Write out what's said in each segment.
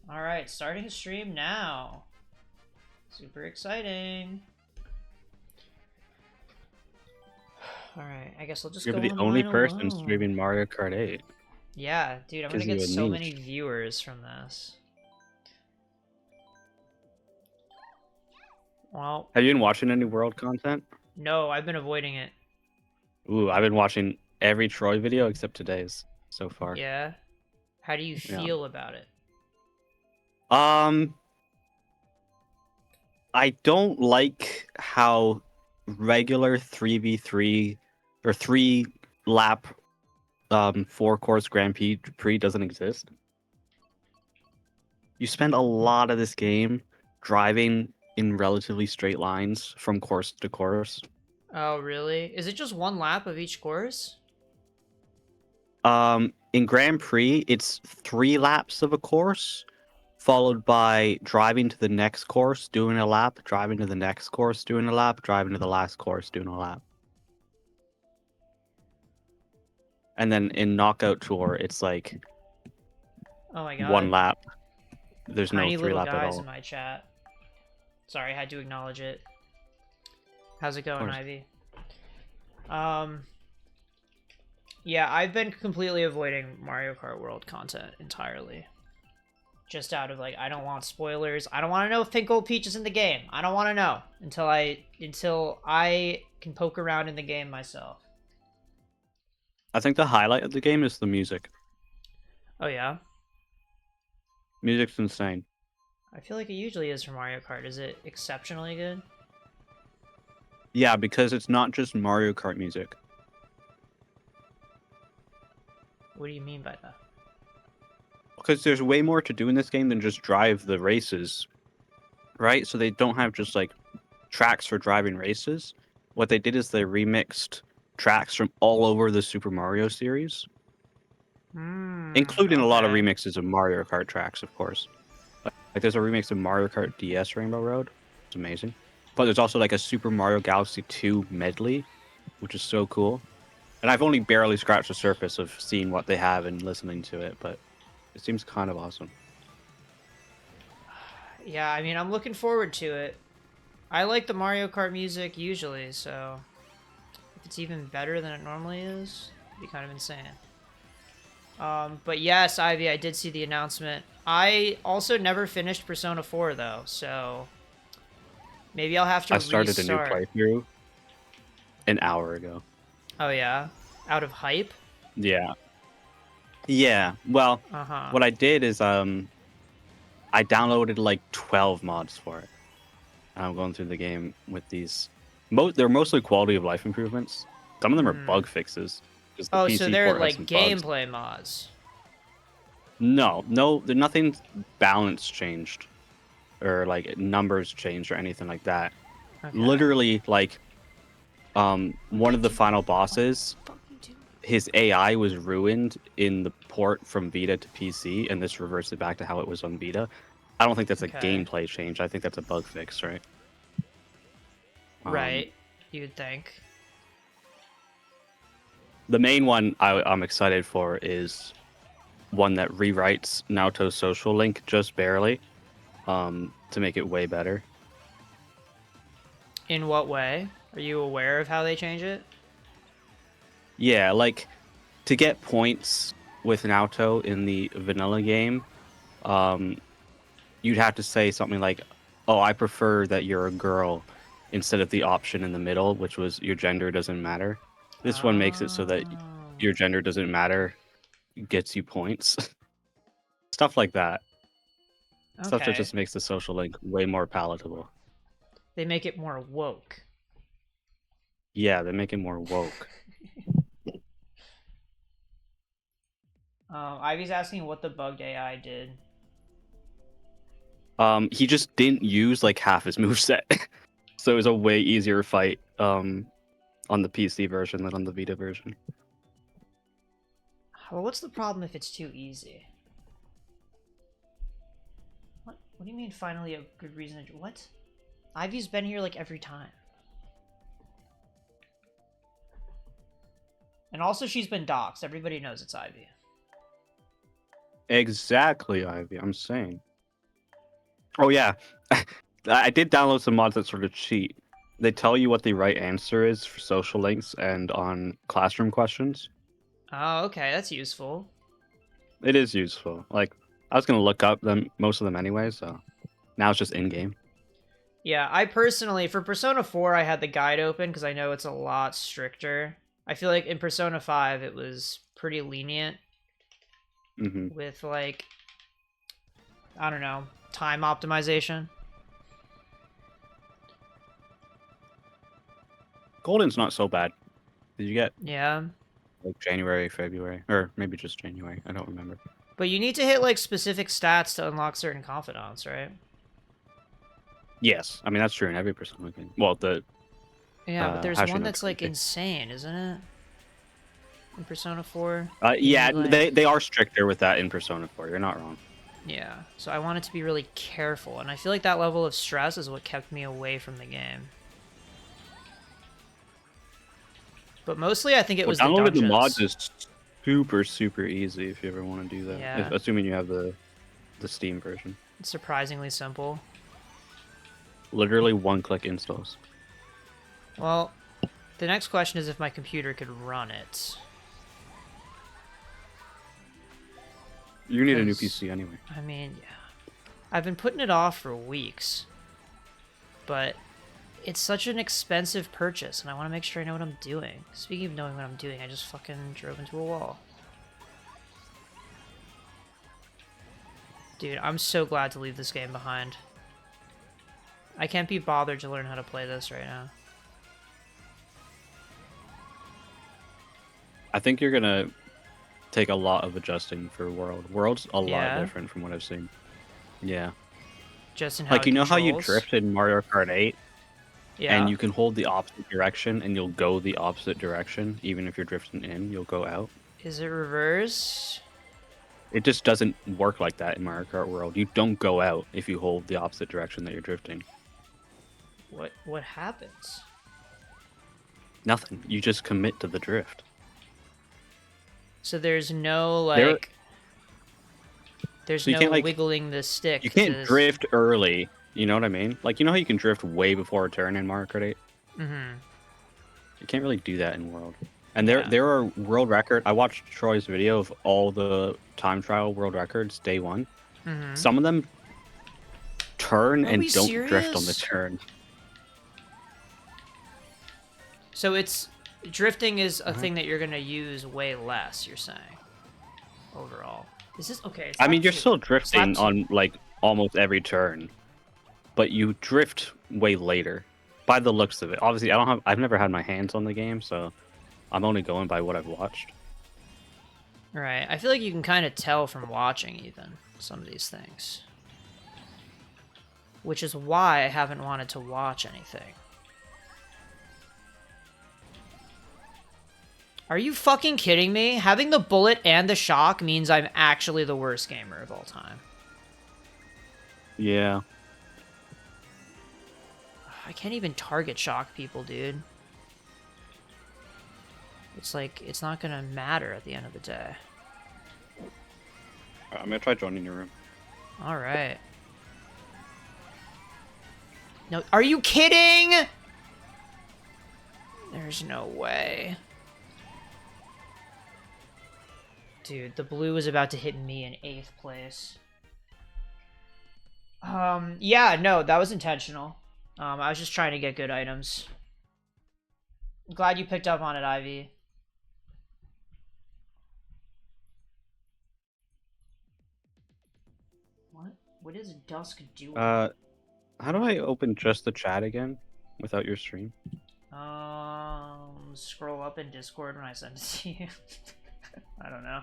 Alright, starting stream now. Super exciting. Alright, I guess I'll just You're go the only online person alone. streaming Mario Kart 8. Yeah, dude, I'm gonna Gives you get a so many niche. viewers from this. Well, Have you been watching any world content? no, I've been avoiding it. Ooh, I've been watching every Troy video except today's so far. Yeah? How do you Yeah. feel about it? Um, I don't like how regular 3v3 or 3 lap 4 course Grand Prix doesn't exist. You spend a lot of this game driving in relatively straight lines from course to course. Oh, really? Is it just one lap of each course? In Grand Prix, it's 3 laps of a course, followed by driving to the next course, doing a lap, driving to the next course, doing a lap, driving to the last course, doing a lap. And then in Knockout Tour, it's like Oh my one god. lap. There's no Tiny three little lap at guys all. in my chat. Sorry, I had to acknowledge it. How's it Of going, course. Ivy? Um, yeah, I've been completely avoiding Mario Kart World content entirely. Just out of like, I don't want spoilers. I don't want to know if Pink Gold Peach is in the game. I don't want to know until I can poke around in the game myself. I think the highlight of the game is the music. Oh yeah, Music's insane. I feel like it usually is for Mario Kart. Is it exceptionally good? Yeah, because it's not just Mario Kart music. What do you mean by that? Because there's way more to do in this game than just drive the races, right? So they don't have just like tracks for driving races. What they did is they remixed tracks from all over the Super Mario series, including a lot of Okay. remixes of Mario Kart tracks, of course. Like there's a remix of Mario Kart DS Rainbow Road. It's amazing. But there's also like a Super Mario Galaxy 2 medley, which is so cool. And I've only barely scratched the surface of seeing what they have and listening to it, but it seems kind of awesome. Yeah, I mean, I'm looking forward to it. I like the Mario Kart music usually, so if it's even better than it normally is, it'd be kind of insane. But yes, Ivy, I did see the announcement. I also never finished Persona 4 though, so maybe I'll have to I started a new restart. playthrough an hour ago. Oh yeah, out of hype. Yeah. Yeah. Well, Uh huh. what I did is I downloaded like 12 mods for it. And I'm going through the game with these. They're mostly quality of life improvements. Some of them are Hmm. bug fixes because the Oh, so PC they're port has like some bugs. gameplay mods. No, there's nothing balance changed or like numbers changed or anything like that. Okay. Literally, like one of the final bosses, his AI was ruined in the port from Vita to PC, and this reversed it back to how it was on Vita. I don't think that's a Okay. gameplay change. I think that's a bug fix, right? Um, Right. You'd think. the main one I'm excited for is one that rewrites Naoto's social link just barely, to make it way better. In what way? Are you aware of how they change it? Yeah, like to get points with Naoto in the vanilla game, um, you'd have to say something like, "Oh, I prefer that you're a girl," instead of the option in the middle, which was your gender doesn't matter. This one makes it so that Oh. your gender doesn't matter, gets you points. Stuff like that. Stuff that Okay. just makes the social link way more palatable. They make it more woke. Yeah, they make it more woke. Ivy's asking what the bugged AI did. He just didn't use like half his moveset. So it was a way easier fight on the PC version than on the Vita version. Well, what's the problem if it's too easy? What do you mean finally a good reason to... What? Ivy's been here like every time. And also she's been doxxed. Everybody knows it's Ivy. Exactly, Ivy. I'm saying. Oh yeah, I did download some mods that sort of cheat. They tell you what the right answer is for social links and on classroom questions. Oh, okay, that's useful. It is useful. Like I was gonna look up them most of them anyway, so now it's just in game. Yeah, I personally, for Persona 4, I had the guide open because I know it's a lot stricter. I feel like in Persona 5, it was pretty lenient Hmm. with, like, I don't know, time optimization. Golden's not so bad. Did you get Yeah. like January, February, or maybe just January? I don't remember. But you need to hit, like, specific stats to unlock certain confidants, right? Yes, I mean that's true in every Persona game. Well, the Yeah, but there's one Hashino that's, like, Trinity. insane, isn't it? In Persona 4? You Yeah, need, like... they are stricter with that in Persona 4. You're not wrong. Yeah, so I wanted to be really careful, and I feel like that level of stress is what kept me away from the game. But mostly, I think it Well, was the downloading the mods dungeons. is super easy if you ever want to do that. Yeah, Assuming you have the Steam version. it's surprisingly simple. Literally one-click installs. Well, the next question is if my computer could run it. You need a new 'Cause, PC anyway. I mean, yeah. I've been putting it off for weeks. But it's such an expensive purchase, and I want to make sure I know what I'm doing. Speaking of knowing what I'm doing, I just fucking drove into a wall. Dude, I'm so glad to leave this game behind. I can't be bothered to learn how to play this right now. I think you're gonna take a lot of adjusting for World. World's a lot Yeah, different from what I've seen. Yeah. just in how Like, it you know how you controls. drift in Mario Kart 8? And Yeah. you can hold the opposite direction and you'll go the opposite direction. Even if you're drifting in, you'll go out. Is it reverse? It just doesn't work like that in Mario Kart World. You don't go out if you hold the opposite direction that you're drifting. What happens? Nothing. You just commit to the drift. So there's no There, like there's so you no can't like wiggling the you stick can't to drift early. You know what I mean? Like, you know how you can drift way before a turn in Mario Kart 8? Mm-hmm. You can't really do that in World. And Yeah. there are world record. I watched Troy's video of all the time trial world records day one. Mm-hmm. Some of them turn Are we and don't drift on the serious? turn. So it's drifting is a Uh-huh. thing that you're gonna use way less, you're saying. Overall. Is this okay, I mean, slap you're two. still Slap drifting two. on like almost every turn, but you drift way later. By the looks of it, obviously, I've never had my hands on the game, so I'm only going by what I've watched. Right. I feel like you can kind of tell from watching even some of these things. Which is why I haven't wanted to watch anything. Are you fucking kidding me? Having the bullet and the shock means I'm actually the worst gamer of all time. Yeah, I can't even target shock people, dude. It's like, it's not gonna matter at the end of the day. I'm gonna try joining your room. Alright. No, are you kidding? There's no way. Dude, the blue is about to hit me in 8th place. Yeah, no, that was intentional. I was just trying to get good items. I'm glad you picked up on it, Ivy. What? What is Dusk doing? How do I open just the chat again without your stream? Scroll up in Discord when I send it to you. I don't know.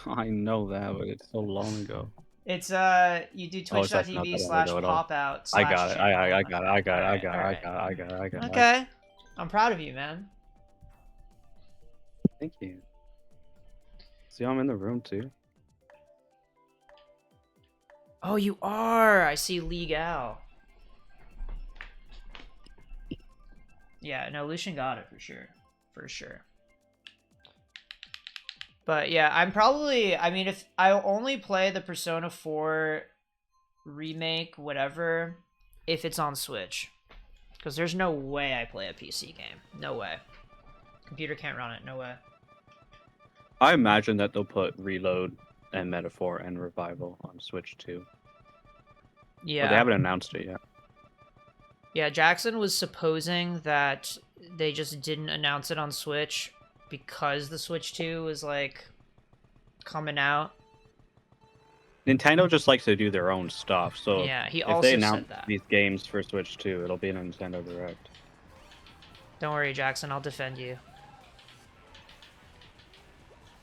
I know that, but it's so long ago. It's you do Oh, it's actually not twitch.tv that long slash ago at all. pop out I slash got it. channel. I got it. I got it. I got it. Alright, I got it. I got it. I got it. okay. I'm proud of you, man. Thank you. See, I'm in the room too. Oh, you are. I see Legal. Yeah, no, Lucian got it for sure. For sure. But yeah, I'm probably, I mean, if I only play the Persona 4 remake, whatever, if it's on Switch. Because there's no way I play a PC game. No way. Computer can't run it. No way. I imagine that they'll put Reload and Metaphor and Revival on Switch too. Yeah. But they haven't announced it yet. Yeah, Jackson was supposing that they just didn't announce it on Switch because the Switch 2 was, like, coming out. Nintendo just likes to do their own stuff, so yeah, he if also they announce said that. these games for Switch 2, it'll be a Nintendo Direct. Don't worry, Jackson, I'll defend you.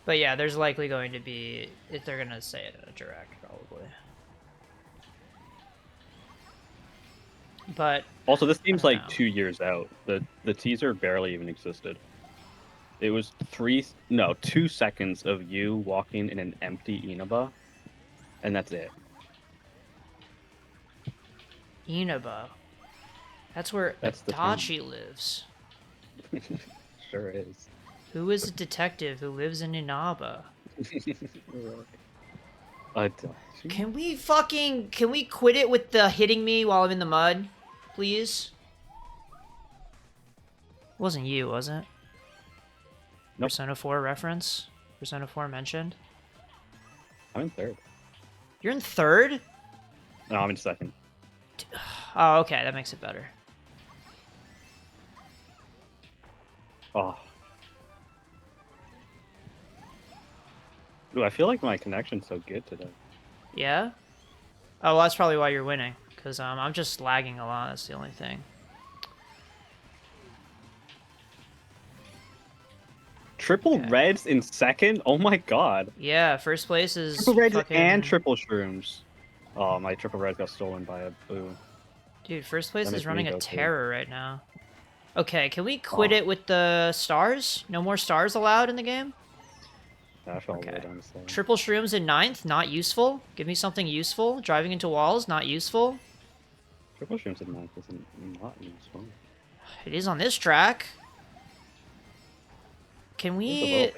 But yeah, there's likely going to be, if they're gonna say it in a Direct, probably. But Also, this seems like know. 2 years out. The teaser barely even existed. It was 2 seconds of you walking in an empty Inaba, and that's it. Inaba. That's where Itachi lives. Sure is. Who is a detective who lives in Inaba? Can we quit it with the hitting me while I'm in the mud? Please? Wasn't you, was it? Nope. Persona 4 reference? Persona 4 mentioned? I'm in third. You're in third? No, I'm in second. Oh, okay, that makes it better. Oh. Ooh, I feel like my connection's so good today. Yeah? Oh, well, that's probably why you're winning. Because I'm just lagging a lot, that's the only thing. Triple reds in second? Oh my god. Yeah, first place is triple reds fucking... and triple shrooms. Oh, my triple red got stolen by a boo. Dude, first place is running a terror right now. Okay, can we quit Oh. it with the stars? No more stars allowed in the game? Okay. Triple shrooms in 9th, not useful. Give me something useful. Driving into walls, not useful. Triple shrooms in 9th isn't not useful. It is on this track. Can we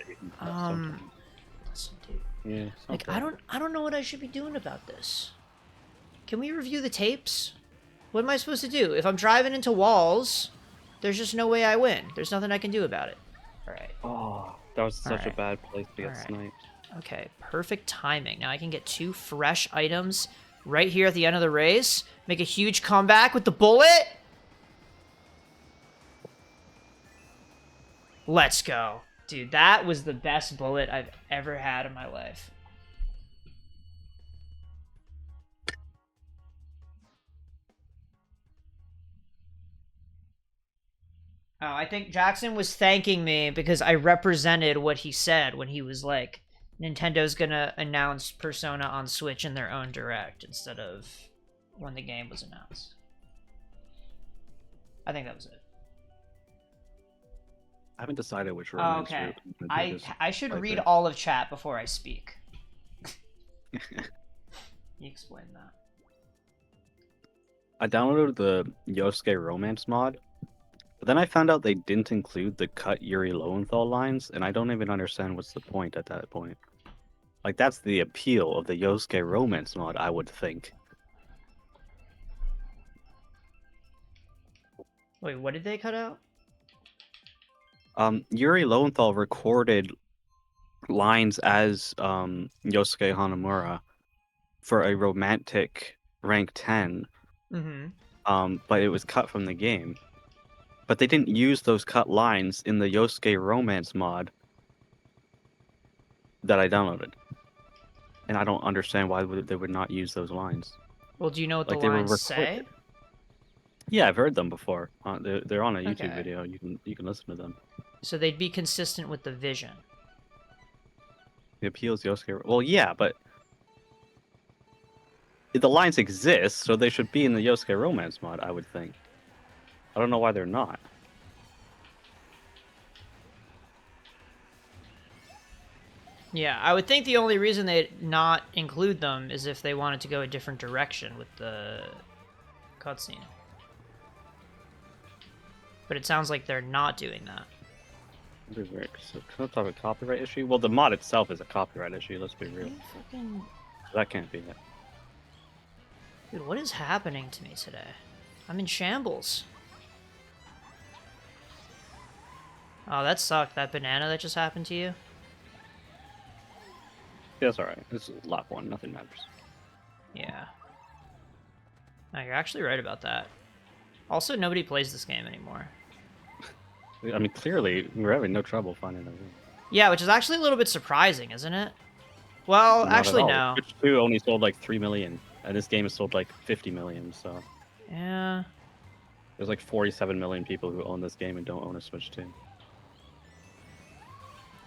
listen, dude. Yeah, like I don't know what I should be doing about this. Can we review the tapes? What am I supposed to do? If I'm driving into walls, there's just no way I win. There's nothing I can do about it. Alright. Oh, that was such a bad place to get sniped. Okay, perfect timing. Now I can get 2 fresh items right here at the end of the race. Make a huge comeback with the bullet. Let's go. Dude, that was the best bullet I've ever had in my life. Oh, I think Jackson was thanking me because I represented what he said when he was like, Nintendo's gonna announce Persona on Switch in their own Direct instead of when the game was announced. I think that was it. I haven't decided which romance route. I should read all of chat before I speak. You explain that. I downloaded the Yosuke romance mod, but then I found out they didn't include the cut Yuri Lowenthal lines, and I don't even understand what's the point at that point. Like, that's the appeal of the Yosuke romance mod, I would think. Wait, what did they cut out? Yuri Lowenthal recorded lines as Yosuke Hanamura for a romantic rank 10. But it was cut from the game. But they didn't use those cut lines in the Yosuke romance mod that I downloaded. And I don't understand why they would not use those lines. Well, do you know what the lines say? Yeah, I've heard them before. They're on a YouTube video. You can listen to them. So they'd be consistent with the vision. The appeals Yosuke. Well, yeah, but the lines exist, so they should be in the Yosuke romance mod, I would think. I don't know why they're not. Yeah, I would think the only reason they'd not include them is if they wanted to go a different direction with the cutscene. But it sounds like they're not doing that. So, can I talk about copyright issue? Well, the mod itself is a copyright issue, let's be real. That can't be it. Dude, what is happening to me today? I'm in shambles. Oh, that sucked. That banana that just happened to you? Yeah, that's alright. This is lap 1. Nothing matters. Yeah. No, you're actually right about that. Also, nobody plays this game anymore. I mean, clearly, we're having no trouble finding a room. Yeah, which is actually a little bit surprising, isn't it? Well, Not at actually, all. no. Switch 2 only sold like 3 million, and this game has sold like 50 million, so... Yeah. There's like 47 million people who own this game and don't own a Switch 2.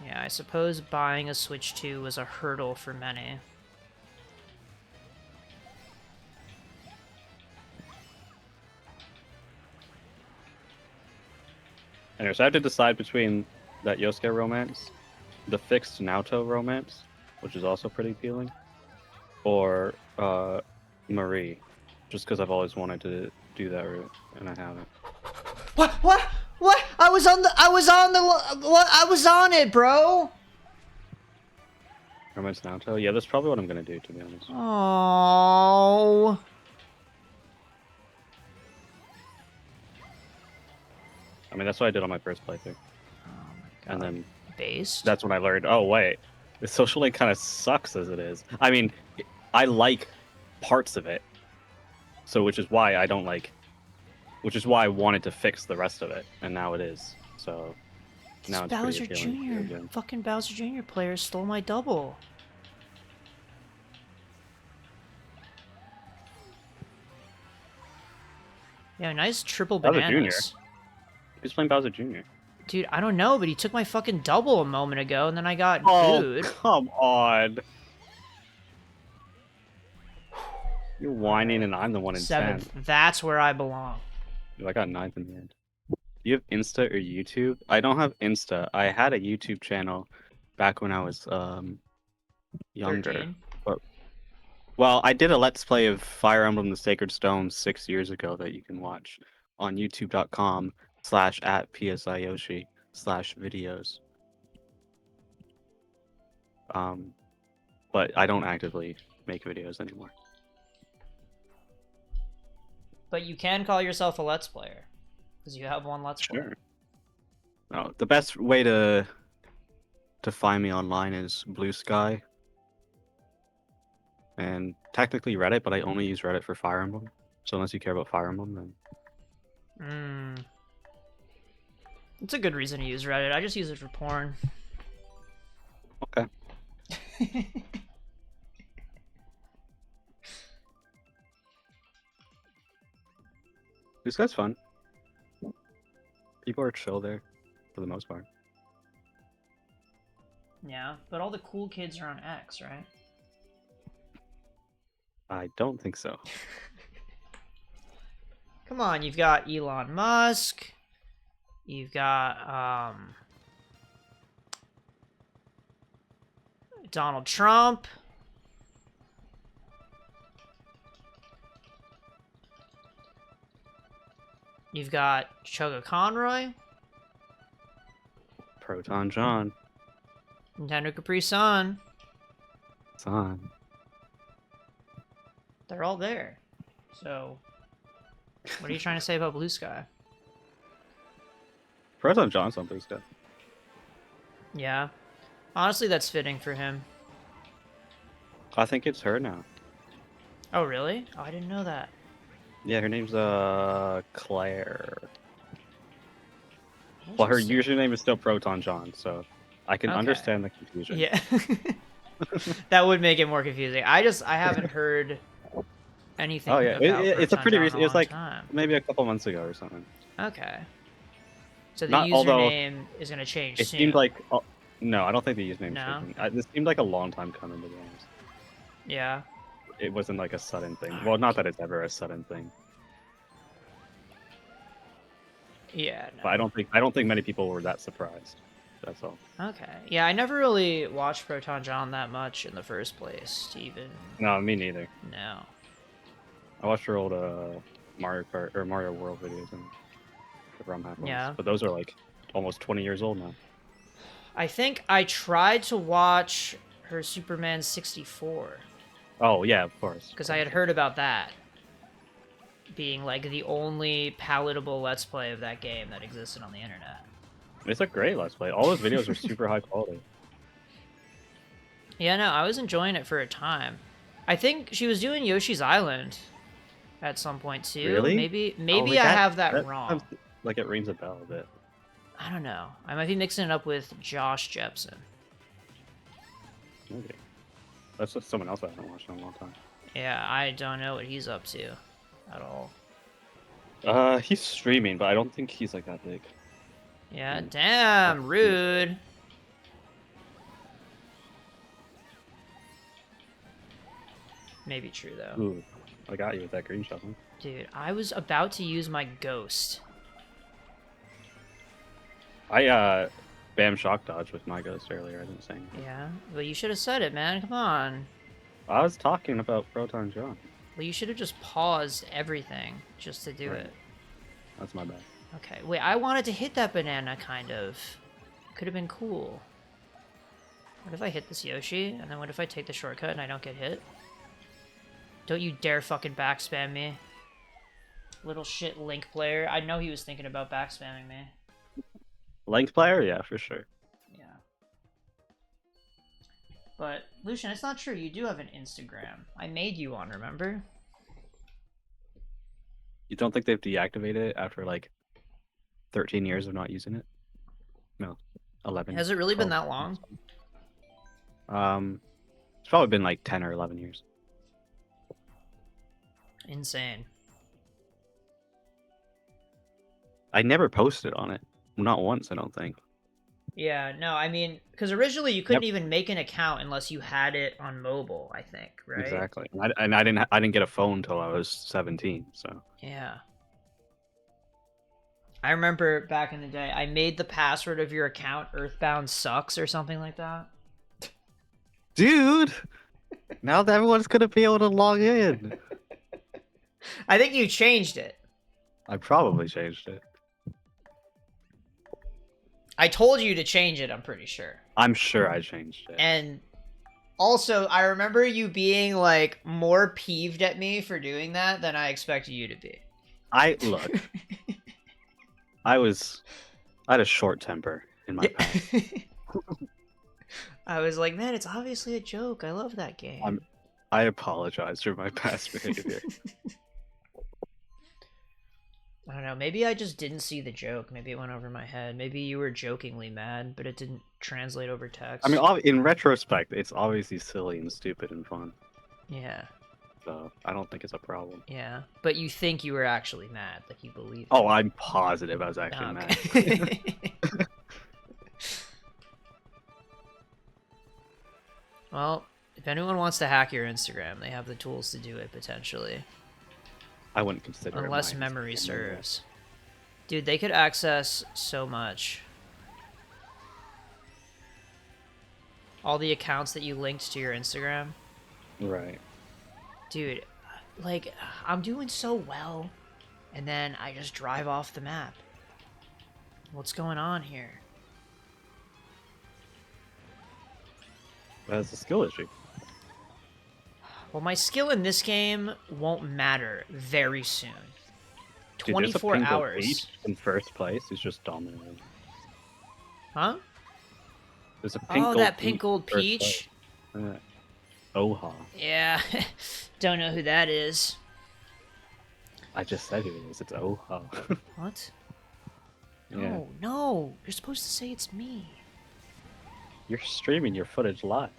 Yeah, I suppose buying a Switch 2 was a hurdle for many. Anyway, so I have to decide between that Yosuke romance, the fixed Naoto romance, which is also pretty appealing, or Marie, just because I've always wanted to do that route, and I haven't. What? What? What? I was on it, bro! Romance Naoto? Yeah, that's probably what I'm going to do, to be honest. Oh. I mean, that's what I did on my first playthrough. Oh my god. And then Based? that's when I learned, oh, wait, the social link kind of sucks as it is. I mean, I like parts of it, so which is why I don't like, which is why I wanted to fix the rest of it, and now it is. So now it's Bowser pretty appealing Jr. again. Fucking Bowser Jr. player stole my double. Yeah, nice triple Bowser bananas. Jr. Who's playing Bowser Jr.? Dude, I don't know, but he took my fucking double a moment ago, and then I got Oh, booed. come on. You're whining, and I'm the one in 7th. 10th. That's where I belong. Dude, I got 9th in the end. Do you have Insta or YouTube? I don't have Insta. I had a YouTube channel back when I was younger. 13. But, well, I did a Let's Play of Fire Emblem the Sacred Stone 6 years ago that you can watch on youtube.com/@psiyoshi/videos. But I don't actively make videos anymore. But you can call yourself a Let's Player. Because you have one Let's Play. Sure. No, the best way to find me online is Blue Sky. And technically Reddit, but I only use Reddit for Fire Emblem. So unless you care about Fire Emblem, then... It's a good reason to use Reddit. I just use it for porn. Okay. Blue Sky's fun. People are chill there, for the most part. Yeah, but all the cool kids are on X, right? I don't think so. Come on, you've got Elon Musk. You've got, Donald Trump. You've got Choga Conroy. Proton John. Nintendo Capri Sun. Son. They're all there. So, what are you trying to say about Blue Sky? Proton John's on Blue Sky. Yeah. Honestly, that's fitting for him. I think it's her now. Oh, really? Oh, I didn't know that. Yeah, her name's Claire. Well, her username is still Proton John, so I can understand the confusion. Yeah. That would make it more confusing. I haven't heard anything. Oh yeah, about it's a Proton pretty John recent. in a It's long like time. maybe a couple months ago or something. Okay. So the Not- although username is gonna change It soon. seemed like no, I don't think the username. No? This seemed like a long time coming, to be honest. Yeah. It wasn't like a sudden thing. Well, not that it's ever a sudden thing, Yeah. No. but I don't think many people were that surprised. That's all. Okay. Yeah, I never really watched Proton John that much in the first place to even No, me neither. know. I watched her old Mario Kart or Mario World videos and the ROM hack ones. Yeah. But those are like almost 20 years old now. I think I tried to watch her Superman 64 Oh yeah, of course. because I had heard about that. being like the only palatable Let's Play of that game that existed on the internet. It's a great Let's Play. All those videos are super high quality. Yeah, no, I was enjoying it for a time. I think she was doing Yoshi's Island at some point too. Really? Maybe I have that wrong. Like it rings a bell a bit. I don't know. I might be mixing it up with Josh Jepson. Okay. That's just someone else I haven't watched in a long time. Yeah, I don't know what he's up to at all. He's streaming, but I don't think he's like that big. Yeah, damn, rude. Maybe true, though. Ooh, I got you with that green shot, huh? Dude, I was about to use my ghost. I, bam shock dodge with my ghost earlier. I didn't say anything. Yeah? Well, you should have said it, man. Come on. I was talking about Proton John. Well, you should have just paused everything just to do it. That's my bad. Okay, wait, I wanted to hit that banana, kind of. Could have been cool. What if I hit this Yoshi, and then what if I take the shortcut and I don't get hit? Don't you dare fucking backspam me. Little shit Link player. I know he was thinking about backspamming me. Link player? Yeah, for sure. Yeah. But, Lucian, it's not true. You do have an Instagram. I made you one, remember? You don't think they've deactivated it after, like, 13 years of not using it? No. 11. Has it really been that long? It's probably been, like, 10 or 11 years. Insane. I never posted on it. Not once, I don't think. Yeah, no, I mean, because originally you couldn't even make an account unless you had it on mobile, I think, right? Exactly. And I didn't get a phone until I was 17, so. Yeah. I remember back in the day, I made the password of your account Earthbound Sucks or something like that. Dude! Now that everyone's gonna be able to log in. I think you changed it. I probably changed it. I told you to change it, I'm pretty sure. I'm sure I changed it. And also, I remember you being, like, more peeved at me for doing that than I expected you to be. Look. I had a short temper in my past. I was like, man, it's obviously a joke. I love that game. I apologize for my past behavior. I don't know. Maybe I just didn't see the joke. Maybe it went over my head. Maybe you were jokingly mad, but it didn't translate over text. I mean, in retrospect, it's obviously silly and stupid and fun. Yeah. So I don't think it's a problem. Yeah, but you think you were actually mad, like you believe. Oh, I'm positive I was actually mad. Well, if anyone wants to hack your Instagram, they have the tools to do it potentially. I wouldn't consider it. Unless memory serves. Dude, they could access so much. All the accounts that you linked to your Instagram. Right. Dude, like, I'm doing so well, and then I just drive off the map. What's going on here? That's a skill issue. Well, my skill in this game won't matter very soon. Dude, 24 hours. Peach in first place is just dominating. Huh? There's a pink that pink gold peach. Oha. Yeah, don't know who that is. I just said who it is. It's Oha. What? No, Yeah. no. You're supposed to say it's me. You're streaming your footage live.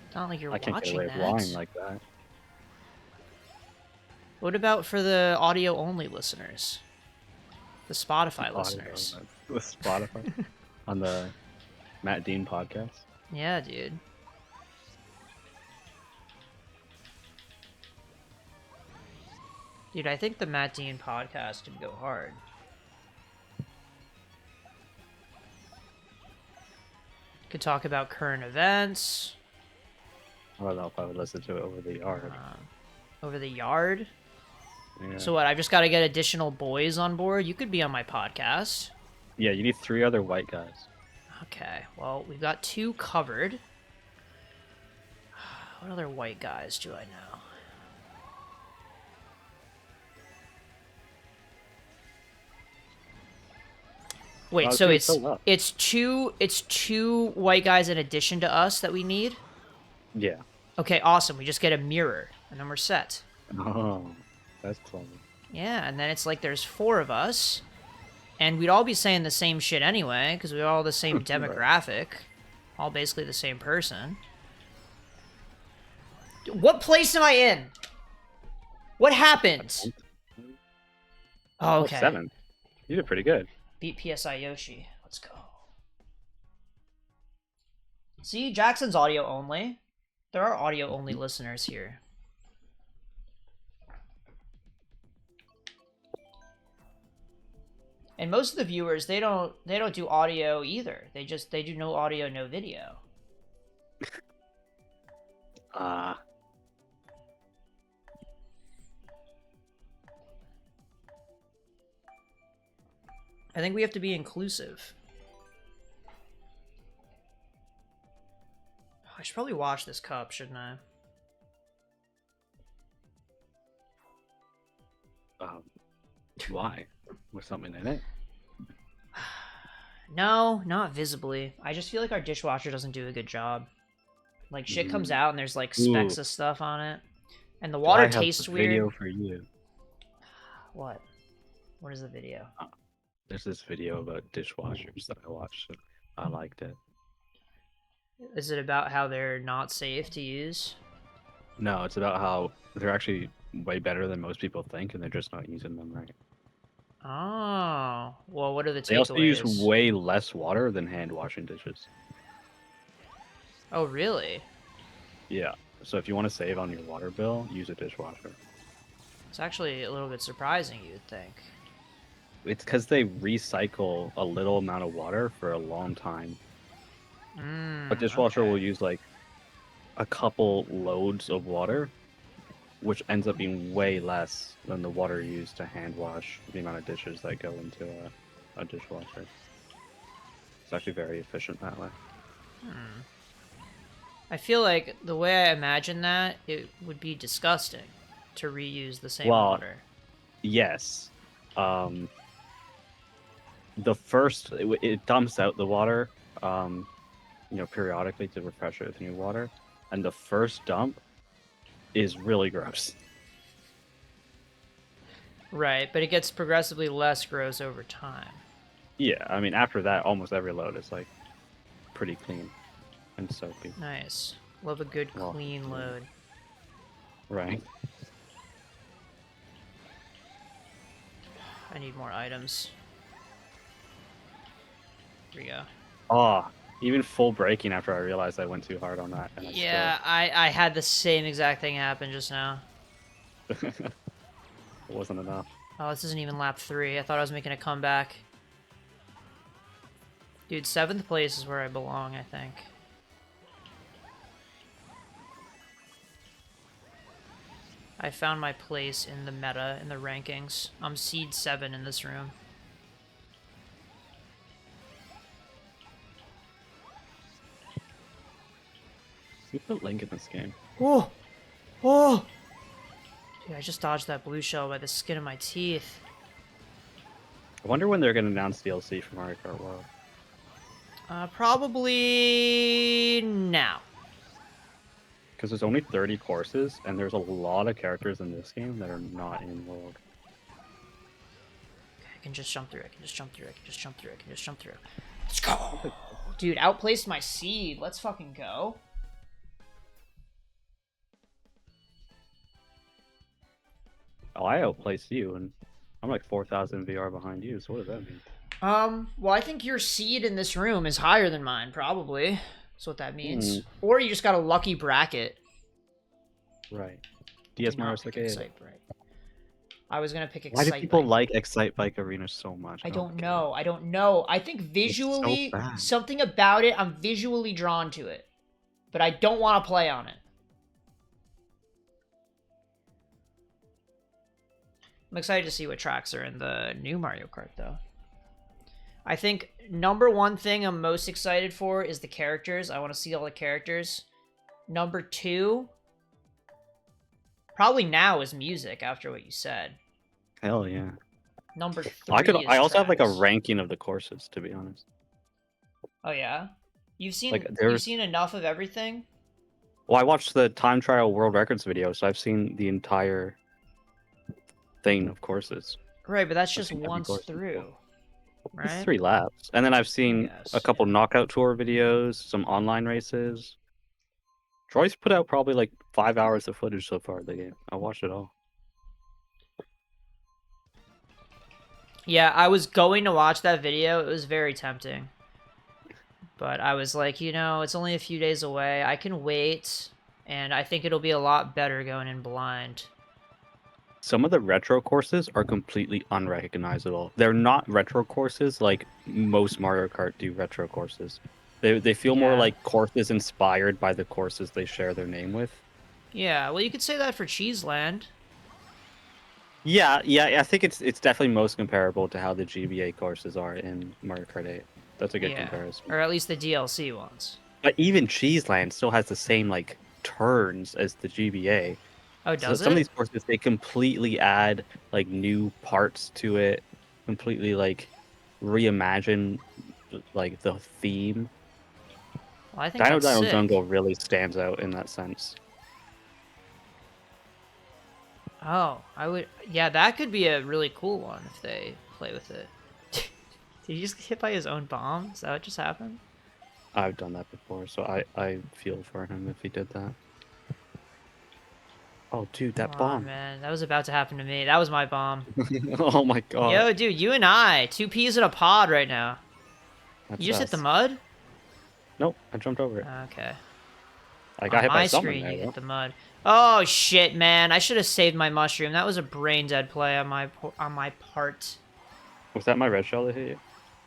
It's not like you're I can't watching get away that. with lying like that. What about for the audio-only listeners? The Spotify listeners. With Spotify on the Matt Dean podcast. Yeah, dude. Dude, I think the Matt Dean podcast could go hard. Could talk about current events. I don't know if I would listen to it over the yard. Over the yard? Yeah. So what, I've just got to get additional boys on board? You could be on my podcast. Yeah, you need 3 other white guys. Okay, well, we've got 2 covered. What other white guys do I know? Wait, Wow, so dude, so well. it's two white guys in addition to us that we need? Yeah. Okay, awesome. We just get a mirror, and then we're set. Oh, that's clever. Yeah, and then it's like there's 4 of us, and we'd all be saying the same shit anyway, because we're all the same Right. demographic. All basically the same person. What place am I in? What happened? Oh, Oh, okay. 7. You did pretty good. Beat PSI Yoshi. Let's go. See, Jackson's audio only. There are audio only listeners here. And most of the viewers, they don't do audio either. They do no audio, no video. Ah. I think we have to be inclusive. I should probably wash this cup, shouldn't I? Why? With something in it? No, not visibly. I just feel like our dishwasher doesn't do a good job. Like, shit comes out and there's, like, specks Ooh. of stuff on it. And the Do water I have tastes a weird. video for you? What? What is the video? There's this video about dishwashers that I watched. And I liked it. Is it about how they're not safe to use? No, it's about how they're actually way better than most people think, and they're just not using them right. Oh. Well, what are the They also use takeaways? way less water than hand washing dishes. Oh, really? Yeah. So if you want to save on your water bill, use a dishwasher. It's actually a little bit surprising, you'd think. It's because they recycle a little amount of water for a long time. A dishwasher Okay. will use like a couple loads of water, which ends up being way less than the water used to hand wash the amount of dishes that go into a dishwasher. It's actually very efficient that way. I feel like the way I imagine that, it would be disgusting to reuse the same Well, water. yes. The first, it dumps out the water, periodically to refresh it with new water. And the first dump is really gross. Right, but it gets progressively less gross over time. Yeah, I mean, after that, almost every load is like pretty clean and soapy. Nice. Love a good Well, clean yeah. load. Right. I need more items. Here we go. Oh, even full braking after I realized I went too hard on that. And Yeah, I had the same exact thing happen just now. it wasn't enough. Oh, this isn't even lap 3. I thought I was making a comeback. Dude, 7th place is where I belong, I think. I found my place in the meta, in the rankings. I'm seed 7 in this room. Who put Link in this game? Oh! Oh! Dude, I just dodged that blue shell by the skin of my teeth. I wonder when they're going to announce DLC for Mario Kart World. Probably now. Because there's only 30 courses, and there's a lot of characters in this game that are not in World. I can just jump through. I can just jump through. I can just jump through. I can just jump through. Let's go! Dude, outplaced my seed. Let's fucking go. Oh, I outplaced you, and I'm like 4,000 VR behind you, so what does that mean? Well, I think your seed in this room is higher than mine, probably. That's what that means. Hmm. Or you just got a lucky bracket. Right. DS Do not Mario pick Arcade. Excite Bike. I was gonna pick Why Excite do people Bike. like Excite Bike Arena so much? I don't get know. I don't know. I think visually, bad. something about it, I'm visually drawn to it. But I don't want to play on it. I'm excited to see what tracks are in the new Mario Kart, though. I think number one thing I'm most excited for is the characters. I want to see all the characters. Number 2, probably now, is music, after what you said. Hell yeah. Number I could. 3 is I also have like a tracks. ranking of the courses, to be honest. Oh yeah, Like you've there's. seen enough of everything. Well, I watched the time trial world records video, so I've seen the entire thing of courses. Right, but that's I've just seen every once course. through, It's right? 3 laps, and then I've I seen a guess. couple Yeah. knockout tour videos, some online races. Troy's put out probably like 5 hours of footage so far of the game. I watched it all. Yeah, I was going to watch that video. It was very tempting. But I was like, it's only a few days away. I can wait, and I think it'll be a lot better going in blind. Some of the retro courses are completely unrecognizable. They're not retro courses like most Mario Kart do retro courses. They feel more Yeah. like courses inspired by the courses they share their name with. Yeah, well, you could say that for Cheeseland. Yeah, I think it's definitely most comparable to how the GBA courses are in Mario Kart 8. That's a good Yeah. comparison. Or at least the DLC ones. But even Cheeseland still has the same like turns as the GBA. Oh, So does some of it? these courses they completely add like new parts to it, completely like reimagine like the theme. Well, I think Dino that's Dino sick. Jungle really stands out in that sense. Oh, I would... Yeah, that could be a really cool one if they play with it. Did he just get hit by his own bomb? Is that what just happened? I've done that before, so I feel for him if he did that. Oh, dude, Come that on, bomb. man. That was about to happen to me. That was my bomb. Oh my god. Yo, dude, you and I. 2 peas in a pod right now. You That's just hit the us. mud? Nope, I jumped over it. Okay. I got On hit by my something screen, there you hit though. the mud. Oh, shit, man. I should have saved my mushroom. That was a brain-dead play on my part. Was that my red shell that hit you?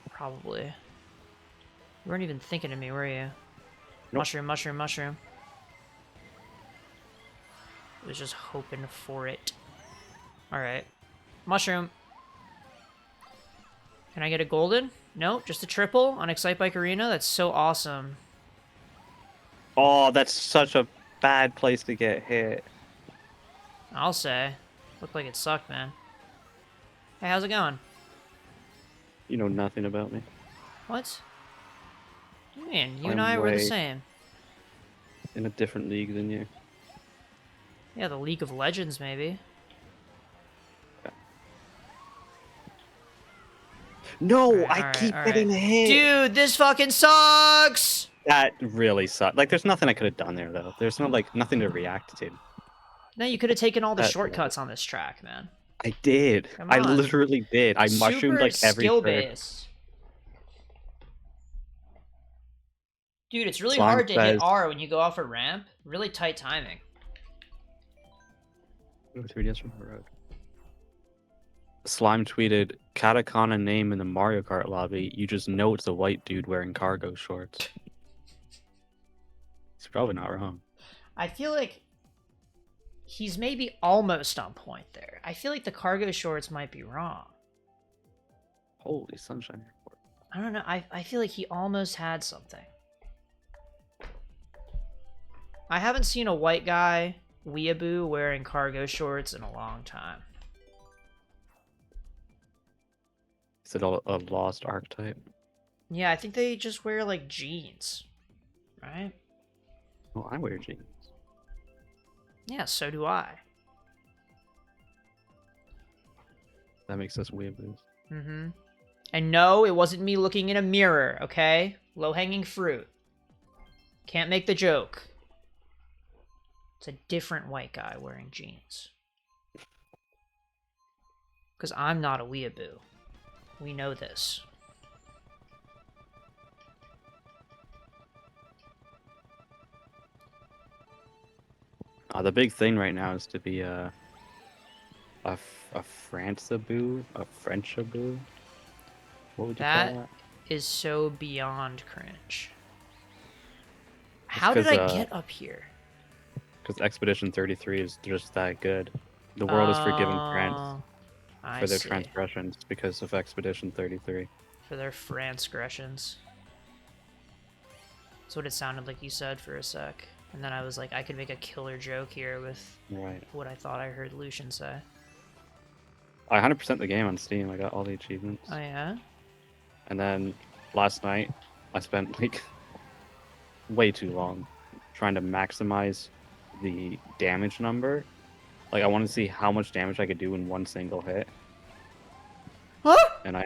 Probably. You weren't even thinking of me, were you? Nope. Mushroom, mushroom, mushroom. I was just hoping for it. Alright. Mushroom. Can I get a golden? Nope, just a triple on Excite Bike Arena. That's so awesome. Oh, that's such a bad place to get hit. I'll say. Looked like it sucked, man. Hey, how's it going? You know nothing about me. What? What do you mean? You and I'm I were the way same. in a different league than you. Yeah, the League of Legends, maybe. No, Alright, I alright, keep getting alright. hit. Dude, this fucking sucks! That really sucked. Like, there's nothing I could have done there though. There's no like nothing to react to. No, you could have taken all the That shortcuts on this track, man. I did. Come I on. literally did. I mushroomed Super like every turn. skill-based. Dude, it's really Slime hard to hit says, R when you go off a ramp. Really tight timing. "Ooh, 3DS from the road." Slime tweeted, "Katakana name in the Mario Kart lobby. You just know it's a white dude wearing cargo shorts." He's probably not wrong. I feel like he's maybe almost on point there. I feel like the cargo shorts might be wrong. Holy sunshine airport. I don't know. I feel like he almost had something. I haven't seen a white guy, weeaboo, wearing cargo shorts in a long time. Is it a lost archetype? Yeah, I think they just wear, like, jeans. Right? Well, I wear jeans. Yeah, so do I. That makes us weeaboos. Mm-hmm. And no, it wasn't me looking in a mirror, okay? Low-hanging fruit. Can't make the joke. It's a different white guy wearing jeans. Because I'm not a weeaboo. We know this. The big thing right now is to be a Francaboo, a Frenchaboo. What would you call That that? is so beyond cringe. It's How did 'cause, I get up here? Because Expedition 33 is just that good. The world has forgiven France I for their see. transgressions because of Expedition 33. For their transgressions. That's what it sounded like you said for a sec. And then I was like, I could make a killer joke here with Right. what I thought I heard Lucian say. I 100% the game on Steam. I got all the achievements. Oh yeah. And then last night, I spent like way too long trying to maximize the damage number. Like I wanted to see how much damage I could do in one single hit. Huh? And I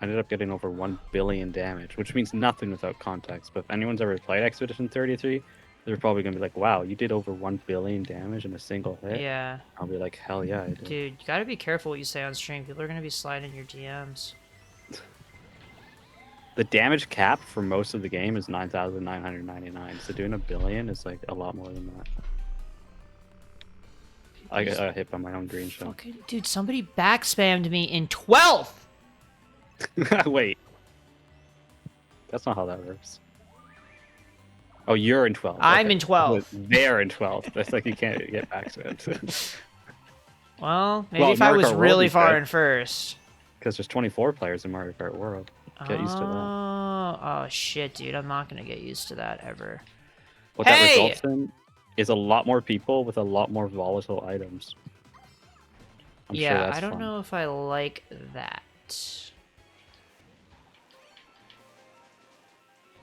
ended up getting over 1 billion damage, which means nothing without context. But if anyone's ever played Expedition 33, they're probably gonna be like, "Wow, you did over 1 billion damage in a single hit." Yeah. I'll be like, "Hell yeah, I did." Dude, you gotta be careful what you say on stream. People are gonna be sliding your DMs. The damage cap for most of the game is 9,999. So doing 1 billion is like a lot more than that. I got hit by my own green shell. Fucking dude, somebody back spammed me in 12th. Wait, that's not how that works. Oh, you're in 12th. I'm Okay. in 12th. They're in 12th. That's like you can't get back to it. Well, maybe Well, if I Mario was Kart World really you far could. in first. Because there's 24 players in Mario Kart World. Get used to that. Oh shit, dude! I'm not gonna get used to that ever. What that Hey! results in is a lot more people with a lot more volatile items. I'm sure Yeah, that's I don't fun. know if I like that.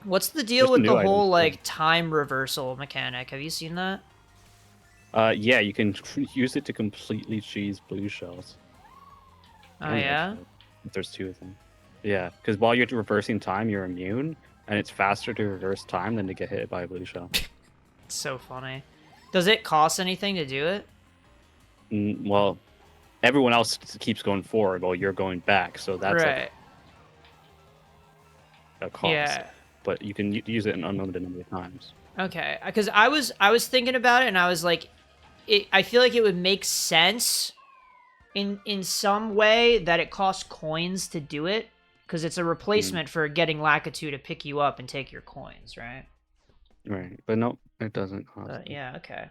What's the deal There's with some the new whole items, like time reversal mechanic? Have you seen that? Yeah, you can use it to completely cheese blue shells. Oh And red yeah? shells, if there's 2 of them. Yeah, because while you're reversing time, you're immune, and it's faster to reverse time than to get hit by a blue shell. It's so funny. Does it cost anything to do it? Well, everyone else keeps going forward while you're going back, so that's like Right. a cost. Yeah. But you can use it an unlimited number of times. Okay. Because I was thinking about it and I was like, I feel like it would make sense in some way that it costs coins to do it because it's a replacement for getting Lakitu to pick you up and take your coins, right? Right, but no, it doesn't cost. But yeah, okay.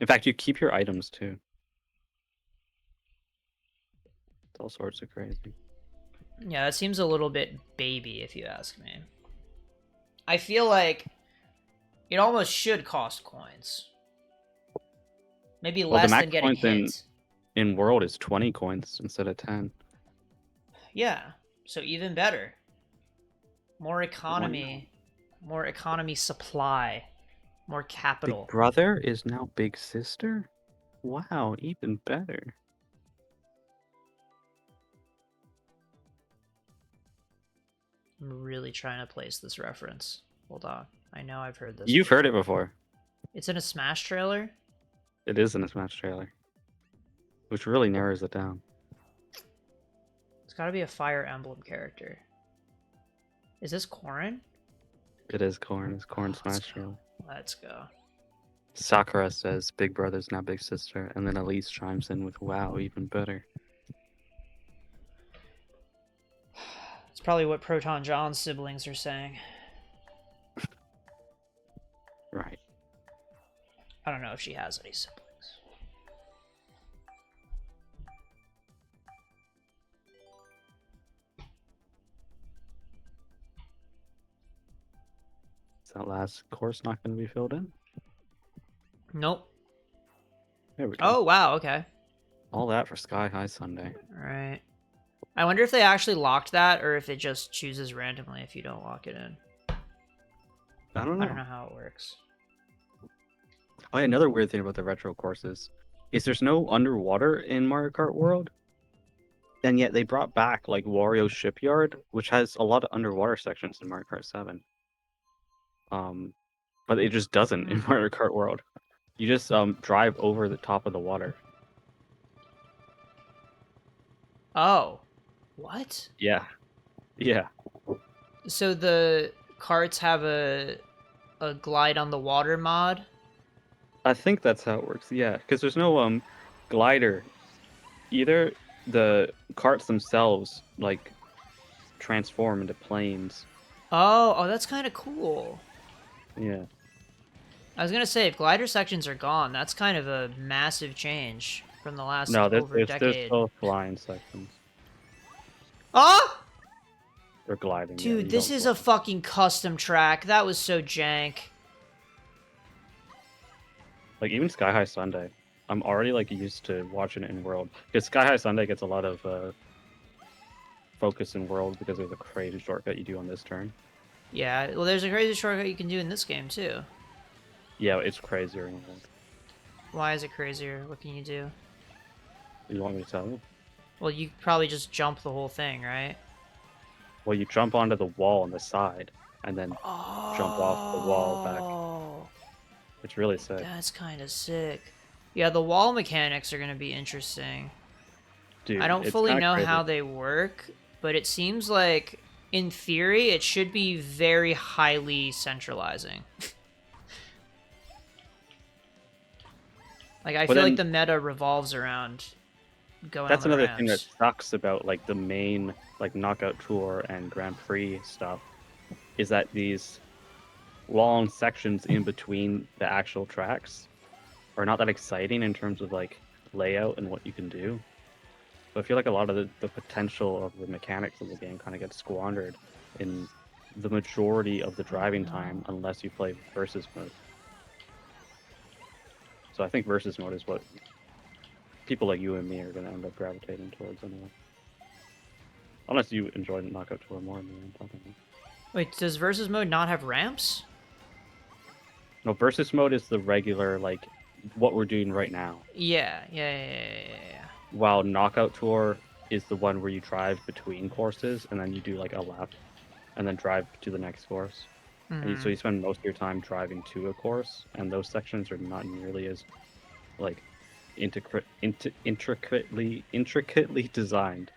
In fact, you keep your items too. It's all sorts of crazy. Yeah, that seems a little bit baby if you ask me. I feel like it almost should cost coins. Maybe Well, the less max than getting points hit. in World is 20 coins instead of 10. Yeah, so even better. More economy. More economy supply. More capital. Big brother is now big sister? Wow, even better. I'm really trying to place this reference. Hold on. I know I've heard this. You've heard it before. It's in a Smash trailer? It is in a Smash trailer. Which really narrows it down. It's gotta be a Fire Emblem character. Is this Corrin? It is Corn. It's Corn Smash trailer. Let's go. Sakura says big brother's now big sister, and then Elise chimes in with wow, even better. It's probably what Proton John's siblings are saying. Right. I don't know if she has any siblings. Is that last course not going to be filled in? Nope. There we go. Oh, wow, okay. All that for Sky High Sunday. Alright. I wonder if they actually locked that, or if it just chooses randomly if you don't lock it in. I don't know. I don't know how it works. Oh, yeah, another weird thing about the retro courses is there's no underwater in Mario Kart World, and yet they brought back like Wario Shipyard, which has a lot of underwater sections in Mario Kart 7. But it just doesn't in Mario Kart World. You just drive over the top of the water. Oh. What? Yeah. Yeah. So the carts have a glide on the water mod? I think that's how it works. Yeah, because there's no glider. Either the carts themselves like transform into planes. Oh, that's kind of cool. Yeah. I was gonna say, if glider sections are gone, that's kind of a massive change from the last No, over there's decade. still flying sections. Oh! Or gliding. yeah, Dude, you this don't is fly. a fucking custom track. That was so jank. Like even Sky High Sunday. I'm already like used to watching it in world because Sky High Sunday gets a lot of focus in world because of the crazy shortcut you do on this turn. Yeah, well, there's a crazy shortcut you can do in this game, too. Yeah, it's crazier in world. Why is it crazier? What can you do? You want me to tell you? Well, you probably just jump the whole thing, right? Well, you jump onto the wall on the side and then jump off the wall back. Oh, It's really sick. that's kind of sick. Yeah, the wall mechanics are going to be interesting. Dude, I don't it's fully kind of know crazy. how they work, but it seems like, in theory, it should be very highly centralizing. Like, I But feel like then the meta revolves around going on that's the another thing that ramps. sucks about like the main like knockout tour and Grand Prix stuff is that these long sections in between the actual tracks are not that exciting in terms of like layout and what you can do. But I feel like a lot of the potential of the mechanics of the game kind of gets squandered in the majority of the driving time unless you play versus mode. So I think versus mode is what people like you and me are going to end up gravitating towards anyway. Unless you enjoy the knockout tour more than me, I don't know. Wait, does versus mode not have ramps? No, versus mode is the regular, like, what we're doing right now. Yeah. While knockout tour is the one where you drive between courses and then you do like a lap and then drive to the next course. So you spend most of your time driving to a course, and those sections are not nearly as like intricately designed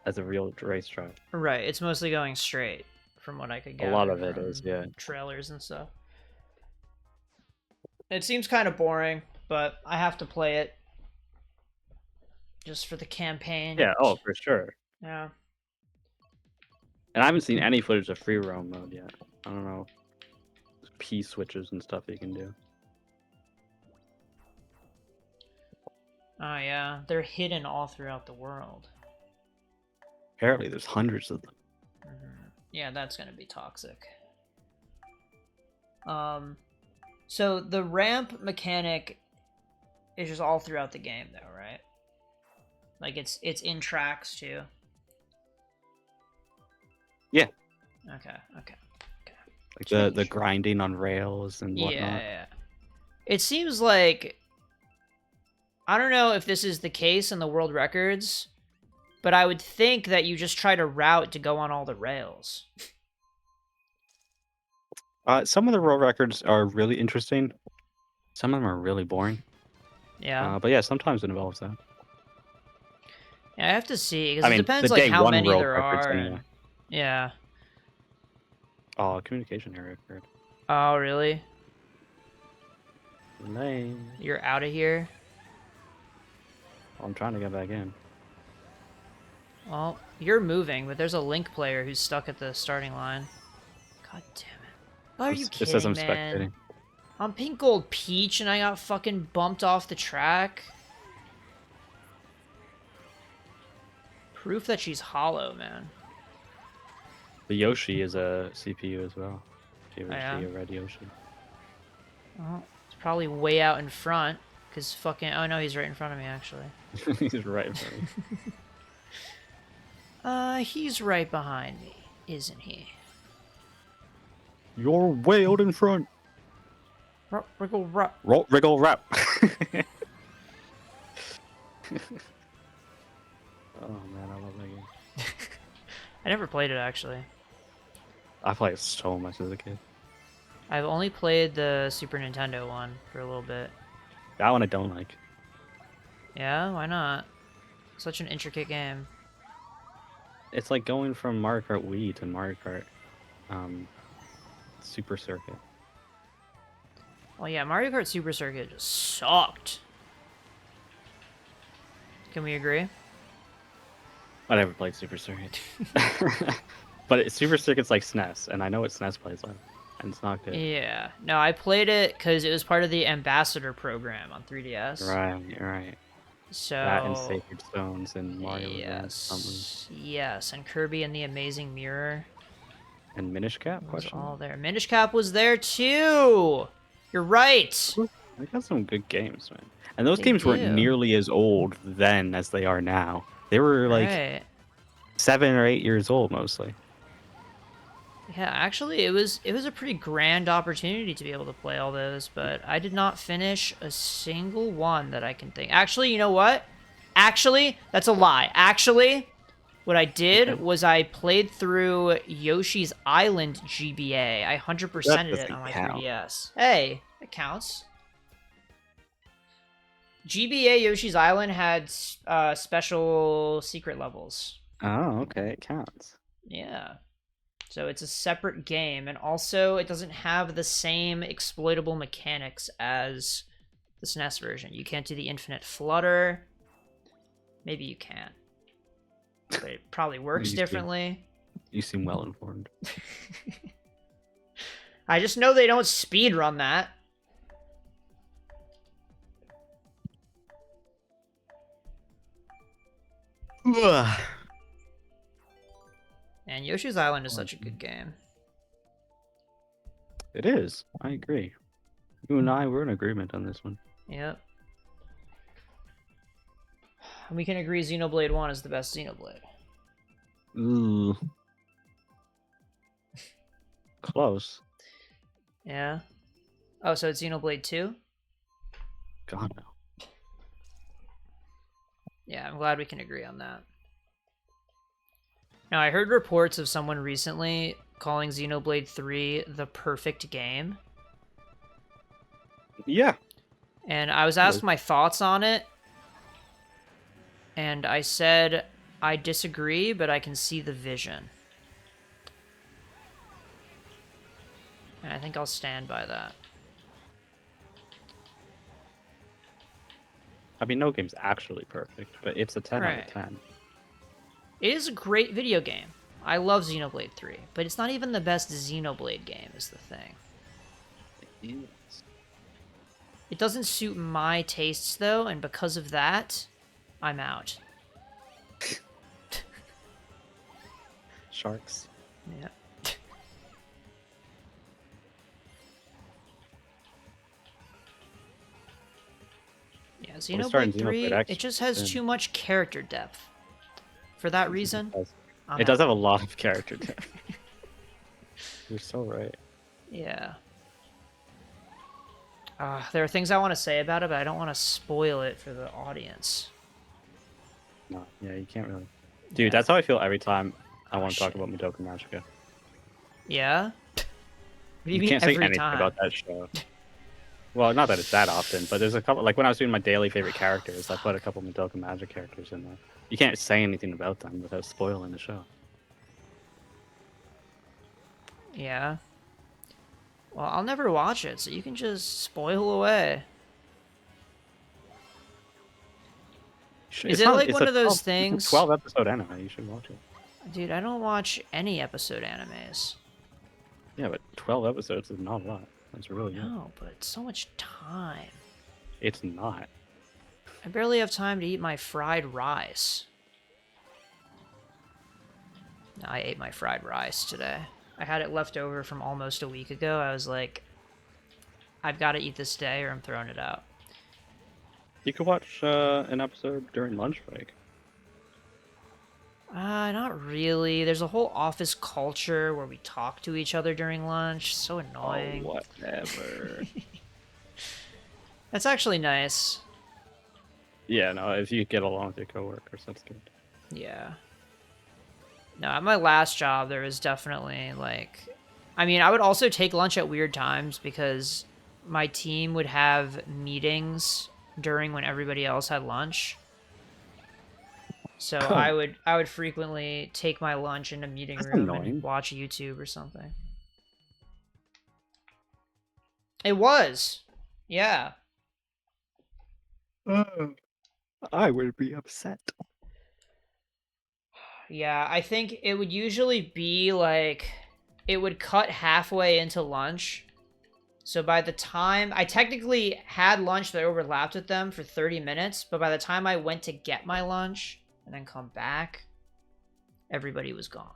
as a real racetrack. Right, it's mostly going straight, from what I could A gather lot of it from is, yeah. trailers and stuff. It seems kind of boring, but I have to play it just for the campaign. Yeah, oh, for sure. Yeah. And I haven't seen any footage of free roam mode yet. I don't know. P switches and stuff you can do. Oh yeah, they're hidden all throughout the world. Apparently, there's hundreds of them. Yeah, that's gonna be toxic. So the ramp mechanic is just all throughout the game, though, right? Like it's in tracks too. Yeah. Okay. Like the grinding on rails and whatnot. Yeah. It seems like, I don't know if this is the case in the world records, but I would think that you just try to route to go on all the rails. Some of the world records are really interesting. Some of them are really boring. Yeah. But yeah, sometimes it involves that. Yeah, I have to see, because I it mean, depends the like day how one many world there records are. anyway. Yeah. Oh, communication error occurred. Oh, really? Lame. You're out of here? I'm trying to get back in. Well, you're moving, but there's a Link player who's stuck at the starting line. God damn it. Are you It says I'm kidding, man? spectating. I'm Pink Gold Peach and I got fucking bumped off the track. Proof that she's hollow, man. The Yoshi is a CPU as well. If you ever Yeah? see a red Yoshi. Well, it's probably way out in front, because fucking... Oh, no, he's right in front of me, actually. He's right in front of you. He's right behind me, isn't he? You're way out in front. Wriggle, rap. Wriggle rap. Oh man, I love that game. I never played it, actually. I played it so much as a kid. I've only played the Super Nintendo one for a little bit. That one I don't like. Yeah, why not? Such an intricate game. It's like going from Mario Kart Wii to Mario Kart Super Circuit. Well, yeah, Mario Kart Super Circuit just sucked. Can we agree? I never played Super Circuit. But Super Circuit's like SNES, and I know what SNES plays like, and it's not good. Yeah. No, I played it because it was part of the Ambassador program on 3DS. Right. So... That and Sacred Stones and Mario Yes, and Kirby and the Amazing Mirror. And Minish Cap? It was Question. all there. Minish Cap was there too! You're right! I got some good games, man. And those They games weren't do. nearly as old then as they are now. They were like Right. 7 or 8 years old mostly. Yeah, actually, it was a pretty grand opportunity to be able to play all those, but I did not finish a single one that I can think. Actually, you know what? Actually, that's a lie. Actually, what I did Okay. was I played through Yoshi's Island GBA. I That 100%ed it doesn't on my count. 3DS. Hey, it counts. GBA Yoshi's Island had special secret levels. Oh, okay, it counts. Yeah. So it's a separate game, and also it doesn't have the same exploitable mechanics as the SNES version. You can't do the infinite flutter. Maybe you can, but it probably works You seem, differently. you seem well informed. I just know they don't speed run that. And Yoshi's Island is such a good game. It is. I agree. You and I were in agreement on this one. Yep. We can agree Xenoblade 1 is the best Xenoblade. Ooh. Close. Yeah. Oh, so it's Xenoblade 2? God no. Yeah, I'm glad we can agree on that. Now, I heard reports of someone recently calling Xenoblade 3 the perfect game. Yeah. And I was asked my thoughts on it. And I said, I disagree, but I can see the vision. And I think I'll stand by that. I mean, no game's actually perfect, but it's a 10 out Right. of 10. It is a great video game. I love Xenoblade 3, but it's not even the best Xenoblade game, is the thing. It is. It doesn't suit my tastes, though, and because of that, I'm out. Sharks. Yeah. Yeah, Xenoblade 3, it just has too much character depth. For that reason, It does have a lot of character depth. You're so right. Yeah. There are things I want to say about it, but I don't want to spoil it for the audience. No, yeah, you can't really. Dude, that's how I feel every time I want to talk about Madoka Magica. Yeah? What do you mean can't say every anything time? about that show. Well, not that it's that often, but there's a couple. Like when I was doing my daily favorite characters, I put a couple Madoka Magic characters in there. You can't say anything about them without spoiling the show. Yeah. Well, I'll never watch it, so you can just spoil away. Is it like one of those things? It's a 12-episode anime. You should watch it. Dude, I don't watch any episode animes. Yeah, but 12 episodes is not a lot. That's really good. No, but it's so much time. It's not. I barely have time to eat my fried rice. No, I ate my fried rice today. I had it left over from almost a week ago. I was like, I've got to eat this today or I'm throwing it out. You could watch an episode during lunch break. Not really. There's a whole office culture where we talk to each other during lunch. So annoying. Oh, whatever. That's actually nice. Yeah, no, if you get along with your coworkers, that's good. Yeah. No, at my last job, there was definitely, like... I mean, I would also take lunch at weird times because my team would have meetings during when everybody else had lunch. So I would frequently take my lunch in a meeting room and watch YouTube or something. It was. Yeah. I would be upset. Yeah, I think it would usually be like it would cut halfway into lunch. So by the time I technically had lunch that overlapped with them for 30 minutes, but by the time I went to get my lunch and then come back, everybody was gone.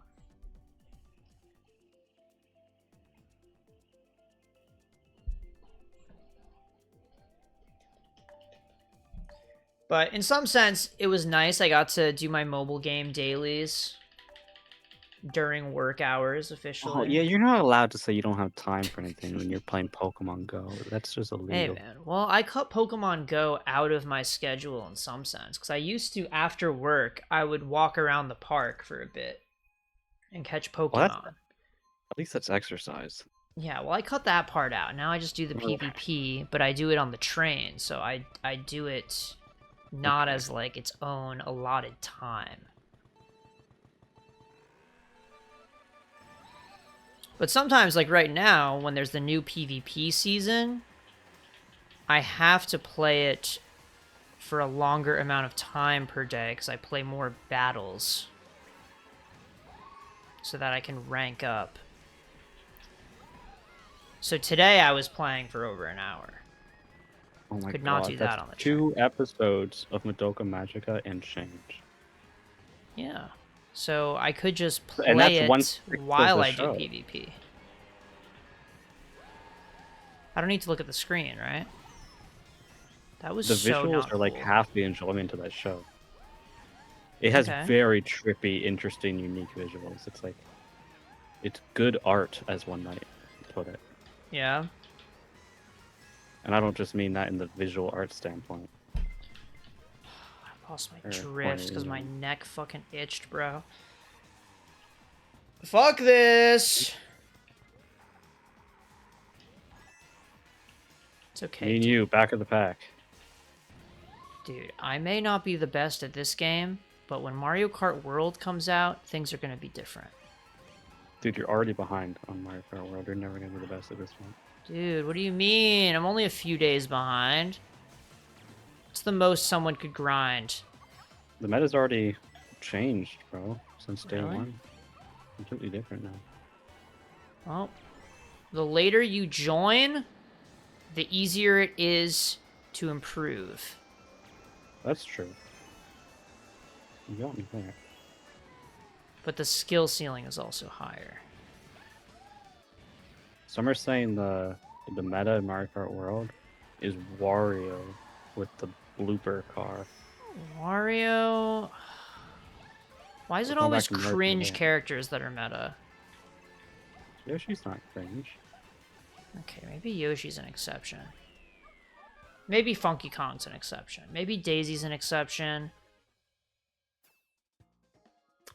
But in some sense, it was nice. I got to do my mobile game dailies during work hours Oh, officially. yeah, you're not allowed to say you don't have time for anything when you're playing Pokemon Go. That's just Hey, illegal. man. Well, I cut Pokemon Go out of my schedule in some sense. Because I used to, after work, I would walk around the park for a bit and catch Well, that's Pokemon. at least that's exercise. Yeah, well, I cut that part out. Now I just do the Well, PvP, but I do it on the train. So I do it not okay. as, like, its own allotted time. But sometimes, like right now, when there's the new PvP season, I have to play it for a longer amount of time per day because I play more battles so that I can rank up. So today I was playing for over an hour. Oh my Could god, not do that's that on the two train. episodes of Madoka Magica and change. Yeah. So I could just And play that's one it sixth of while the I do show. PvP. I don't need to look at the screen, right? That was The so visuals not are like cool. half the enjoyment of that show. It has Okay. very trippy, interesting, unique visuals. It's like it's good art, as one might put it. Yeah. And I don't just mean that in the visual art standpoint. I lost my Or point drift of because my view. neck fucking itched, bro. Fuck this! It's okay, Me and dude. you, back of the pack. Dude, I may not be the best at this game, but when Mario Kart World comes out, things are going to be different. Dude, you're already behind on Mario Kart World. You're never gonna be the best at this one. Dude, what do you mean? I'm only a few days behind. What's the most someone could grind? The meta's already changed, bro, since day Really? one. Completely different now. Well, the later you join, the easier it is to improve. That's true. You got me there. But the skill ceiling is also higher. Some are saying the meta in Mario Kart World is Wario with the blooper car. Wario... Why is We're it going back always to Mario Kart cringe World. characters that are meta? Yoshi's not cringe. Okay, maybe Yoshi's an exception. Maybe Funky Kong's an exception. Maybe Daisy's an exception.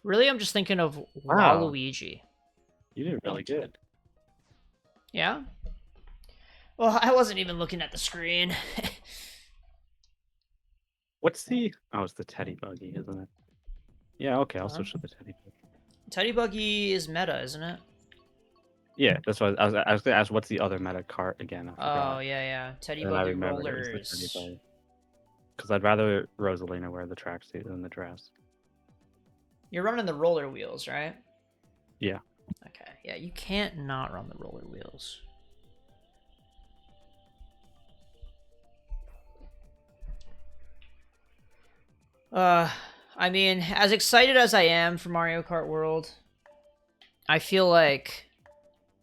Really, I'm just thinking of Wow, Waluigi. you did really good. Yeah? Well, I wasn't even looking at the screen. What's the... Oh, it's the Teddy Buggy, isn't it? Yeah, okay, I'll Huh? switch to the Teddy Buggy. Teddy Buggy is meta, isn't it? Yeah, that's what I was gonna ask. What's the other meta cart again? I Oh, forgot. yeah. Teddy And I Buggy remembered it was the Teddy rollers. Buggy. Because I'd rather Rosalina wear the tracksuit than the dress. You're running the roller wheels, right? Yeah. Okay. Yeah, you can't not run the roller wheels. I mean, as excited as I am for Mario Kart World, I feel like,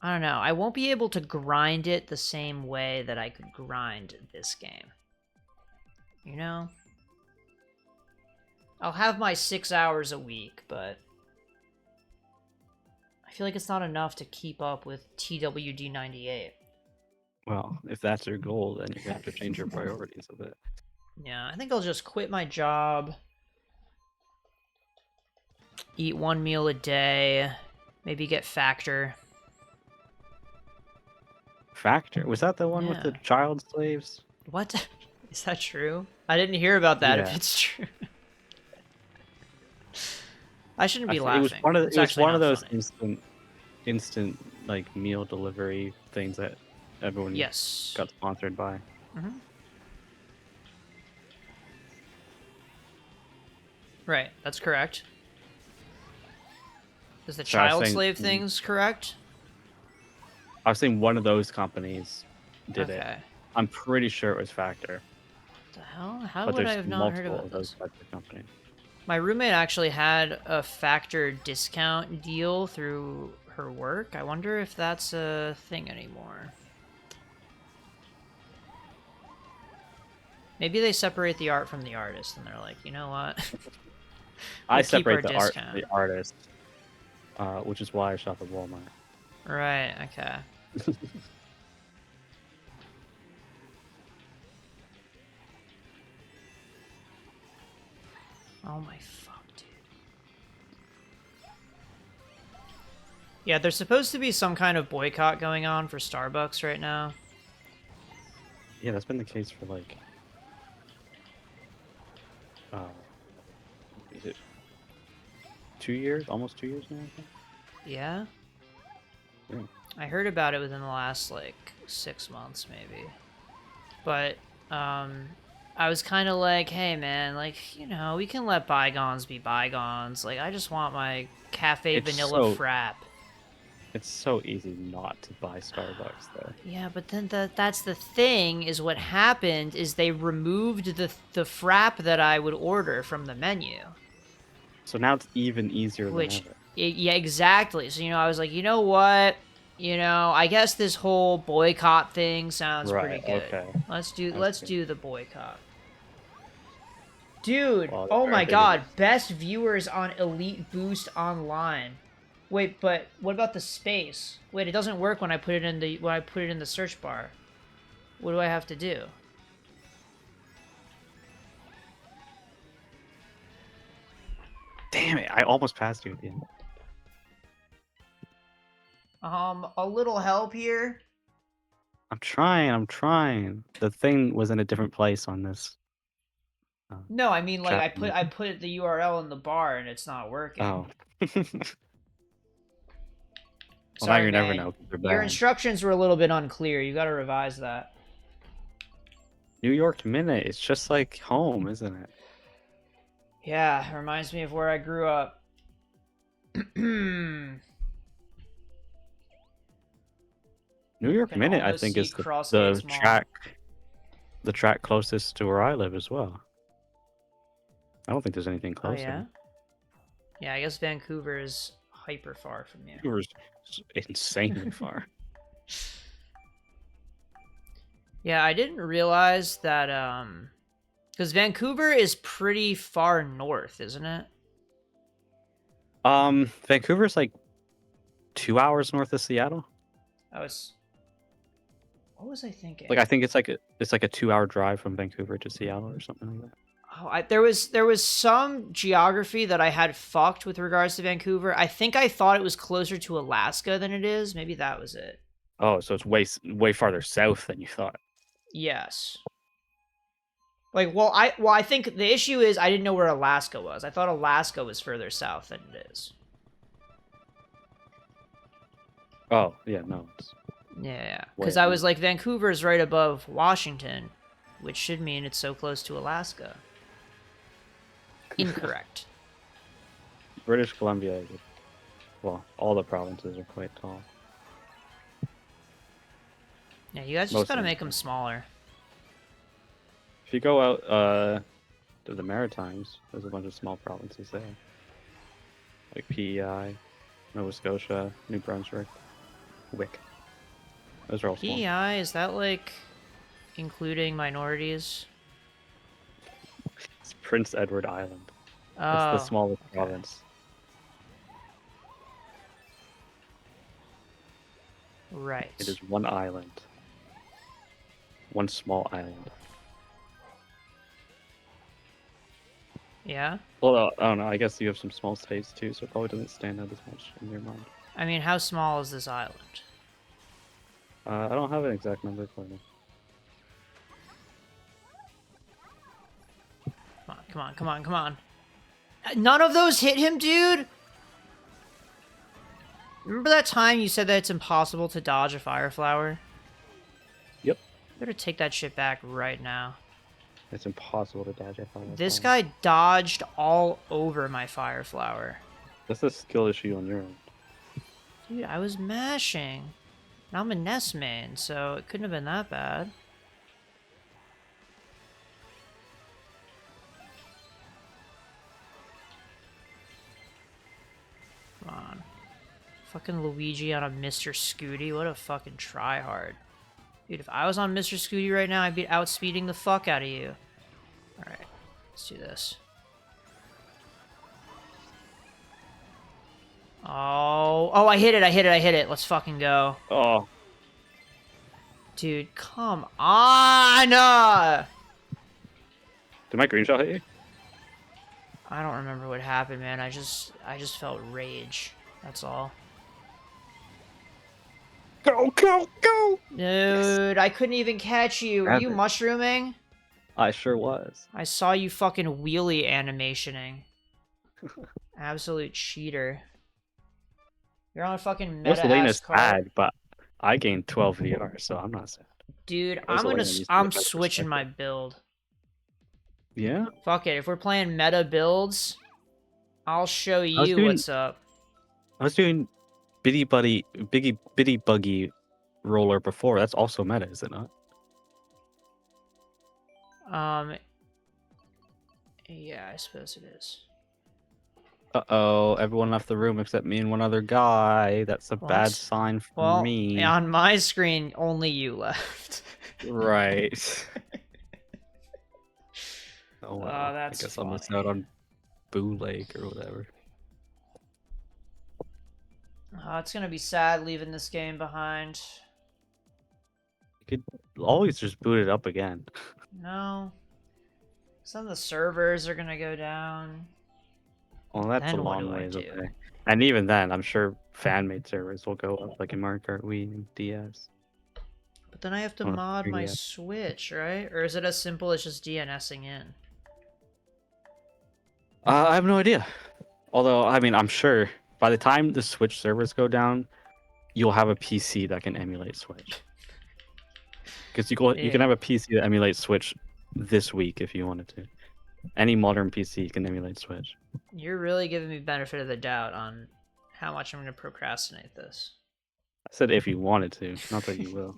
I don't know, I won't be able to grind it the same way that I could grind this game. You know? I'll have my 6 hours a week, but I feel like it's not enough to keep up with TWD 98. Well, if that's your goal, then you're gonna have to change your priorities a bit. Yeah, I think I'll just quit my job, eat one meal a day, maybe get Factor. Factor, was that the one with the Yeah. child slaves? What? Is that true? I didn't hear about that if Yeah, it's true. I shouldn't be it was laughing. one of It's it was actually one of not those funny. instant like meal delivery things that everyone Yes. got sponsored by. Right, that's correct. Is the So I was child saying, slave things correct? one of those companies did it. Okay. I'm pretty sure it was Factor, What the hell? How but would I there's have not heard multiple about of those this? types of companies. My roommate actually had a Factor discount deal through her work. I wonder if that's a thing anymore. Maybe they separate the art from the artist, and they're like, you know what? I We'll keep our separate the art from discount. the artist, which is why I shop at Walmart. Right. Okay. Oh my fuck, dude. Yeah, there's supposed to be some kind of boycott going on for Starbucks right now. Yeah, that's been the case for like, is it 2 years? Almost 2 years now, I think. Yeah? Yeah. I heard about it within the last, like, 6 months, maybe. But, I was kind of like, hey, man, like, you know, we can let bygones be bygones. Like, I just want my cafe vanilla frap. It's so easy not to buy Starbucks, though. Yeah, but then that's the thing, is what happened is they removed the frap that I would order from the menu. So now it's even easier than ever. Yeah, exactly. So, you know, I was like, you know what? You know, I guess this whole boycott thing sounds pretty good. Okay. Let's do the boycott. Dude, Well, oh my god, best viewers on Elite Boost Online. Wait, but what about the space? Wait, it doesn't work when I put it in the search bar. What do I have to do? Damn it, I almost passed you again. A little help here? I'm trying. The thing was in a different place on this. No, I mean, like, chat. I put the URL in the bar and it's not working. Oh. Well, Sorry, now you never man. know. Your instructions were a little bit unclear. You gotta revise that. New York Minute. It's just like home, isn't it? Yeah, it reminds me of where I grew up. New York Minute, I think, is the track closest to where I live as well. I don't think there's anything closer. Oh, yeah? Yeah, I guess Vancouver is hyper far from you. Vancouver's insanely far. Yeah, I didn't realize that, because Vancouver is pretty far north, isn't it? Vancouver's like 2 hours north of Seattle. What was I thinking? Like, I think it's like a 2-hour drive from Vancouver to Seattle or something like that. Oh, there was some geography that I had fucked with regards to Vancouver. I think I thought it was closer to Alaska than it is. Maybe that was it. Oh, so it's way farther south than you thought. Yes. Like, I think the issue is I didn't know where Alaska was. I thought Alaska was further south than it is. Oh, yeah, no. Yeah. Because I was like, Vancouver's right above Washington, which should mean it's so close to Alaska. Incorrect. British Columbia, well, all the provinces are quite tall. Yeah, you guys just gotta make them smaller. If you go out to the Maritimes, there's a bunch of small provinces there. Like PEI, Nova Scotia, New Brunswick, Wick. Those are all small. PEI, is that like including minorities? It's Prince Edward Island. Oh, it's the smallest province. Right. It is one island. One small island. Yeah? Well, I don't know. I guess you have some small states too, so it probably doesn't stand out as much in your mind. I mean, how small is this island? I don't have an exact number for you. Come on. None of those hit him, dude? Remember that time you said that it's impossible to dodge a fire flower? Yep. Better take that shit back right now. It's impossible to dodge a fire flower. This guy dodged all over my fire flower. That's a skill issue on your end. Dude, I was mashing. Now I'm a Ness main, so it couldn't have been that bad. Come on. Fucking Luigi on a Mr. Scooty. What a fucking tryhard. Dude, if I was on Mr. Scooty right now, I'd be outspeeding the fuck out of you. Let's do this. Oh, I hit it. Let's fucking go. Oh, Dude, come on! did my green shot hit you? I don't remember what happened, man. I just felt rage. That's all. Go, go, go! Dude, I couldn't even catch you. Were Grab you it. mushrooming? I sure was. I saw you fucking wheelie animationing. Absolute cheater. You're on a fucking Most meta-ass Lena's card. sad, but I gained 12 VR, so I'm not sad. Dude, Most Elena used to be I'm the best switching my perspective. build. Yeah? Fuck it, if we're playing meta builds, I'll show I was you doing what's up. bitty buggy roller before. That's also meta, is it not? Yeah, I suppose it is. Uh-oh, everyone left the room except me and one other guy. That's a bad What? sign for Well, me. on my screen, only you left. Right. Oh well. Oh, that's I guess I'll miss funny. out on Boo Lake or whatever. Oh, it's gonna be sad leaving this game behind. You could always just boot it up again. No. Some of the servers are gonna go down. Well, that's Then a what do long I ways do? away. And even then, I'm sure fan-made servers will go up, like in Mario Kart Wii and DS. But then I have to Oh, mod my 3DS. Switch, right? Or is it as simple as just DNSing in? I have no idea. Although, I mean, I'm sure by the time the Switch servers go down, you'll have a PC that can emulate Switch. Because you can have a PC that emulates Switch this week if you wanted to. Any modern PC can emulate Switch. You're really giving me benefit of the doubt on how much I'm gonna procrastinate this. I said if you wanted to, not that you will.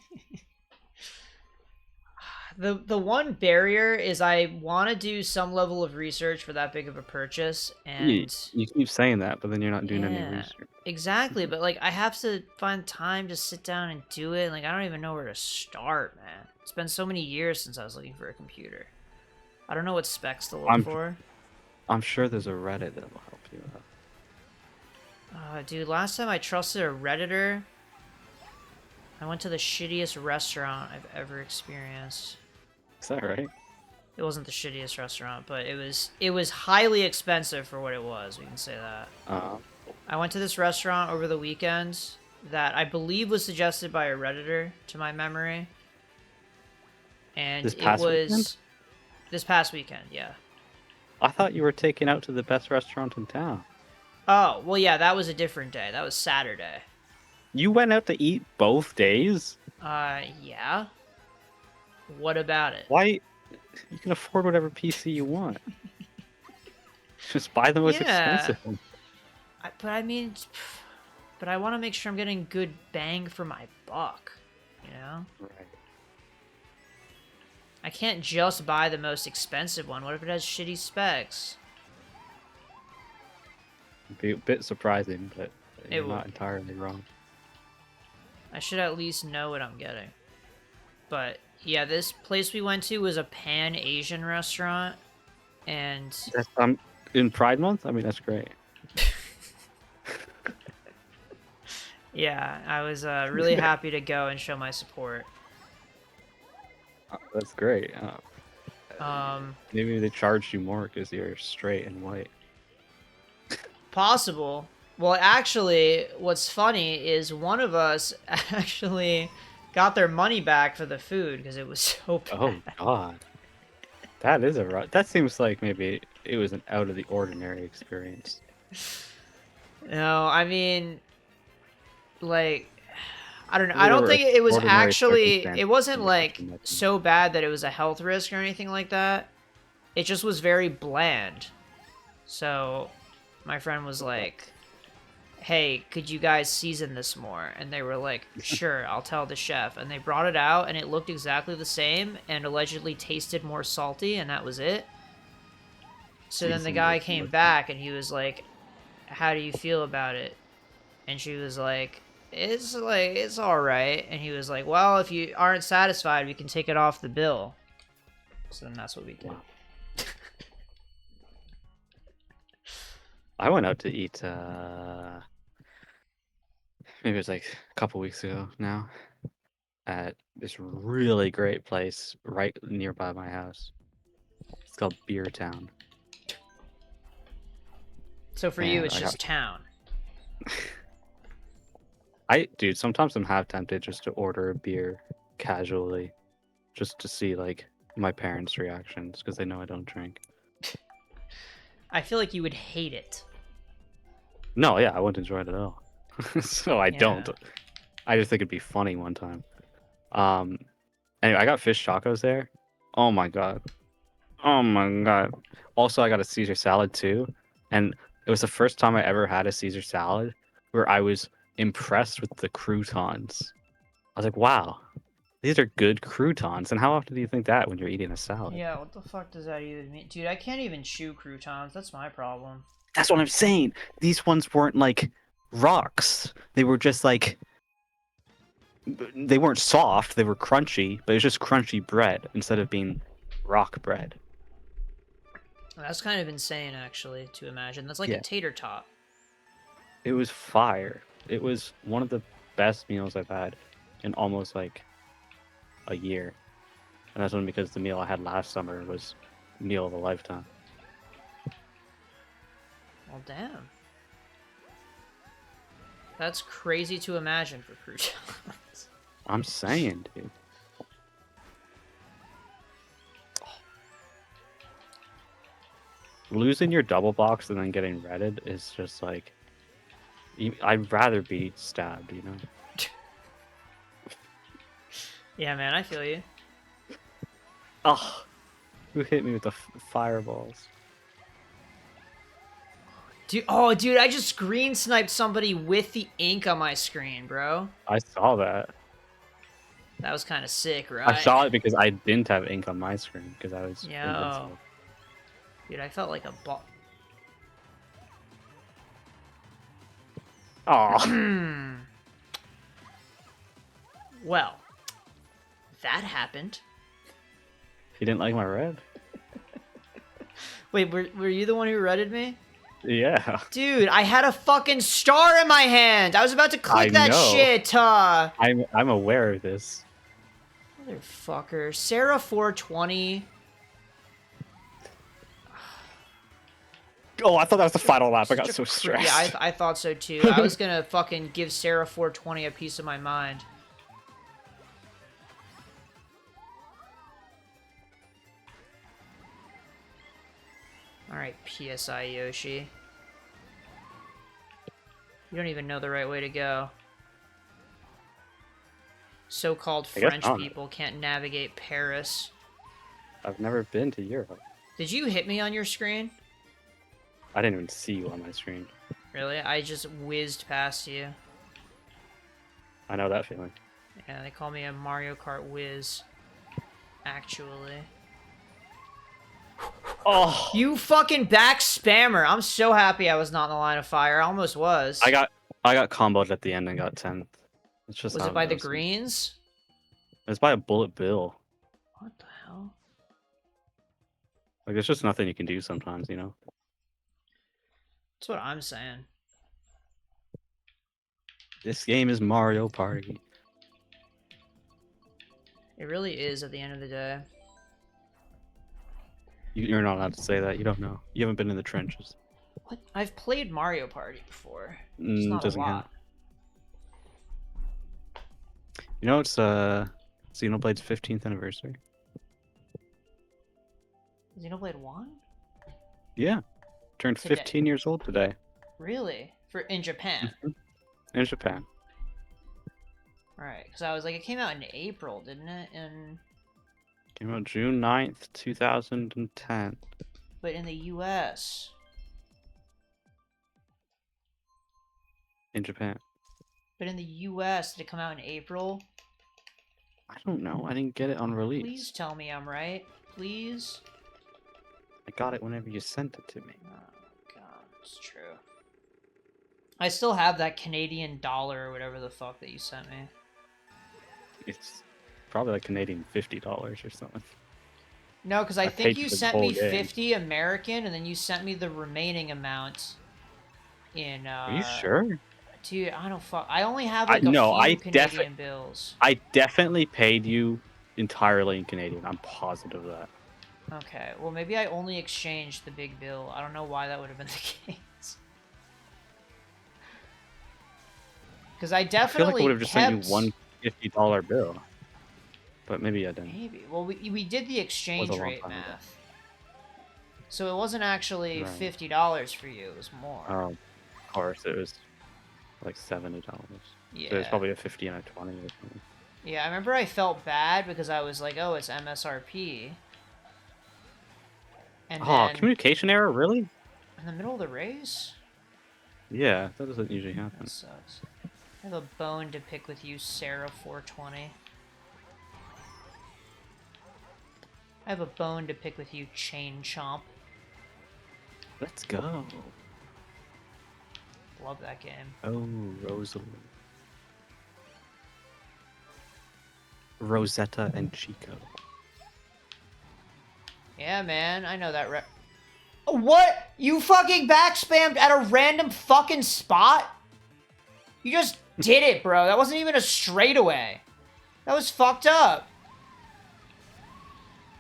The one barrier is I want to do some level of research for that big of a purchase, and You keep saying that, but then you're not doing any yeah, research. exactly. But like, I have to find time to sit down and do it. Like, I don't even know where to start, man. It's been so many years since I was looking for a computer. I don't know what specs to look for. I'm sure there's a Reddit that will help you out. Dude, last time I trusted a Redditor, I went to the shittiest restaurant I've ever experienced. Is that right? It wasn't the shittiest restaurant, but it was highly expensive for what it was. We can say that. I went to this restaurant over the weekend that I believe was suggested by a Redditor, to my memory. And This past weekend? This past weekend, yeah. I thought you were taken out to the best restaurant in town. Oh, well, yeah, that was a different day. That was Saturday. You went out to eat both days? Yeah. What about it? Why? You can afford whatever PC you want. Just buy the most expensive one. But I want to make sure I'm getting good bang for my buck, you know? Right. I can't just buy the most expensive one. What if it has shitty specs? It'd be a bit surprising, but you're will not be. entirely wrong. I should at least know what I'm getting. But yeah, this place we went to was a Pan-Asian restaurant, and That's in Pride Month. I mean, that's great. yeah, I was really happy to go and show my support. That's great. Maybe they charged you more because you're straight and white. Possible. Well, actually, what's funny is one of us actually got their money back for the food because it was so bad. Oh God, that is that seems like maybe it was an out of the ordinary experience. No, I mean, like, I don't know. Maybe I there don't were think it was extraordinary actually. It circumstances wasn't in the like kitchen that- so bad that it was a health risk or anything like that. It just was very bland. So, my friend was like, "Hey, could you guys season this more?" And they were like, "Sure, I'll tell the chef." And they brought it out, and it looked exactly the same, and allegedly tasted more salty, and that was it. So then the Seasoned guy with came more- back, and he was like, "How do you feel about it?" And she was like, it's all right. And he was like, "Well, if you aren't satisfied, we can take it off the bill." So then that's what we did. Wow. I went out to eat. Maybe it was like a couple weeks ago now at this really great place right nearby my house. It's called Beer Town, So for you, and it's I got just town. dude. Sometimes I'm half tempted just to order a beer casually, just to see like my parents' reactions because they know I don't drink. I feel like you would hate it. No, yeah, I wouldn't enjoy it at all. So I don't. Yeah. I just think it'd be funny one time. Um, anyway, I got fish tacos there. Oh my god. Oh my god. Also, I got a Caesar salad too, and it was the first time I ever had a Caesar salad where I was impressed with the croutons. I was like, wow, these are good croutons. And how often do you think that when you're eating a salad? Yeah, what the fuck does that even mean? Dude, I can't even chew croutons. That's my problem. That's what I'm saying. These ones weren't like rocks. They were just like they weren't soft, they were crunchy, but it was just crunchy bread instead of being rock bread. That's kind of insane, actually, to imagine. That's like a Yeah, tater tot. it was fire. It was one of the best meals I've had in almost like a year. And that's only because the meal I had last summer was meal of a lifetime. Well, damn. That's crazy to imagine for croutons. I'm saying, dude. Losing your double box and then getting redded is just like I'd rather be stabbed, you know? Yeah, man, I feel you. Oh, who hit me with the fireballs? Dude, I just screen sniped somebody with the ink on my screen, bro. I saw that. That was kind of sick, right? I saw it because I didn't have ink on my screen because I was Yo. invincible. Dude, I felt like a ball. Oh, Well, that happened. you didn't like my red? Wait, were you the one who redded me? Yeah. Dude, I had a fucking star in my hand. I was about to click I that know. shit. I'm aware of this. Motherfucker. Sarah 420. Oh, I thought that was the final lap. I got so stressed. Yeah, I thought so too. I was gonna fucking give Sarah 420 a piece of my mind. Alright, PSI Yoshi. You don't even know the right way to go. So-called French people can't navigate Paris. I've never been to Europe. Did you hit me on your screen? I didn't even see you on my screen. Really? I just whizzed past you. I know that feeling. Yeah, they call me a Mario Kart whiz. Actually. Oh! You fucking back spammer! I'm so happy I was not in the line of fire. I almost was. I got comboed at the end and got 10th. It's just Was how it by the goes. greens? It was by a bullet bill. What the hell? Like, there's just nothing you can do sometimes, you know? That's what I'm saying. This game is Mario Party. It really is at the end of the day. You're not allowed to say that. You don't know. You haven't been in the trenches. What? I've played Mario Party before. It's not Doesn't a lot. count. You know, it's Xenoblade's 15th anniversary. Xenoblade 1? Yeah. Turned Today. 15 years old today. Really? In Japan? In Japan. Alright, because I was like, it came out in April, didn't it? Came out June 9th, 2010. But in the US. In Japan. But in the US, did it come out in April? I don't know. I didn't get it on release. Please tell me I'm right. Please? I got it whenever you sent it to me. Oh, God. It's true. I still have that Canadian dollar or whatever the fuck that you sent me. It's probably like Canadian $50 or something. No, because I think you sent me game. 50 American, and then you sent me the remaining amount in Are you sure? dude, I don't fuck. I only have I like a no, few Canadian bills. I definitely paid you entirely in Canadian. I'm positive of that. Okay, well maybe I only exchanged the big bill. I don't know why that would have been the case. Because I I feel like I would definitely have just sent you kept. one $50 bill, but maybe I didn't. Maybe. Well, we did the It was a exchange long rate time ago. math. So it wasn't actually Right. $50 for you, it was more. Of course, it was like $70. So it's Yeah. probably a 50 and a 20 or something. Yeah, I remember I felt bad because I was like, oh, it's MSRP. And Oh, then communication error, really? in the middle of the race? Yeah, that doesn't usually That happen. sucks. I have a bone to pick with you, Sarah420. I have a bone to pick with you, Chain Chomp. Let's go. Love that game. Oh, Rosetta and Chico. Yeah, man, I know that What? You fucking backspammed at a random fucking spot? You just did it, bro. That wasn't even a straightaway. That was fucked up.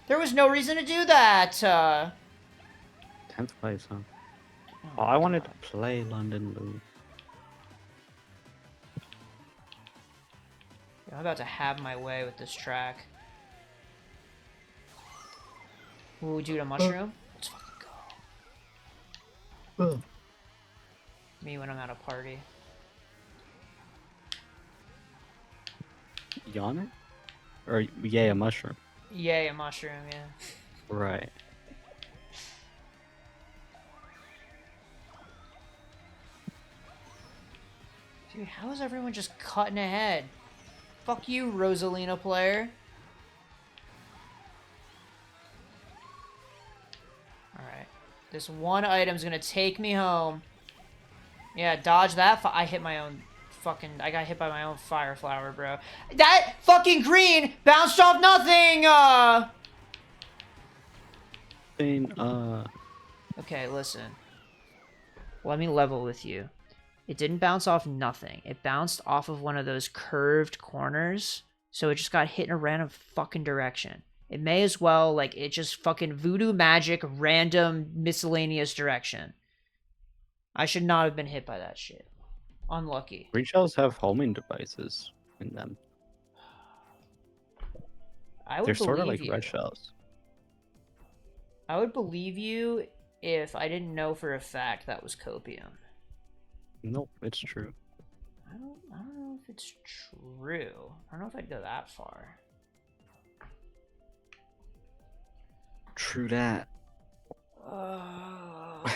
There was no reason to do that. 10th place, huh? Oh, I wanted to play London Blue. I'm about to have my way with this track. Ooh, dude, a mushroom? Let's fucking go. Me when I'm at a party. Yawner? Or yay, a mushroom. Yay, a mushroom, yeah. Right. Dude, how is everyone just cutting ahead? Fuck you, Rosalina player. Alright. This one item's gonna take me home. Yeah, dodge that. I hit my own fucking. I got hit by my own fire flower, bro. That fucking green bounced off nothing! Okay, listen. Let me level with you. It didn't bounce off nothing. It bounced off of one of those curved corners, so it just got hit in a random fucking direction. It may as well, like, it just fucking voodoo magic, random, miscellaneous direction. I should not have been hit by that shit. Unlucky. Green shells have homing devices in them. They're sort of like red shells. I would believe you if I didn't know for a fact that was copium. Nope, it's true. I don't know if it's true. I don't know if I'd go that far. True that.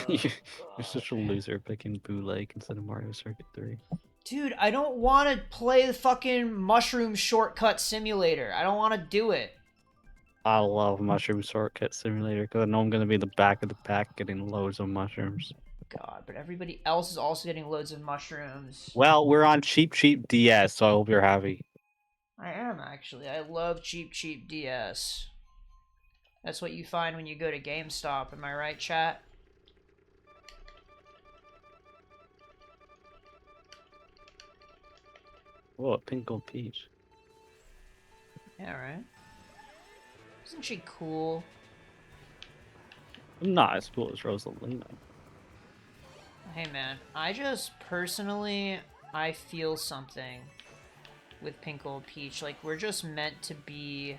You're such a loser picking Bootleg instead of Mario Circuit 3. Dude, I don't want to play the fucking mushroom shortcut simulator. I don't want to do it. I love Mushroom Shortcut Simulator because I know I'm going to be in the back of the pack getting loads of mushrooms. God, but everybody else is also getting loads of mushrooms. Well, we're on cheap DS, so I hope you're happy. I am, actually. I love cheap DS. That's what you find when you go to GameStop, am I right, chat? Whoa, a pink gold peach. Yeah, right? Isn't she cool? Not as cool as Rosalina. Hey man, I just personally, I feel something with Pink Gold Peach. Like, we're just meant to be...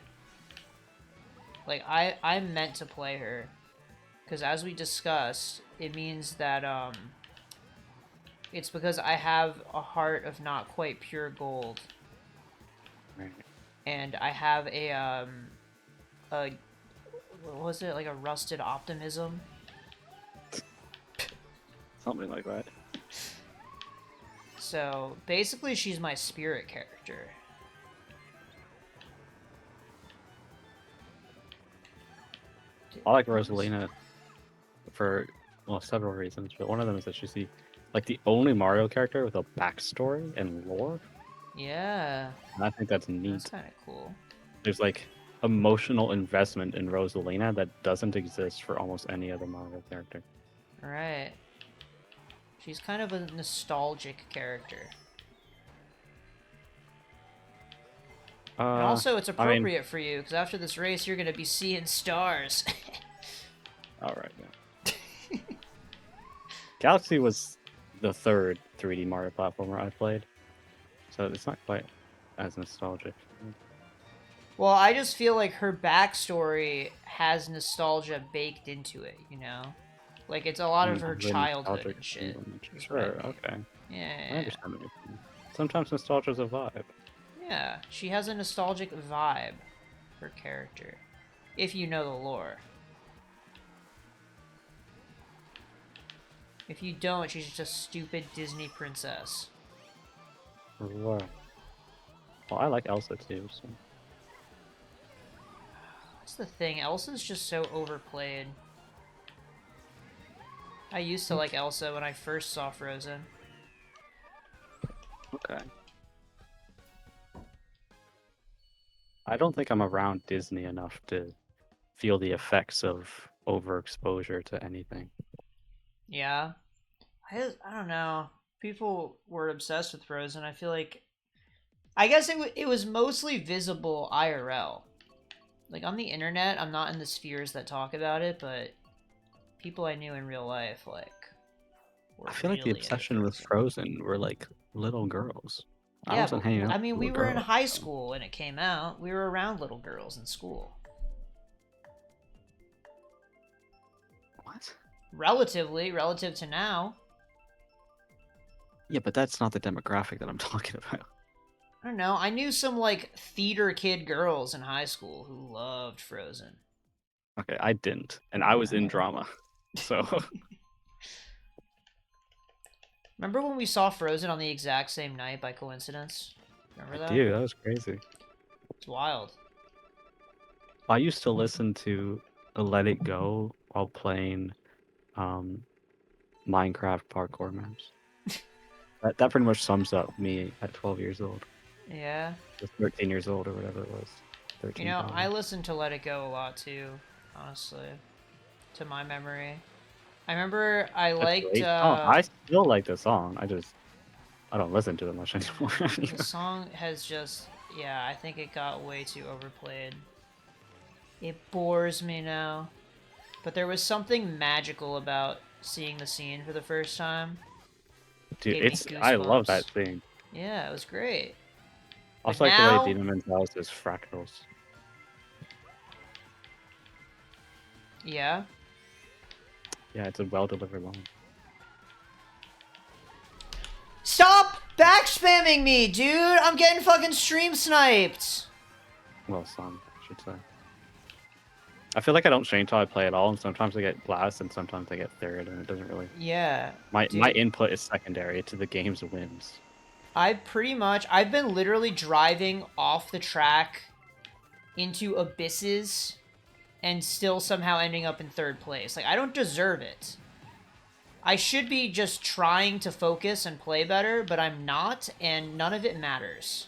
Like, I'm meant to play her. Because as we discussed, it means that, it's because I have a heart of not quite pure gold. Right. And I have a what was it? Like a rusted optimism? Something like that. So, basically she's my spirit character. I like Rosalina for, well, several reasons, but one of them is that she's like the only Mario character with a backstory and lore. Yeah. And I think that's neat. That's kind of cool. There's like emotional investment in Rosalina that doesn't exist for almost any other Mario character. Right. She's kind of a nostalgic character. And also, it's I mean, appropriate for you, because after this race, you're going to be seeing stars. all right. Yeah. Galaxy was the third 3D Mario platformer I played, so it's not quite as nostalgic. Well, I just feel like her backstory has nostalgia baked into it, you know? Like, it's a lot of her The childhood nostalgic and shit. feeling. Is what I Sure, mean. okay. I Yeah. understand what you're saying. Sometimes nostalgia's a vibe. Yeah, she has a nostalgic vibe, her character. If you know the lore. If you don't, she's just a stupid Disney princess. Well, I like Elsa too, so. That's the thing, Elsa's just so overplayed. I used to like Elsa when I first saw Frozen. Okay. I don't think I'm around Disney enough to feel the effects of overexposure to anything. Yeah. I don't know. People were obsessed with Frozen. I feel like I guess it was mostly visible IRL. Like on the internet, I'm not in the spheres that talk about it, but people I knew in real life like were I feel like the really into obsession with Frozen. Frozen were like little girls. I Yeah, wasn't but hanging out I with mean, we little were in girls. high So. school when it came out. We were around little girls in school. What? Relative to now. Yeah, but that's not the demographic that I'm talking about. I don't know. I knew some like theater kid girls in high school who loved Frozen. Okay, I didn't, and I was in Alright. drama, so Remember when we saw Frozen on the exact same night by coincidence? Remember I that? do. That was crazy. It's wild. I used to listen to Let It Go while playing um, Minecraft parkour maps. That pretty much sums up me at 12 years old, Yeah. or 13 years old, or whatever it was. You 13 know, I probably. listened to Let It Go a lot too, honestly. To my memory. I remember I That's a liked great song. I still like the song. I don't listen to it much anymore. the song has just yeah, I think it got way too overplayed. It bores me now. But there was something magical about seeing the scene for the first time. Dude, Gave me I love that goosebumps. thing. Yeah, it was great. But Also like the way now, Dina Menzel says fractals. yeah. Yeah, it's a well-delivered line. Stop back spamming me, dude! I'm getting fucking stream sniped! Well sung, I should say. I feel like I don't change until I play at all, and sometimes I get last, and sometimes I get third, and it doesn't really. Yeah, My dude. input is secondary to the game's wins. I've been literally driving off the track into abysses and still somehow ending up in third place. Like, I don't deserve it. I should be just trying to focus and play better, but I'm not, and none of it matters.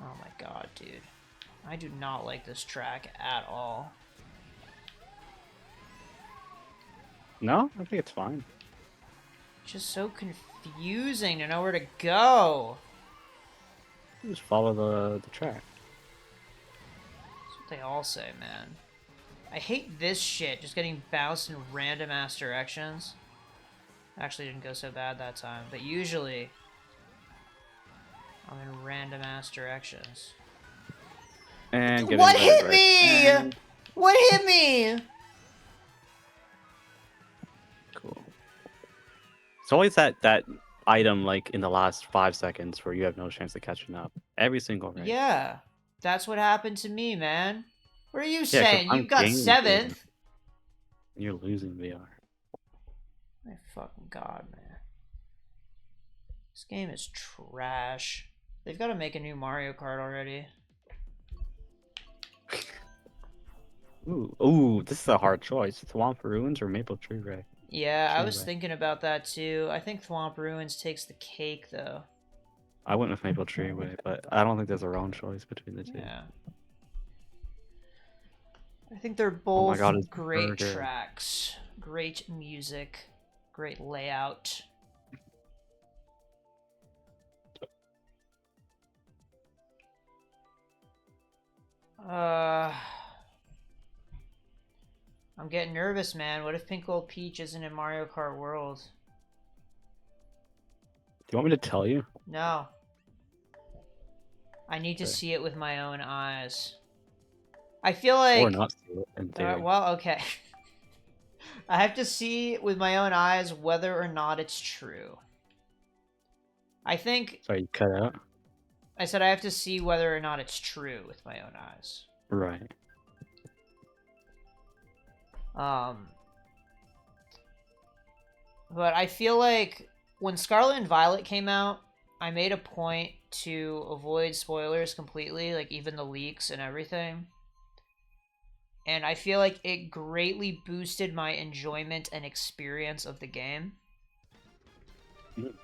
Oh my god, dude. I do not like this track at all. No, I think it's fine. It's just so confusing to know where to go. You just follow the track. That's what they all say, man. I hate this shit, just getting bounced in random ass directions. Actually didn't go so bad that time, but usually I'm in random ass directions. And getting What red hit right. me? And... What hit me? Cool. It's always that item like in the last 5 seconds where you have no chance of catching up. Every single race. Yeah, that's what happened to me, man. What are you Yeah, because saying? You I'm got gaining VR. 7th? You're losing VR. My fucking god, man. This game is trash. They've got to make a new Mario Kart already. Ooh, this is a hard choice. Thwomp Ruins or Maple Tree Ray? Yeah, I Tree was Ray. thinking about that too. I think Thwomp Ruins takes the cake, though. I went with Maple Tree Ray, but I don't think there's a wrong choice between the two. Yeah. I think they're Oh my both god, it's great burger. tracks, great music, great layout. Uh, I'm getting nervous, man. What if Pink Gold Peach isn't in Mario Kart World? Do you want me to tell you? No. I need to Okay. see it with my own eyes. I feel Or like... not see it, in theory. well, okay. I have to see with my own eyes whether or not it's true. I think... Sorry, you cut out? I said I have to see whether or not it's true with my own eyes. Right. But I feel like when Scarlet and Violet came out, I made a point to avoid spoilers completely, like even the leaks and everything. And I feel like it greatly boosted my enjoyment and experience of the game. Mm.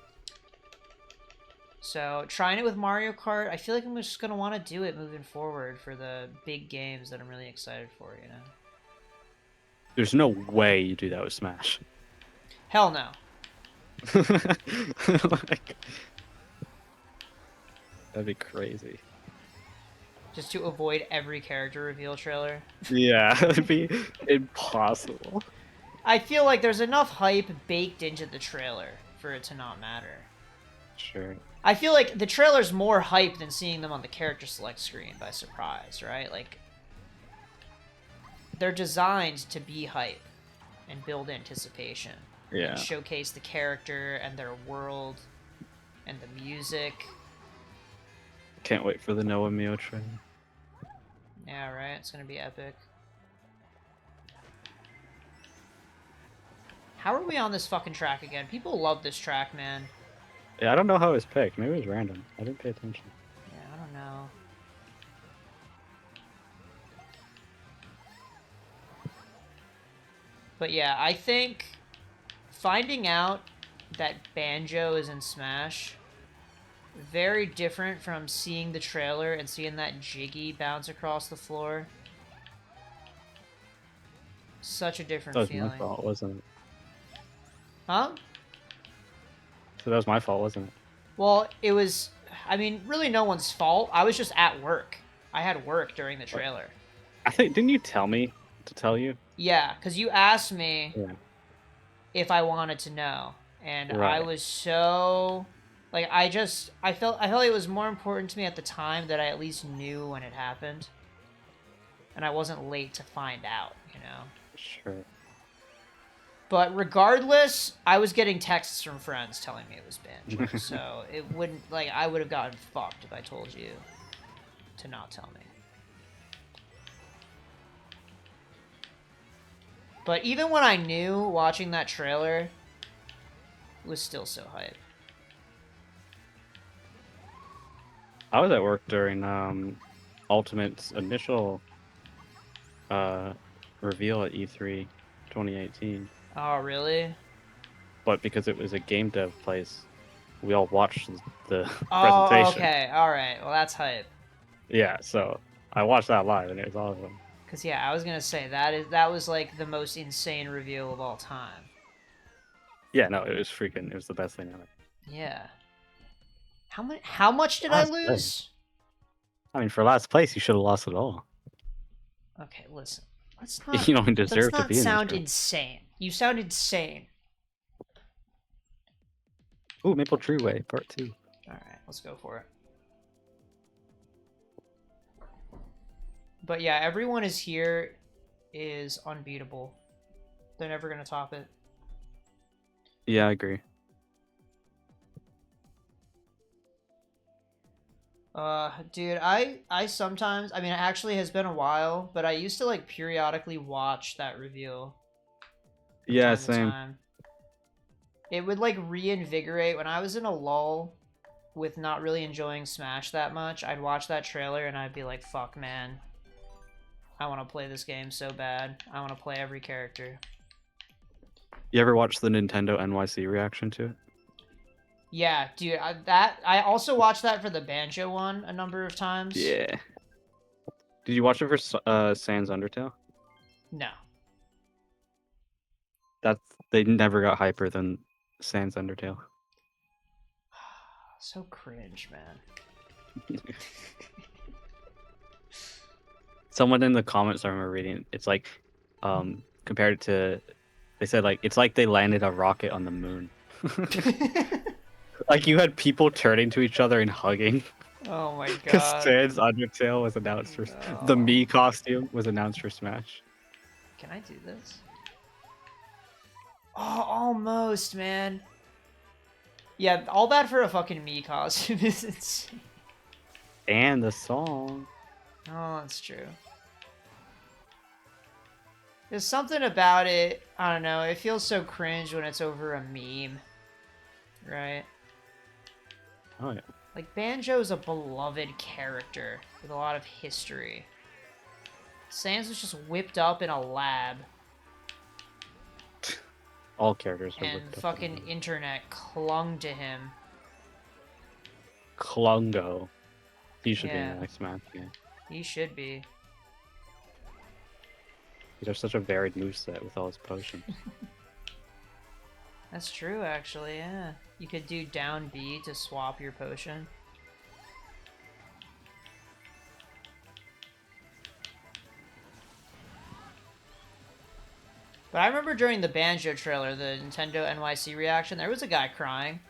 So trying it with Mario Kart, I feel like I'm just gonna want to do it moving forward for the big games that I'm really excited for, you know? There's no way you do that with Smash. Hell no. Like, that'd be crazy. Just to avoid every character reveal trailer. Yeah, it'd be impossible. I feel like there's enough hype baked into the trailer for it to not matter. Sure. I feel like the trailer's more hype than seeing them on the character select screen by surprise, right? Like, they're designed to be hype and build anticipation. Yeah. And showcase the character and their world and the music. Can't wait for the Noah Mio trailer. Yeah, right? It's gonna be epic. How are we on this fucking track again? People love this track, man. Yeah, I don't know how it was picked. Maybe it was random. I didn't pay attention. Yeah, I don't know. But yeah, I think finding out that Banjo is in Smash, very different from seeing the trailer and seeing that Jiggy bounce across the floor. Such a different That was feeling. my fault, wasn't it? Huh? So that was my fault, wasn't it? Well, it was... I mean, really no one's fault. I was just at work. I had work during the trailer. I think, didn't you tell me to tell you? Yeah, because you asked me Yeah. if I wanted to know. And I Right. was so... Like, I felt like it was more important to me at the time that I at least knew when it happened. And I wasn't late to find out, you know? Sure. But regardless, I was getting texts from friends telling me it was Banjo. So it wouldn't... Like, I would have gotten fucked if I told you to not tell me. But even when I knew, watching that trailer, it was still so hype. I was at work during Ultimate's initial reveal at E3 2018. Oh, really? But because it was a game dev place, we all watched the Oh, presentation. okay. Alright. Well, that's hype. Yeah, so I watched that live and it was awesome. Because, yeah, I was going to say, that was, like, the most insane reveal of all time. Yeah, no, it was the best thing ever. Yeah. How much did I Last lose? place. I mean, for last place, you should have lost it all. Okay, listen. Let's not, You don't deserve to be in this sound room. insane. You sound insane. Ooh, Maple Treeway, part 2. Alright, let's go for it. But yeah, everyone is here is unbeatable. They're never going to top it. Yeah, I agree. Dude, I sometimes, I mean, it actually has been a while, but I used to, like, periodically watch that reveal. Yeah, Time to same. time. It would, like, reinvigorate. When I was in a lull with not really enjoying Smash that much, I'd watch that trailer and I'd be like, fuck, man. I want to play this game so bad. I want to play every character. You ever watch the Nintendo NYC reaction to it? Yeah, dude, I also watched that for the Banjo one a number of times. Yeah. Did you watch it for Sans Undertale? No. That's they never got hyper than Sans Undertale. So cringe, man. Someone in the comments I remember reading, it's like, compared to, they said like it's like they landed a rocket on the moon. Like you had people turning to each other and hugging. Oh my Because god. Sans Undertale was announced for the No. Mii costume was announced for Smash. Can I do this? Oh, almost, man. Yeah, all that for a fucking Mii costume is insane. And the song. Oh, that's true. There's something about it, I don't know, it feels so cringe when it's over a meme. Right? Oh yeah. Like, Banjo's a beloved character with a lot of history. Sans was just whipped up in a lab, All characters are and whipped up. fucking internet clung to him. Klungo. He should be in Yeah. the next Smash game. He should be. He has such a varied moveset with all his potions. That's true, actually, yeah. You could do down B to swap your potion. But I remember during the Banjo trailer, the Nintendo NYC reaction, there was a guy crying.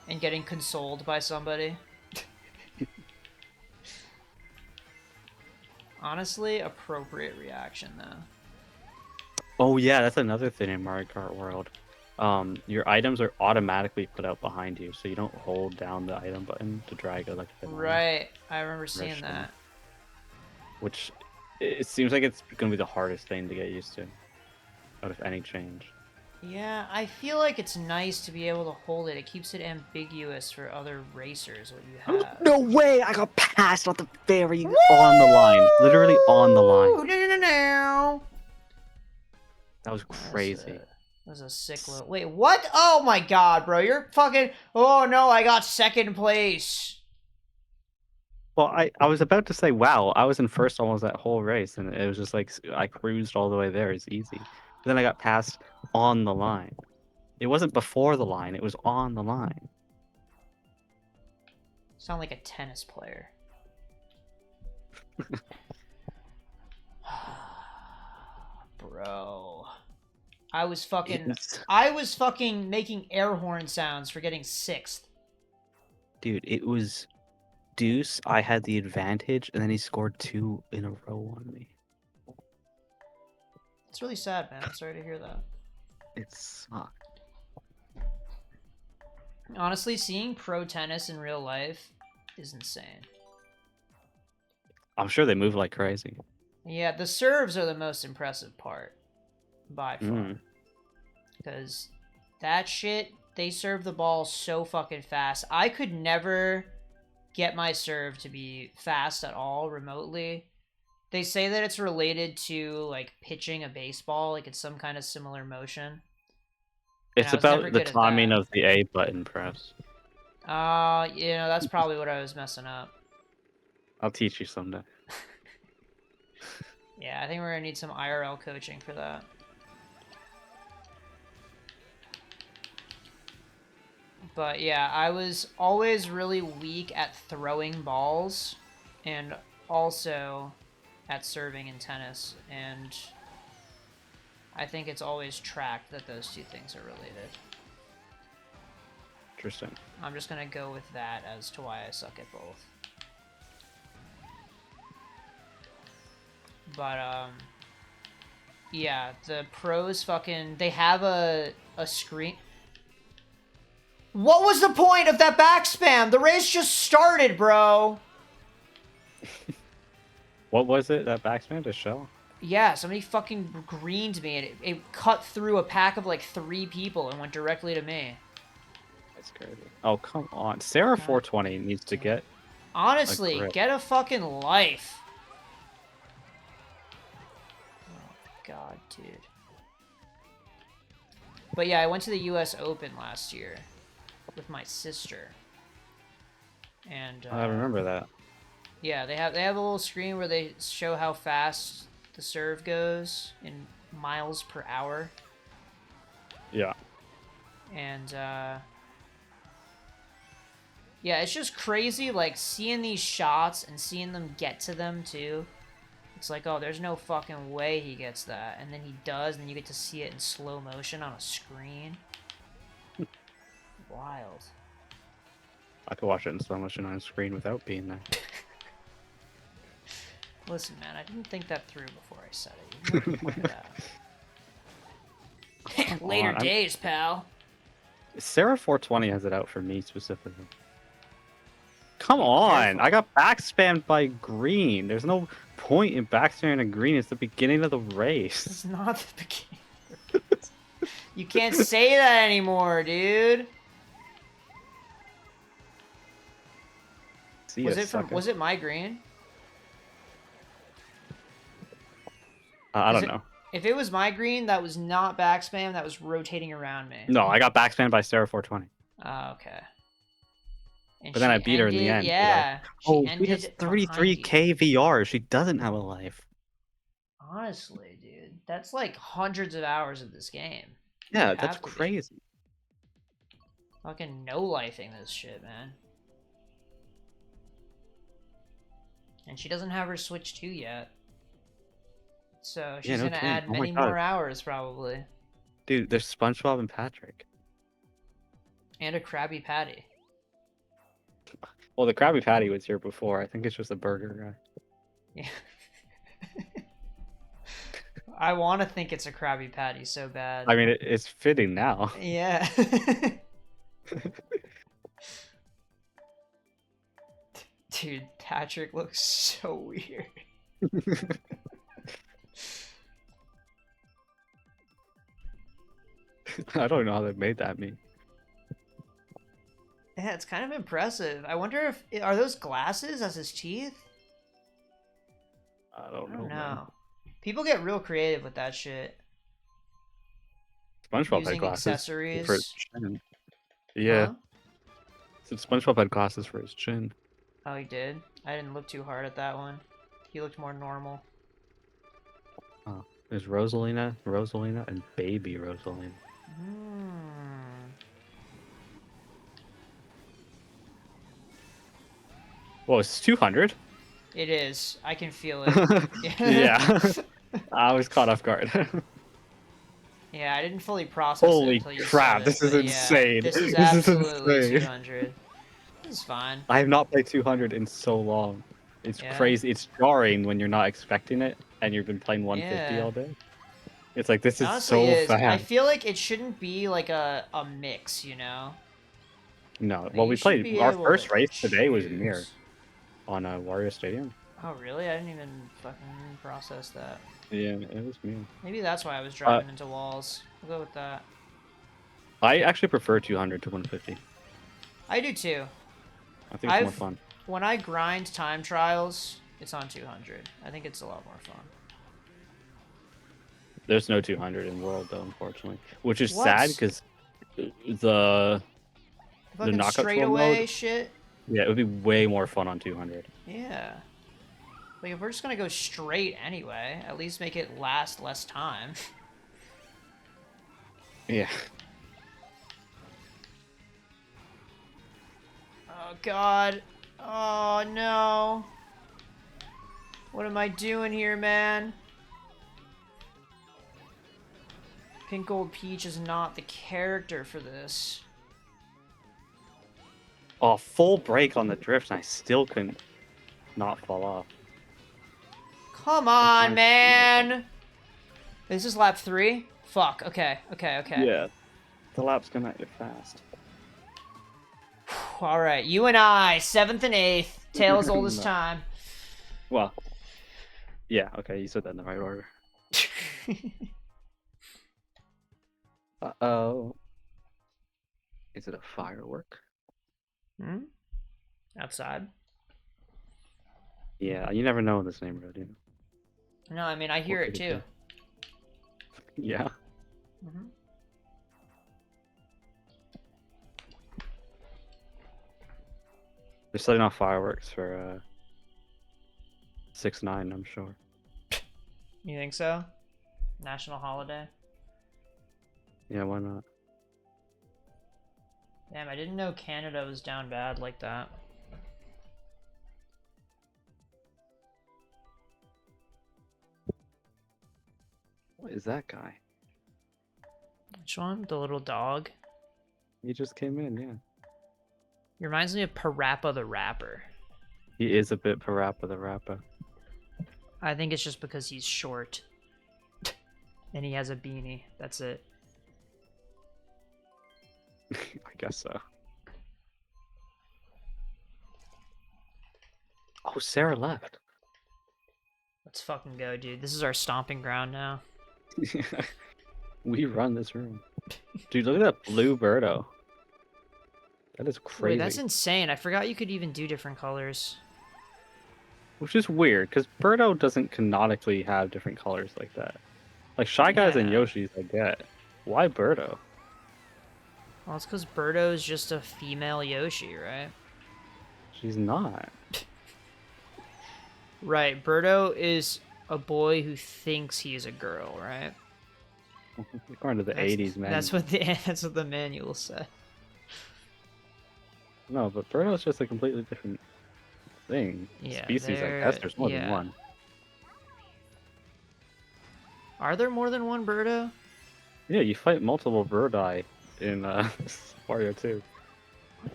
And getting consoled by somebody. Honestly, appropriate reaction, though. Oh yeah, that's another thing in Mario Kart World. Your items are automatically put out behind you, so you don't hold down the item button to drag it like a banana. Right, I remember seeing Restaurant. that. Which it seems like it's gonna be the hardest thing to get used to, out of any change. Yeah, I feel like it's nice to be able to hold it. It keeps it ambiguous for other racers what you have. No way! I got passed on the very on the line, literally on the line. No, no, no, no. That was crazy. That was a sick little... Wait, what? Oh my god, bro. You're fucking... Oh no, I got second place. Well, I was about to say, wow, I was in first almost that whole race, and it was just like I cruised all the way there. It's easy. But then I got passed on the line. It wasn't before the line; it was on the line. Sound like a tennis player. Bro. I was fucking making air horn sounds for getting 6th. Dude, it was Deuce. I had the advantage, and then he scored 2 in a row on me. It's really sad, man. I'm sorry to hear that. It sucked. Honestly, seeing pro tennis in real life is insane. I'm sure they move like crazy. Yeah, the serves are the most impressive part. By far. Because that shit, they serve the ball so fucking fast. I could never get my serve to be fast at all remotely. They say that it's related to, like, pitching a baseball. Like, it's some kind of similar motion. It's about the timing of the A button press. You know, that's probably what I was messing up. I'll teach you someday. Yeah, I think we're gonna need some IRL coaching for that. But yeah, I was always really weak at throwing balls and also at serving in tennis, and I think it's always tracked that those two things are related. Interesting. I'm just gonna go with that as to why I suck at both. But yeah, the pros fucking, they have a screen. What was the point of that back spam? The race just started, bro. What was it? That backspam to shell? Yeah, somebody fucking greened me, and it cut through a pack of like 3 people and went directly to me. That's crazy. Oh, come on. Sarah 420 needs to get... Honestly, get a fucking life. Oh, God, dude. But yeah, I went to the US Open last year with my sister. And I remember that. yeah, they have a little screen where they show how fast the serve goes in miles per hour. Yeah. And yeah, it's just crazy, like seeing these shots and seeing them get to them too. It's like, oh, there's no fucking way he gets that, and then he does, and you get to see it in slow motion on a screen. Wild. I could watch it in slow motion on a screen without being there. Listen, man, I didn't think that through before I said it. You can point it out. Later days, pal. Sarah 420 has it out for me specifically. Come on! Careful. I got backspammed by green. There's no point in backspamming a green. It's the beginning of the race. It's not the beginning. You can't say that anymore, dude. See Was ya, it from? sucker. Was it my green? I don't know. If it was my green, that was not backspam. That was rotating around me. No, I got backspammed by Sarah 420. Oh, okay. And But then she I beat her in the ended- end. You know? Yeah. Oh, she ended has behind you. 33k VR. She doesn't have a life. Honestly, dude, that's like hundreds of hours of this game. Yeah, You that's have to be. crazy. Fucking no-lifing this shit, man. And she doesn't have her Switch 2 yet. So she's no gonna kidding. add Oh my many God. more hours, probably. Dude, there's SpongeBob and Patrick. And a Krabby Patty. Well, the Krabby Patty was here before. I think it's just a burger guy. Yeah. I want to think it's a Krabby Patty so bad. I mean, it's fitting now. Yeah. Dude, Patrick looks so weird. I don't know how they made that meme. Yeah, it's kind of impressive. I wonder if are those glasses as his teeth? I don't I don't know. Man. know. People get real creative with that shit. SpongeBob Using had glasses accessories. for his chin. Yeah. Huh? So SpongeBob had glasses for his chin. Oh, he did? I didn't look too hard at that one. He looked more normal. Oh, there's Rosalina, and Baby Rosalina. Whoa, it's 200? It is. I can feel it. Yeah. I was caught off guard. Yeah, I didn't fully process it Holy until you crap, said this it, is but insane. Yeah, this is This is absolutely insane. 200. This is fine. I have not played 200 in so long. It's Yeah. crazy. It's jarring when you're not expecting it and you've been playing 150 Yeah. all day. It's like, this is Honestly, so it is. I fast. feel like it shouldn't be like a mix, you know? No, Like, well, you we should played. be Our able first to race today was choose. Mirror on Wario Stadium. Oh, really? I didn't even fucking process that. Yeah, it was Mirror. Maybe that's why I was driving into walls. We'll go with that. I actually prefer 200 to 150. I do too. I think it's more fun. When I grind time trials, it's on 200. I think it's a lot more fun. There's no 200 in World though, unfortunately, which is What? sad because the Fucking knockout straightaway mode, shit. yeah, it would be way more fun on 200. Yeah. Like, if we're just gonna go straight anyway, at least make it last less time. Yeah. Oh, God. Oh, no. What am I doing here, man? Pink Gold Peach is not the character for this. Oh, full break on the drift, and I still couldn't not fall off. Come on, man! This is lap 3? Fuck, okay. Yeah. The lap's gonna get fast. Alright, you and I, 7th and 8th, tale as old as No. time. Well, yeah, okay, you said that in the right order. Uh-oh. Is it a firework? Hmm? Outside? Yeah, you never know in this neighborhood, you know. No, I mean, I hear What it could it too. Yeah. Mm-hmm. They're setting off fireworks for 6-9, I'm sure. You think so? National holiday? Yeah, why not? Damn, I didn't know Canada was down bad like that. What is that guy? Which one? The little dog? He just came in, yeah. He reminds me of Parappa the Rapper. He is a bit Parappa the Rapper. I think it's just because he's short. And he has a beanie. That's it. I guess so. Oh, Sarah left. Let's fucking go, dude. This is our stomping ground now. We run this room. Dude, look at that blue Birdo. That is crazy. Wait, that's insane. I forgot you could even do different colors. Which is weird, because Birdo doesn't canonically have different colors like that. Like, Shy Guys and Yeah. Yoshi's I get. Why Birdo? Well, it's because Birdo's just a female Yoshi, right? She's not. Right, Birdo is a boy who thinks he is a girl, right? According to the 80s, man. That's what the manual said. No, but Birdo's just a completely different thing. Yeah, Species, I guess. There's more than yeah. one. Are there more than one Birdo? Yeah, you fight multiple Birdeye in Wario 2.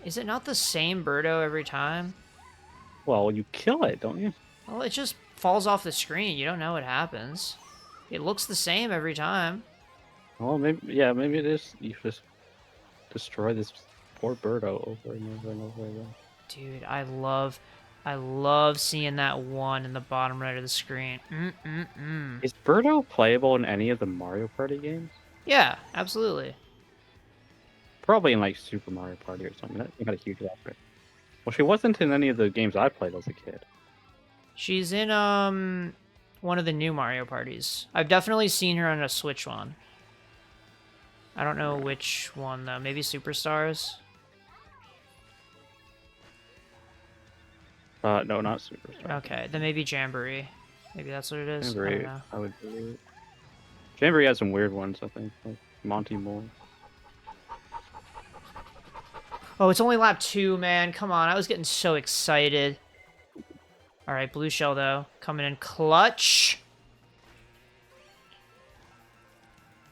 Is it not the same Birdo every time? Well, you kill it, don't you? Well, it just falls off the screen. You don't know what happens. It looks the same every time. Well, maybe, yeah, maybe it is. You just destroy this poor Birdo over and over and over again. Dude, I love seeing that one in the bottom right of the screen. Is Birdo playable in any of the Mario Party games? Yeah, absolutely. Probably in like Super Mario Party or something. That's not a huge outfit. Well, she wasn't in any of the games I played as a kid. She's in one of the new Mario parties. I've definitely seen her on a Switch one. I don't know which one though. Maybe Superstars? No, not Superstar. Okay, then maybe Jamboree. Maybe that's what it is. I don't Jamboree, know. I would believe. Jamboree has some weird ones, I think. Like Monty Mole. Oh, it's only lap 2, man. Come on, I was getting so excited. All right, blue shell though, coming in clutch.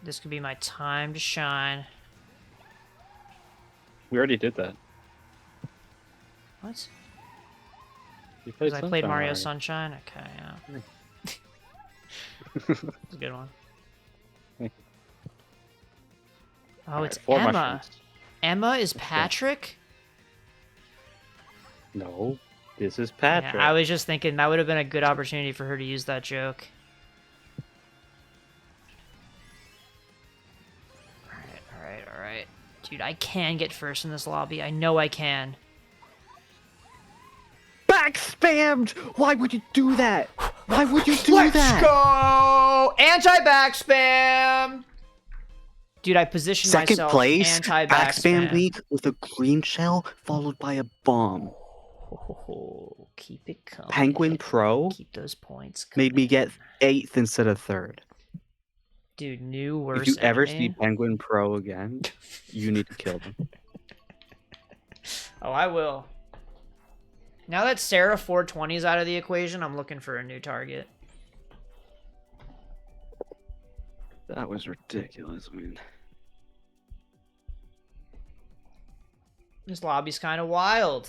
This could be my time to shine. We already did that. What? You played Because I played Sunshine Mario already. Sunshine? Okay, yeah. It's a good one. Yeah. Oh, Alright, it's 4 Emma. mushrooms. Emma is go. Patrick? No, this is Yeah, Patrick. I was just thinking that would have been a good opportunity for her to use that joke. Alright. Dude, I can get first in this lobby. I know I can. Back spammed! Why would you do that? Why would you do Let's that? go! Anti-back spam! Dude, I positioned Second myself place, anti-back back spam spam. league with a green shell followed by a bomb. Oh, keep it coming. Penguin Pro Keep those points coming. made me get 8th instead of 3rd. Dude, new worst If you ever see enemy? Penguin Pro again, you need to kill them. Oh, I will. Now that Sarah 420 is out of the equation, I'm looking for a new target. That was ridiculous, man. This lobby's kind of wild.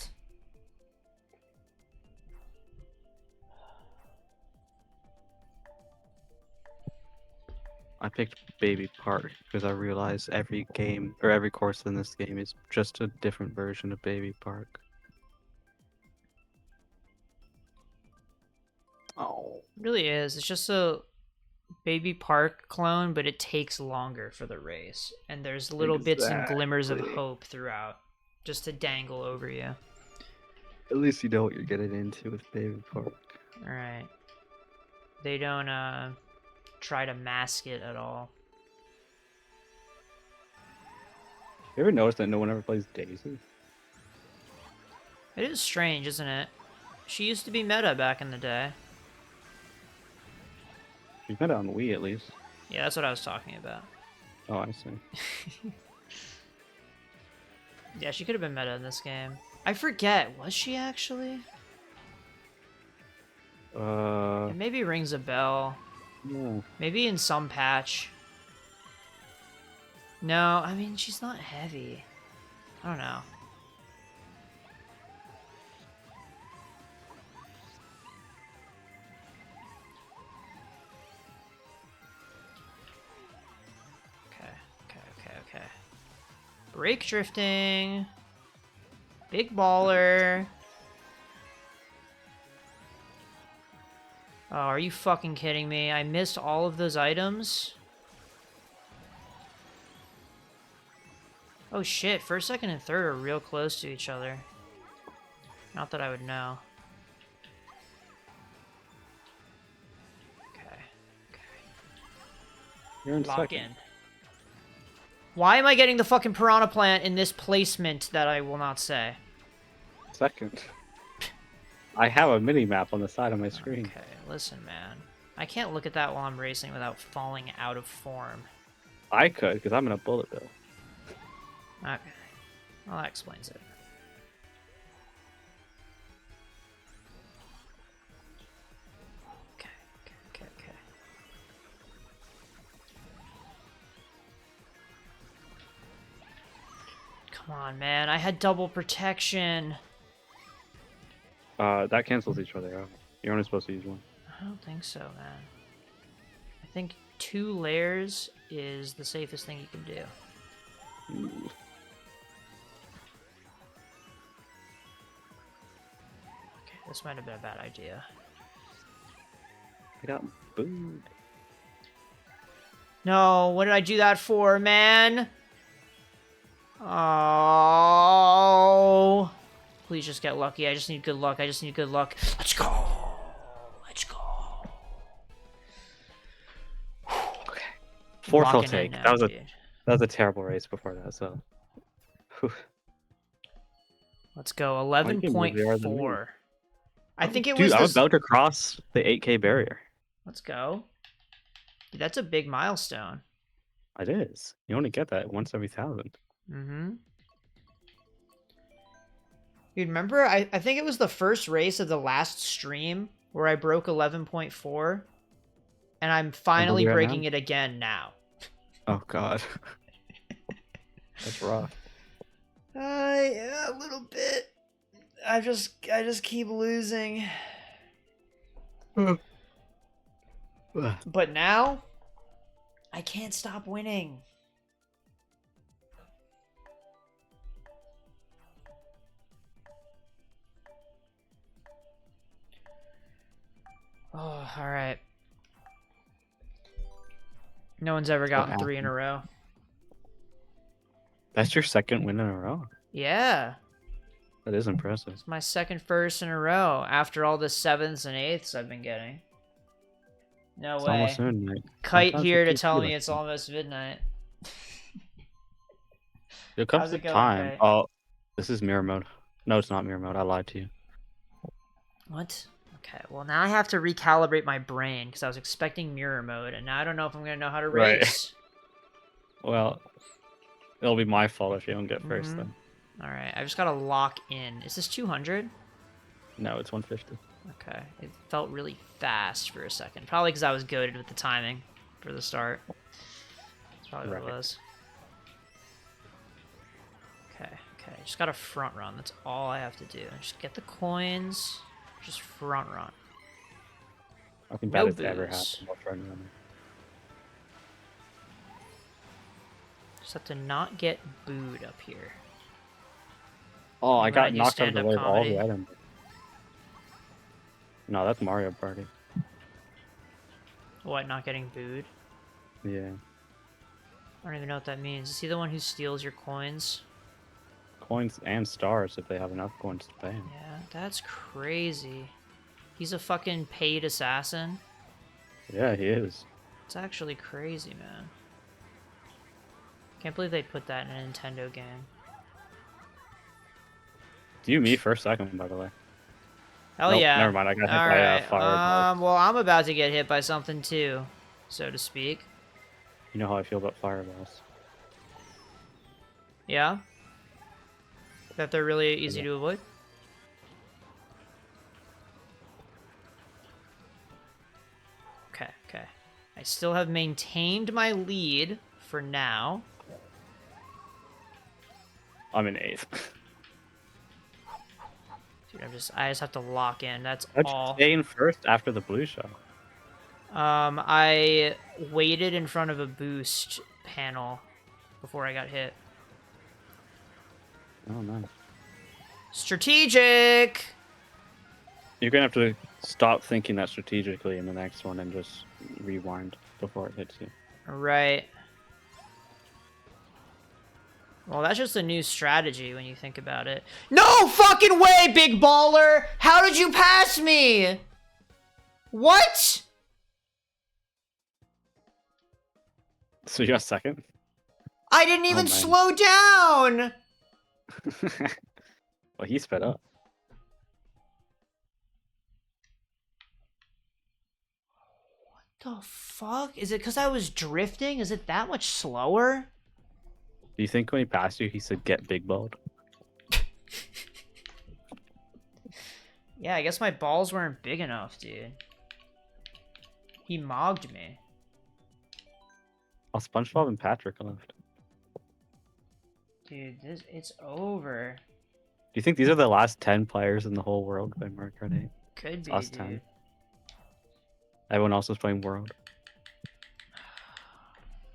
I picked Baby Park because I realized every game or every course in this game is just a different version of Baby Park. Oh, It really is. It's just a Baby Park clone, but it takes longer for the race. And there's little bits and glimmers of Exactly. hope throughout, just to dangle over you. at least you know what you're getting into with Baby Park. Alright. They don't, try to mask it at all. You ever notice that no one ever plays Daisy? It is strange, isn't it? She used to be meta back in the day. She's meta on Wii at least. Yeah, that's what I was talking about. Oh, I see. Yeah, she could have been meta in this game. I forget. Was she actually? It maybe rings a bell. Yeah. Maybe in some patch. No, I mean, she's not heavy. I don't know. Okay. Brake drifting. Big baller. Oh, are you fucking kidding me? I missed all of those items? Oh shit, first, second, and third are real close to each other. Not that I would know. Okay. You're in Lock second. in. Why am I getting the fucking piranha plant in this placement that I will not say? Second. I have a mini map on the side of my screen. Okay, listen, man. I can't look at that while I'm racing without falling out of form. I could, because I'm in a bullet bill. Okay. Well, that explains it. Okay. Come on, man. I had double protection. That cancels each other out. You're only supposed to use one. I don't think so, man. I think 2 layers is the safest thing you can do. Ooh. Okay, this might have been a bad idea. I got booed. No, what did I do that for, man? Oh. Please just get lucky. I just need good luck. Let's go. Okay. Fourth I'll Locking in take. now, That dude. was a terrible race before that, so. Whew. Let's go. Why you get more VR than me? 11.4. I think it Dude, was I'm this... about to cross the 8K barrier. Let's go. Dude, that's a big milestone. It is. You only get that once every 1,000. Mm-hmm. Dude, remember, I think it was the first race of the last stream where I broke 11.4, and I'm finally breaking it again now. Oh, God. That's rough. Yeah, a little bit. I just keep losing. But now, I can't stop winning. Oh, alright. No one's ever gotten 3 in a row. That's your second win in a row? Yeah. That is impressive. It's my second first in a row after all the 7ths and 8ths I've been getting. No It's way. almost midnight. Kite Sometimes here it to keeps tell you me like it's that. almost midnight. There comes How's the it going, time. Kite? Oh, this is mirror mode. No, it's not mirror mode. I lied to you. What? Okay, well now I have to recalibrate my brain because I was expecting mirror mode, and now I don't know if I'm going to know how to Right. race. Well, it'll be my fault if you don't get first then. Alright, I just got to lock in. Is this 200? No, it's 150. Okay, it felt really fast for a second. Probably because I was goated with the timing for the start. That's probably what it was. Okay, just got to front run. That's all I have to do. Just get the coins, just front run. I think No that has ever booze. happened while front running. Just have to not get booed up here. Oh, I When got do knocked out of the stand-up way of all comedy. the items. No, that's Mario Party. What, not getting booed? Yeah. I don't even know what that means. Is he the one who steals your coins? Coins and stars if they have enough coins to pay him. Yeah, that's crazy. He's a fucking paid assassin. Yeah, he is. It's actually crazy, man. Can't believe they put that in a Nintendo game. Do you me first second, by the way? Hell Nope, yeah. never mind, I got hit by a Alright, fireball. well, I'm about to get hit by something, too. so to speak. You know how I feel about fireballs. Yeah? That they're really easy to avoid? Okay, okay. I still have maintained my lead for now. I'm in 8th. Dude, I just have to lock in. That's How'd you all. stay in first after the blue shot? I waited in front of a boost panel before I got hit. Oh, nice. Strategic! You're gonna have to stop thinking that strategically in the next one and just rewind before it hits you. Right. Well, that's just a new strategy when you think about it. No fucking way, big baller! How did you pass me? What? So you got second? I didn't even man. slow down! Well, he sped up. What the fuck? Is it because I was drifting? Is it that much slower? Do you think when he passed you, he said, "Get big balled"? Yeah, I guess my balls weren't big enough, dude. He mogged me. Oh, SpongeBob and Patrick left. Dude, it's over. Do you think these are the last 10 players in the whole world playing Mario Kart 8? Could It's be, us dude. 10. Everyone else is playing World.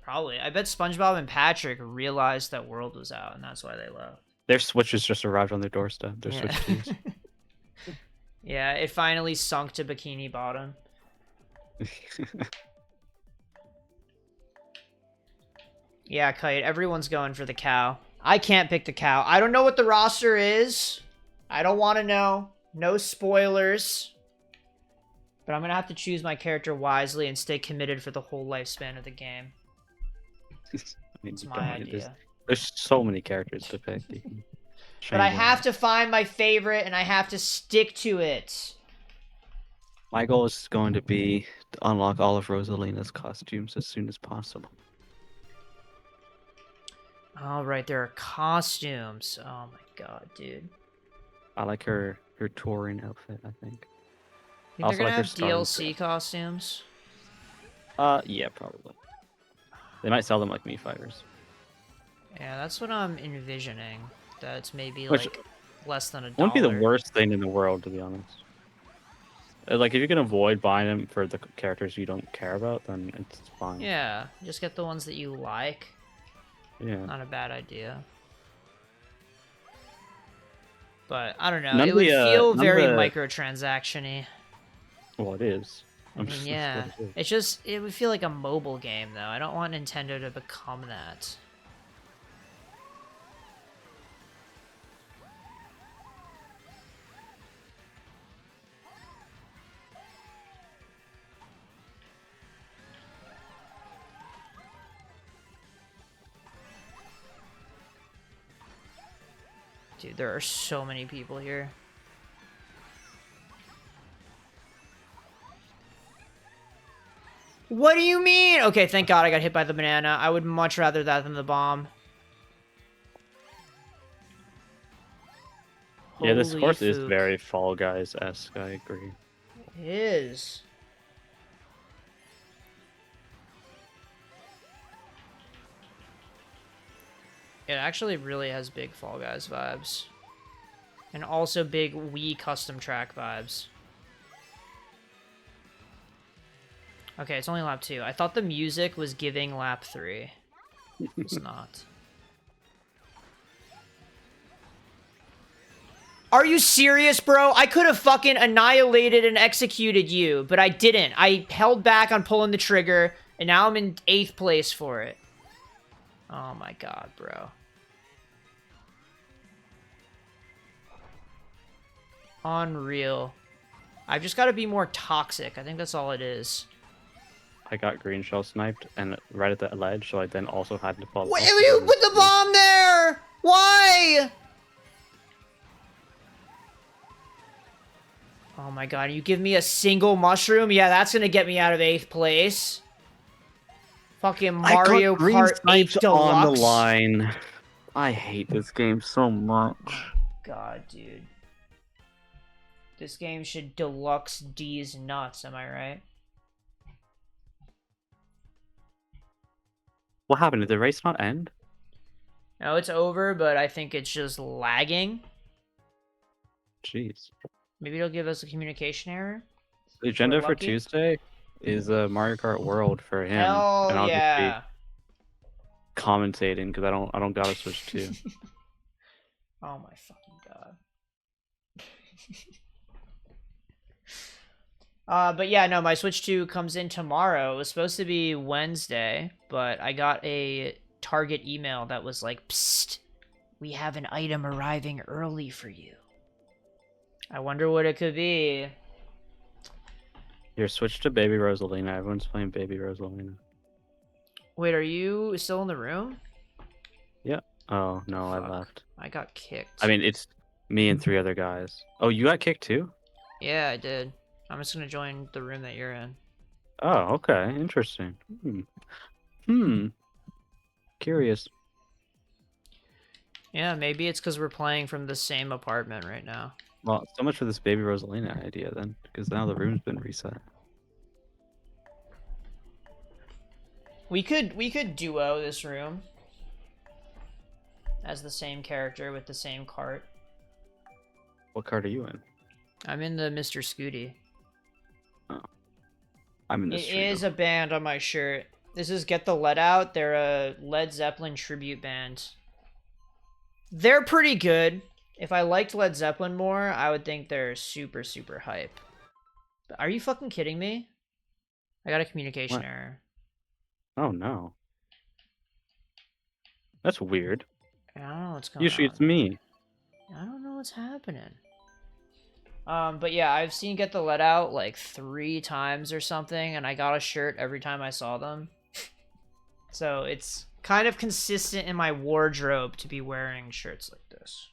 Probably. I bet SpongeBob and Patrick realized that World was out, and that's why they left. Their Switches just arrived on their doorstep. Their Yeah. Switch 2s. Yeah, it finally sunk to Bikini Bottom. Yeah, Kite, everyone's going for the cow. I can't pick the cow. I don't know what the roster is. I don't want to know. No spoilers. But I'm going to have to choose my character wisely and stay committed for the whole lifespan of the game. I mean, It's you my don't- idea. There's so many characters to pick. But I have to find my favorite, and I have to stick to it. My goal is going to be to unlock all of Rosalina's costumes as soon as possible. All right, there are costumes. Oh my god, dude. I like her touring outfit, I think. Think they're Also gonna like her have starting DLC costumes? Yeah, probably. They might sell them like Mii Fighters. Yeah, that's what I'm envisioning. That's maybe Which like less than $1. Wouldn't be the worst thing in the world, to be honest. Like, if you can avoid buying them for the characters you don't care about, then it's fine. Yeah, just get the ones that you like. Yeah. Not a bad idea. But I don't know. None It of would the, feel none of very the- microtransaction-y. Well, it is. I mean, yeah. It would feel like a mobile game, though. I don't want Nintendo to become that. Dude, there are so many people here. What do you mean? Okay, thank God I got hit by the banana. I would much rather that than the bomb. Yeah, this Holy course is fook. very Fall Guys-esque, I agree. It is. It actually really has big Fall Guys vibes. And also big Wii custom track vibes. Okay, it's only lap 2. I thought the music was giving lap 3. It's not. Are you serious, bro? I could have fucking annihilated and executed you, but I didn't. I held back on pulling the trigger, and now I'm in 8th place for it. Oh my god, bro. Unreal. I've just got to be more toxic. I think that's all it is. I got green shell sniped and right at the ledge, so I then also had to fall Why off. you put the bomb there? Why? Oh my god, you give me a single mushroom? Yeah, that's gonna get me out of 8th place. Fucking I got Mario green Kart 8 stripes on the Deluxe. line. I hate this game so much. My god, dude. This game should Deluxe D's nuts, am I right? What happened? Did the race not end? No, it's over, but I think it's just lagging. Jeez. Maybe it'll give us a communication error. The If we're agenda for lucky. Tuesday is Mario Kart World for him, Hell and I'll just be yeah. commentating because I don't got to Switch 2. Oh my fucking god. But yeah, no, my Switch 2 comes in tomorrow. It was supposed to be Wednesday, but I got a Target email that was like, psst, we have an item arriving early for you. I wonder what it could be. Here, switch to Baby Rosalina. Everyone's playing Baby Rosalina. Wait, are you still in the room? Yeah. Oh, no, Fuck. I left. I got kicked. I mean, it's me and 3 other guys. Oh, you got kicked too? Yeah, I did. I'm just gonna join the room that you're in. Oh, okay. Interesting. Hmm. Curious. Yeah, maybe it's because we're playing from the same apartment right now. Well, so much for this Baby Rosalina idea then, because now the room's been reset. We could duo this room as the same character with the same cart. What card are you in? I'm in the Mr. Scooty. Oh. I'm in the It street. is a band on my shirt. This is Get the Lead Out. They're a Led Zeppelin tribute band. They're pretty good. If I liked Led Zeppelin more, I would think they're super, super hype. But are you fucking kidding me? I got a communication What? error. Oh, no. That's weird. I don't know what's going Usually on. it's me. I don't know what's happening. But yeah, I've seen Get the Let Out like 3 times or something, and I got a shirt every time I saw them. So it's kind of consistent in my wardrobe to be wearing shirts like this.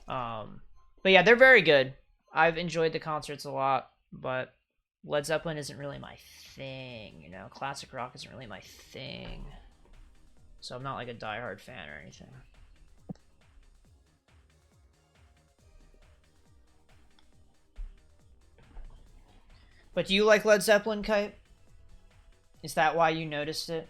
But yeah, they're very good. I've enjoyed the concerts a lot, but Led Zeppelin isn't really my thing, you know? Classic rock isn't really my thing. So I'm not like a diehard fan or anything. But do you like Led Zeppelin, Kite? Is that why you noticed it?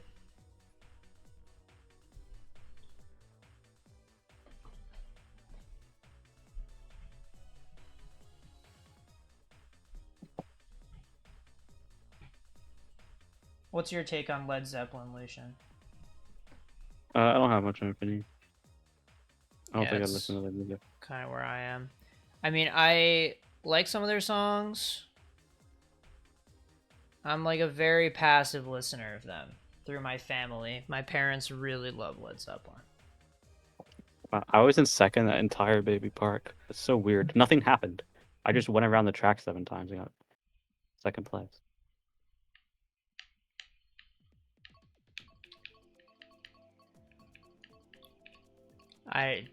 What's your take on Led Zeppelin, Lucian? I don't have much of an opinion. I don't Yeah, think I it's listen to their music. kind of where I am. I mean, I like some of their songs. I'm like a very passive listener of them through my family. My parents really love Led Zeppelin. I was in second that entire baby park. It's so weird. Nothing happened. I just went around the track 7 times and got second place.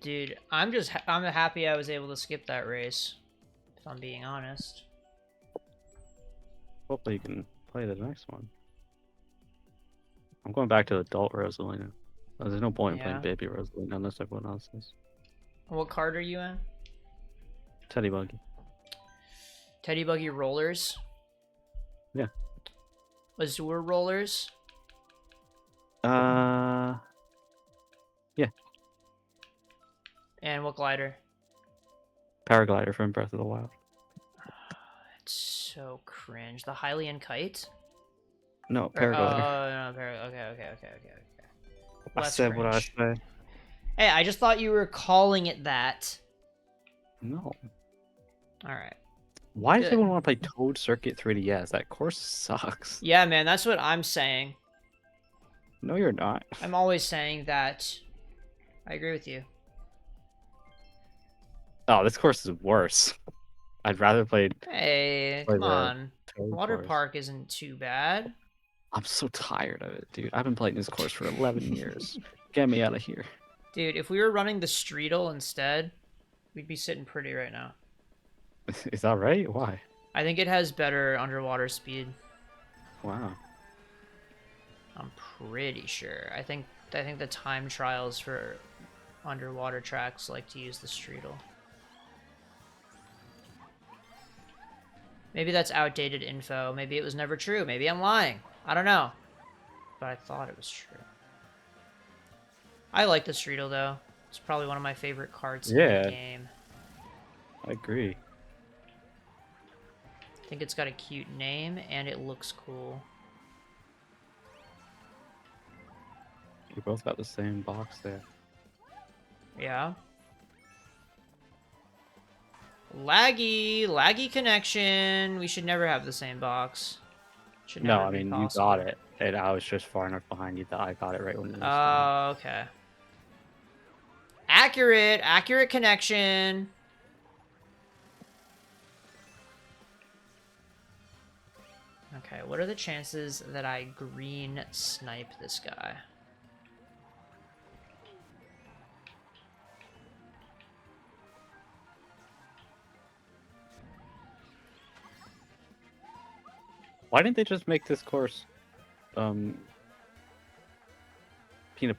Dude, I'm happy I was able to skip that race, if I'm being honest. Hopefully you can play the next one. I'm going back to adult Rosalina. There's no point in playing baby Rosalina unless everyone else is. What card are you in? Teddy Buggy. Teddy Buggy Rollers? Yeah. Azure Rollers? Yeah. And what glider? Paraglider from Breath of the Wild. It's so cringe. The Hylian Kite? No, Paraglider. Oh, no, okay. I said what I said. Hey, I just thought you were calling it that. No. Alright. Why does everyone want to play Toad Circuit 3DS? That course sucks. Yeah, man, that's what I'm saying. No, you're not. I'm always saying that. I agree with you. Oh, this course is worse. I'd rather play. Hey, come on. Water course. Park isn't too bad. I'm so tired of it, dude. I've been playing this course for 11 years. Get me out of here. Dude, if we were running the Streetle instead, we'd be sitting pretty right now. Is that right? Why? I think it has better underwater speed. Wow. pretty sure. I think the time trials for underwater tracks like to use the Streetle. Maybe that's outdated info. Maybe it was never true. Maybe I'm lying. I don't know. But I thought it was true. I like the Streetle, though. It's probably one of my favorite carts in the game. I agree. I think it's got a cute name, and it looks cool. We both got the same box there. Yeah. Laggy connection. We should never have the same box. Should never No, I be mean, possible. you got it, and I was just far enough behind you that I got it right when it was Oh, okay. Accurate connection. Okay, what are the chances that I green snipe this guy? Why didn't they just make this course Peanut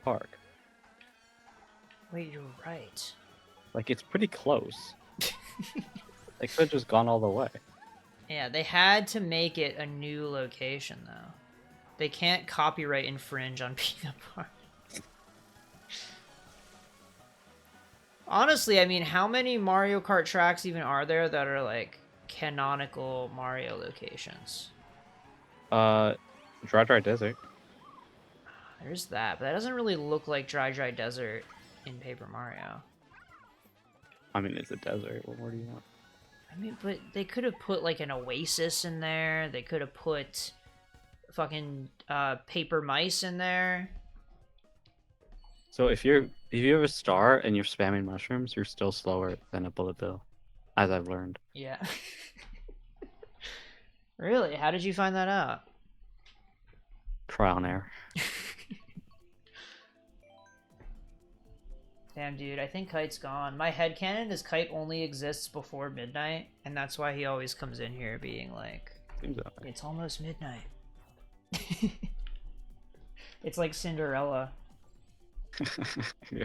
Park? Wait, you're right. Like, it's pretty close. They could have just gone all the way. Yeah, they had to make it a new location, though. They can't copyright infringe on Peanut Park. Honestly, I mean, how many Mario Kart tracks even are there that are, like, canonical Mario locations? Dry Desert. There's that, but that doesn't really look like Dry Desert in Paper Mario. I mean, it's a desert. What more do you want? I mean, but they could have put, like, an oasis in there. They could have put fucking paper mice in there. So if you have a star and you're spamming mushrooms, you're still slower than a bullet bill, as I've learned. Yeah. Really? How did you find that out? Trial and error. Damn, dude, I think Kite's gone. My headcanon is Kite only exists before midnight, and that's why he always comes in here being like, Seems that way. it's almost midnight. It's like Cinderella. Yeah.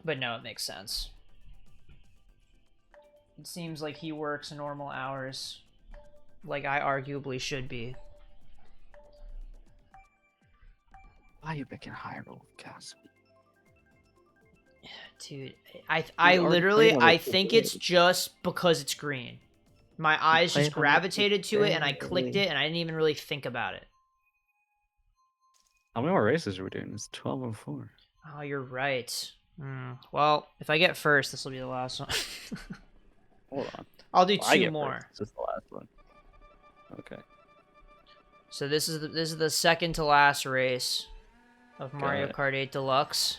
But no, it makes sense. It seems like he works normal hours, like I arguably should be. Why are you picking Hyrule Castle? Dude, I literally, I think it's just because it's green. My eyes just gravitated to it, and I clicked it, and I didn't even really think about it. How many more races are we doing? It's 12:04. Oh, you're right. Well, if I get first, this will be the last one. Hold on. I'll do I two get more. first. This is the last one. Okay. So this is the second to last race of Mario it. Kart 8 Deluxe.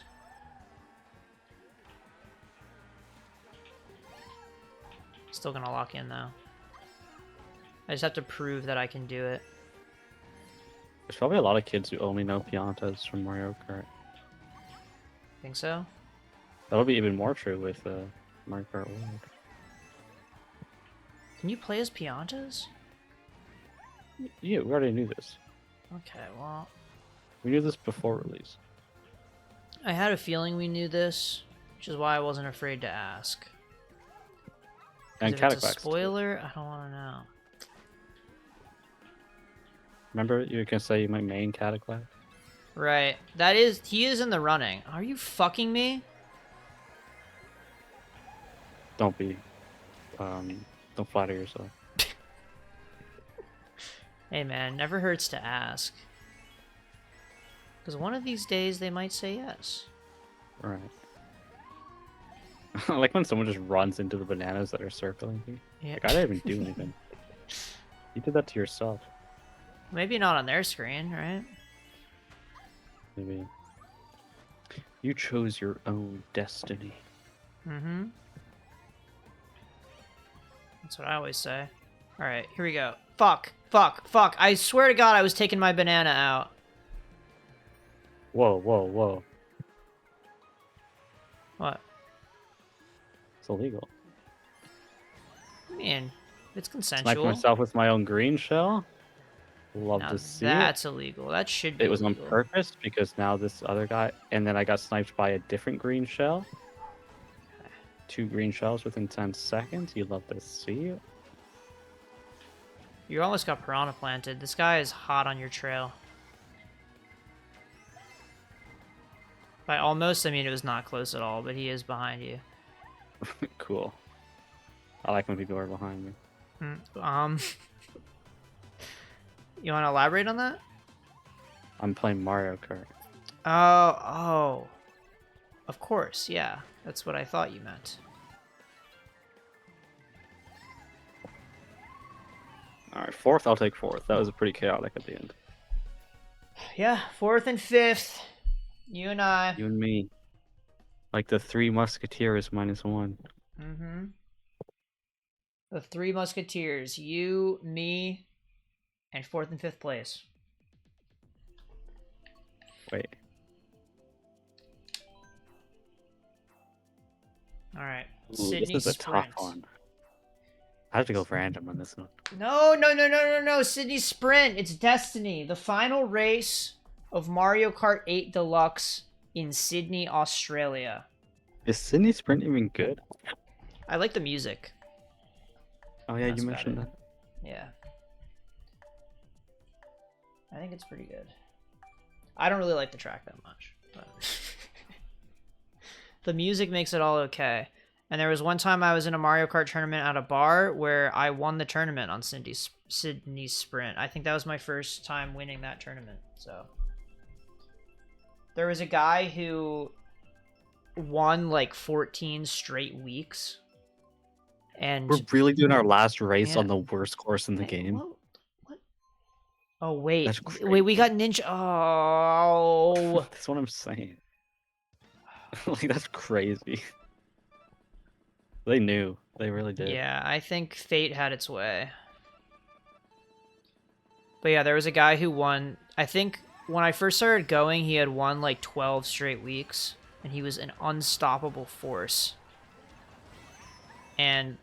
Still gonna lock in though. I just have to prove that I can do it. There's probably a lot of kids who only know Piantas from Mario Kart. Think so? That'll be even more true with Mario Kart World. Can you play as Piantas? Yeah, we already knew this. Okay, well, We knew this before release. I had a feeling we knew this, which is why I wasn't afraid to ask. And If it's a Cataclax. spoiler, I don't want to know. Remember, you can say you might main Cataclax? Right, he is in the running. Are you fucking me? Don't be. Don't flatter yourself. Hey man, never hurts to ask. Because one of these days they might say yes. Right. I like when someone just runs into the bananas that are circling you. Yeah. Like, I didn't even do anything. You did that to yourself. Maybe not on their screen, right? Maybe. You chose your own destiny. Mm-hmm. That's what I always say. Alright, here we go. Fuck. I swear to God I was taking my banana out. Whoa. What? It's illegal. I mean, it's Snipe consensual. myself with my own green shell. Love Now to see that's it. illegal. That should be It was on illegal. purpose because now this other guy, and then I got sniped by a different green shell. 2 green shells within 10 seconds. You'd love to see it. You almost got piranha planted. This guy is hot on your trail. By almost, I mean it was not close at all, but he is behind you. Cool. I like when people are behind me. You want to elaborate on that? I'm playing Mario Kart. Oh. Of course, yeah. That's what I thought you meant. Alright, 4th, I'll take 4th. That was pretty chaotic at the end. Yeah, 4th and 5th. You and I. You and me. Like the 3 Musketeers -1. Mm-hmm. The 3 Musketeers. You, me, and 4th and 5th place. Wait. Alright. Ooh, Sydney this is a Sprint. tough one. I have to go random on this one. No. Sydney Sprint. It's Destiny. The final race of Mario Kart 8 Deluxe in Sydney, Australia. Is Sydney Sprint even good? I like the music. Oh yeah, That's you about mentioned it. that. Yeah. I think it's pretty good. I don't really like the track that much, but the music makes it all okay. And there was one time I was in a Mario Kart tournament at a bar where I won the tournament on Sydney Sprint. I think that was my first time winning that tournament. So there was a guy who won like 14 straight weeks. And We're really doing our last race yeah. on the worst course in the game. What? Oh wait, That's wait, we crazy. got Ninja. Oh, That's what I'm saying. Like that's crazy. They knew. They really did. yeah. I think fate had its way. But yeah, there was a guy who won. I think when I first started going, he had won like 12 straight weeks, and he was an unstoppable force. And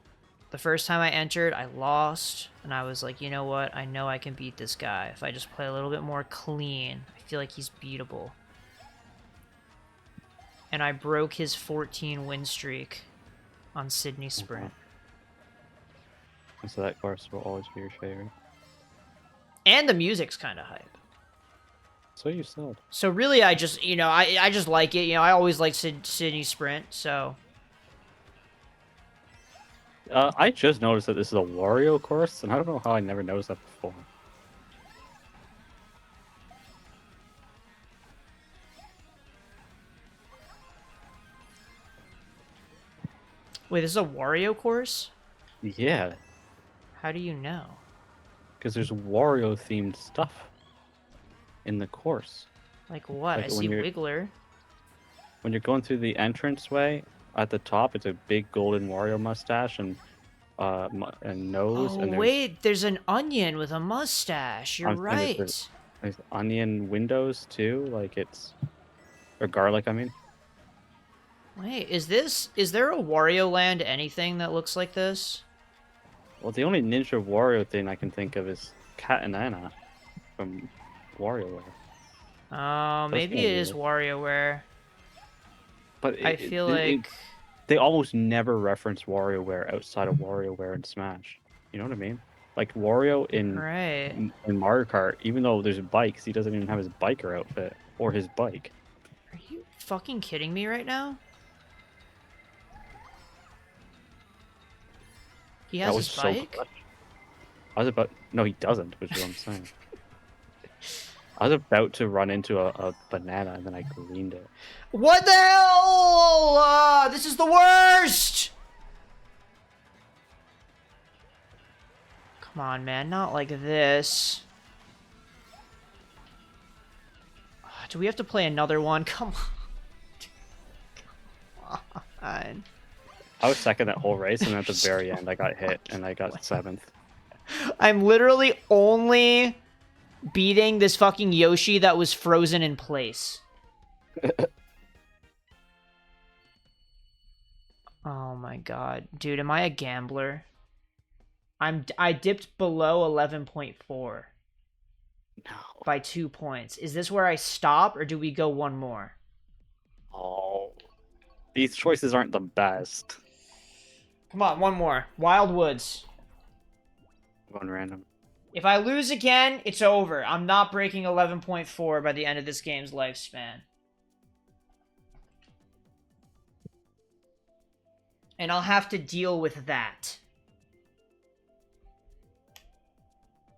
the first time I entered, I lost, and I was like, you know what? I know I can beat this guy if I just play a little bit more clean. I feel like he's beatable. And I broke his 14 win streak on Sydney Sprint. So that course will always be your favorite. And the music's kind of hype. So you said. So really, I just, I just like it. I always liked Sydney Sprint, so... I just noticed that this is a Wario course, and I don't know how I never noticed that before. Wait, this is a Wario course? Yeah, How do you know? because there's Wario-themed stuff in the course. Like what? Like I when see you're- Wiggler. When you're going through the entranceway, at the top, it's a big golden Wario mustache and nose. Oh, and wait, there's an onion with a mustache. You're And right. there's onion windows too, like it's, or garlic. I mean, Wait, is there a Wario Land anything that looks like this? well, the only Ninja Wario thing I can think of is Cat and Anna from WarioWare. Oh, maybe kinda it is WarioWare. But I feel like... they almost never reference WarioWare outside of WarioWare and Smash. You know what I mean? Like Wario Right. in Mario Kart, even though there's bikes, he doesn't even have his biker outfit or his bike. Are you fucking kidding me right now? He has That was his so bike? clutch. I was about... No, he doesn't, which is what I'm saying. I was about to run into a banana, and then I greened it. What the hell? This is the worst! Come on, man. Not like this. Do we have to play another one? Come on. I was second that whole race, and at the very end, I got hit, and I got 7th. I'm literally only beating this fucking Yoshi that was frozen in place. Oh my god. Dude, am I a gambler? I dipped below 11.4 No. by 2 points. Is this where I stop, or do we go one more? Oh. These choices aren't the best. Come on, one more. Wild Woods. Going random. If I lose again, it's over. I'm not breaking 11.4 by the end of this game's lifespan. And I'll have to deal with that.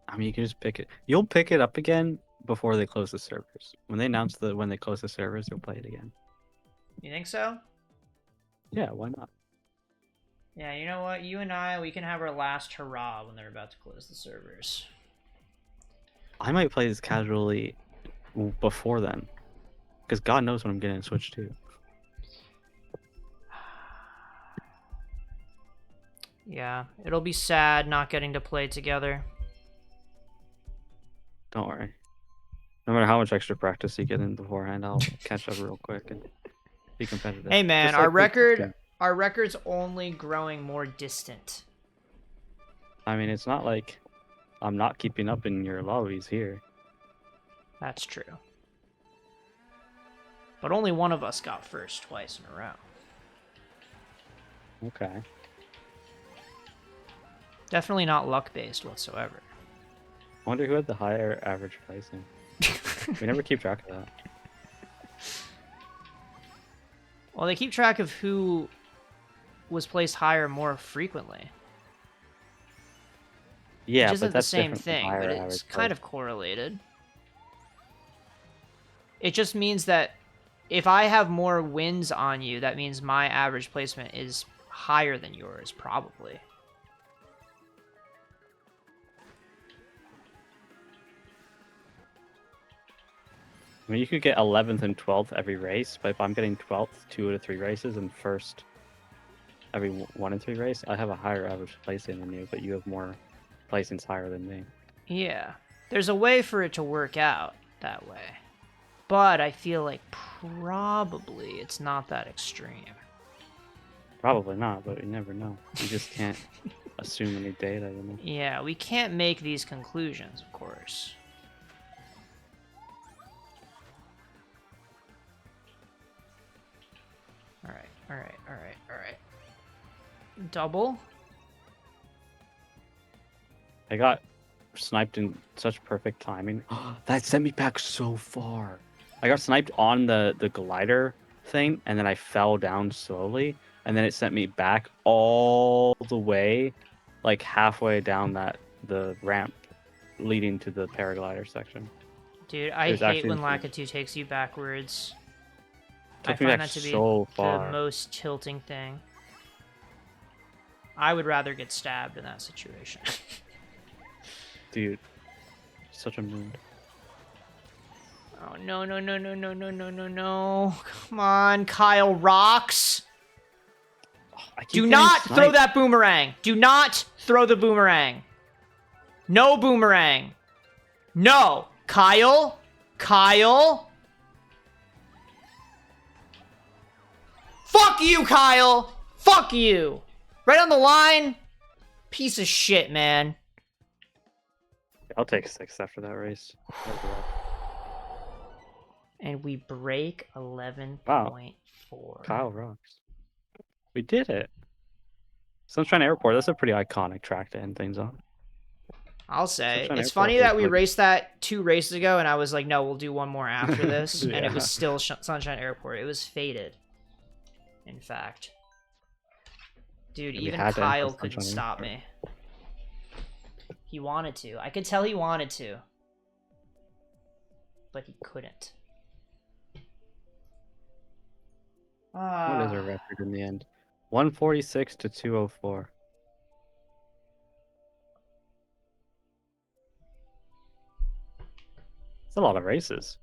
I mean, you can just pick it. You'll pick it up again before they close the servers. When they announce when they close the servers, you'll play it again. You think so? Yeah, why not? Yeah, you know what? You and I, we can have our last hurrah when they're about to close the servers. I might play this casually before then. Because God knows when I'm getting a Switch too. Yeah, it'll be sad not getting to play together. Don't worry. No matter how much extra practice you get in beforehand, I'll catch up real quick and be competitive. Hey man, Just like our record's only growing more distant. I mean, it's not like I'm not keeping up in your lobbies here. That's true. But only one of us got first twice in a row. Okay. Definitely not luck-based whatsoever. I wonder who had the higher average pricing. We never keep track of that. Well, they keep track of who was placed higher more frequently. Yeah, Which but isn't that's the same different from thing, higher but it's average kind of correlated. It just means that if I have more wins on you, that means my average placement is higher than yours, probably. I mean, you could get 11th and 12th every race, but if I'm getting 12th 2 out of 3 races and first every 1 in 3 race, I have a higher average placing than you, but you have more placings higher than me. Yeah. There's a way for it to work out that way. But I feel like probably it's not that extreme. Probably not, but you never know. You just can't assume any data, you know? Yeah, we can't make these conclusions, of course. Alright, alright, alright, alright. Double? I got sniped in such perfect timing. That sent me back so far. I got sniped on the glider thing, and then I fell down slowly, and then it sent me back all the way, like halfway down the ramp leading to the paraglider section. Dude, I hate when Lakitu takes you backwards. I Took me find back that to be so the far. most tilting thing. I would rather get stabbed in that situation. Dude, such a mood. Oh, no, no, no, no, no, no, no, no, no. Come on, Kyle rocks. Do not throw that boomerang. Do not throw the boomerang. No boomerang. No. Kyle. Kyle. Fuck you, Kyle. Fuck you. Right on the line. Piece of shit, man. I'll take 6 after that race. And we break 11.4. Wow. Kyle rocks. We did it. Sunshine Airport, that's a pretty iconic track to end things on. I'll say. Sunshine It's Airport funny that we like... raced that 2 races ago, and I was like, no, we'll do one more after this. Yeah. And it was still Sunshine Airport. It was fated, in fact. Dude, even Kyle couldn't stop me. He wanted to. I could tell he wanted to. But he couldn't. What is our record in the end? 146 to 204. It's a lot of races.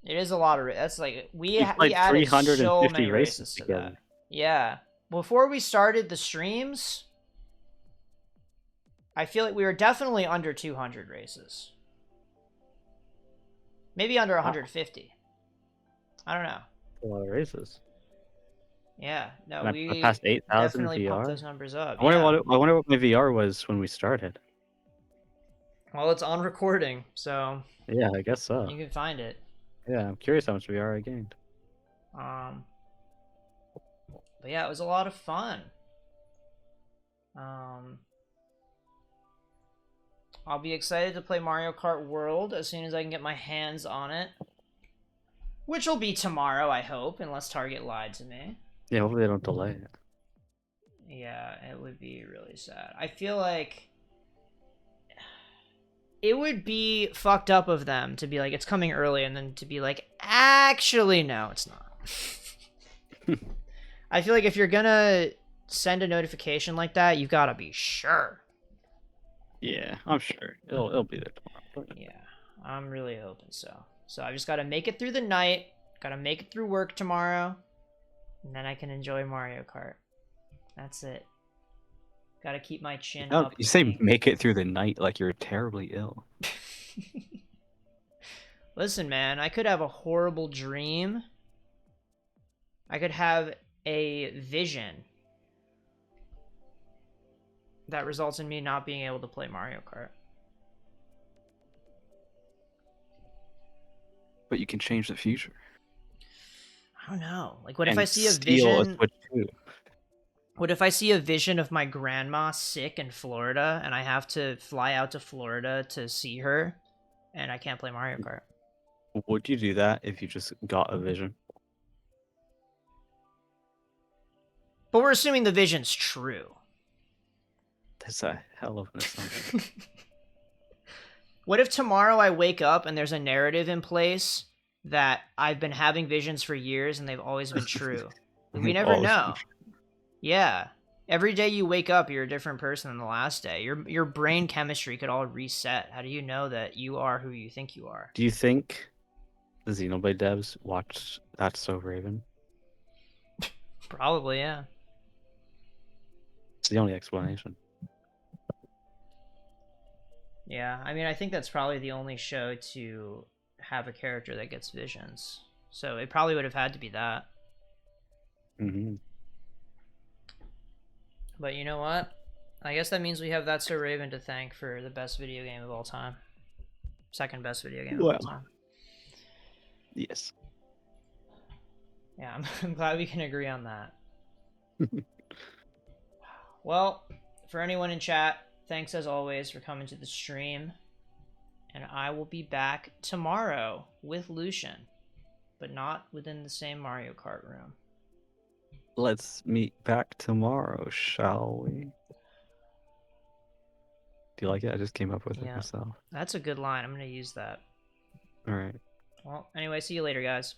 It is a lot of that's like we played added 350 so many races to together. that. Yeah. Before we started the streams, I feel like we were definitely under 200 races. Maybe under 150. I don't know. A lot of races. Yeah, no, And I passed we 8,000 definitely pumped VR. those numbers up. I wonder Yeah. what my VR was when we started. Well, it's on recording, so Yeah, I guess so. you can find it. Yeah, I'm curious how much VR I gained. Um, but yeah, it was a lot of fun. Um, I'll be excited to play Mario Kart World as soon as I can get my hands on it. Which will be tomorrow, I hope, unless Target lied to me. Yeah, hopefully they don't delay it. Yeah, it would be really sad. I feel like it would be fucked up of them to be like, it's coming early, and then to be like, actually, no, it's not. I feel like if you're gonna send a notification like that, you've got to be sure. Yeah, I'm sure it'll be there tomorrow. Yeah, I'm really hoping so. So I just got to make it through the night, got to make it through work tomorrow, and then I can enjoy Mario Kart. That's it. Got to keep my chin up. You say make it through the night like you're terribly ill. Listen, man, I could have a horrible dream. I could have a vision that results in me not being able to play Mario Kart. But you can change the future. I don't know. Like, what if And I see a steal vision? Switch 2. What if I see a vision of my grandma sick in Florida and I have to fly out to Florida to see her and I can't play Mario Kart? Would you do that if you just got a vision? But we're assuming the vision's true. That's a hell of an assumption. What if tomorrow I wake up and there's a narrative in place that I've been having visions for years and they've always been true? We never know. Yeah. Every day you wake up, you're a different person than the last day. Your brain chemistry could all reset. How do you know that you are who you think you are? Do you think the Xenoblade devs watched That's So Raven? Probably, yeah. It's the only explanation. Yeah, I mean, I think that's probably the only show to have a character that gets visions. So it probably would have had to be that. Mm-hmm. But you know what? I guess that means we have That's So Raven to thank for the best video game of all time. Second best video game of all time. Yes. Yeah, I'm glad we can agree on that. Well, for anyone in chat, thanks as always for coming to the stream. And I will be back tomorrow with Lucian, but not within the same Mario Kart room. Let's meet back tomorrow, shall we? Do you like it? I just came up with it myself. That's a good line. I'm going to use that. All right. Well, anyway, see you later, guys.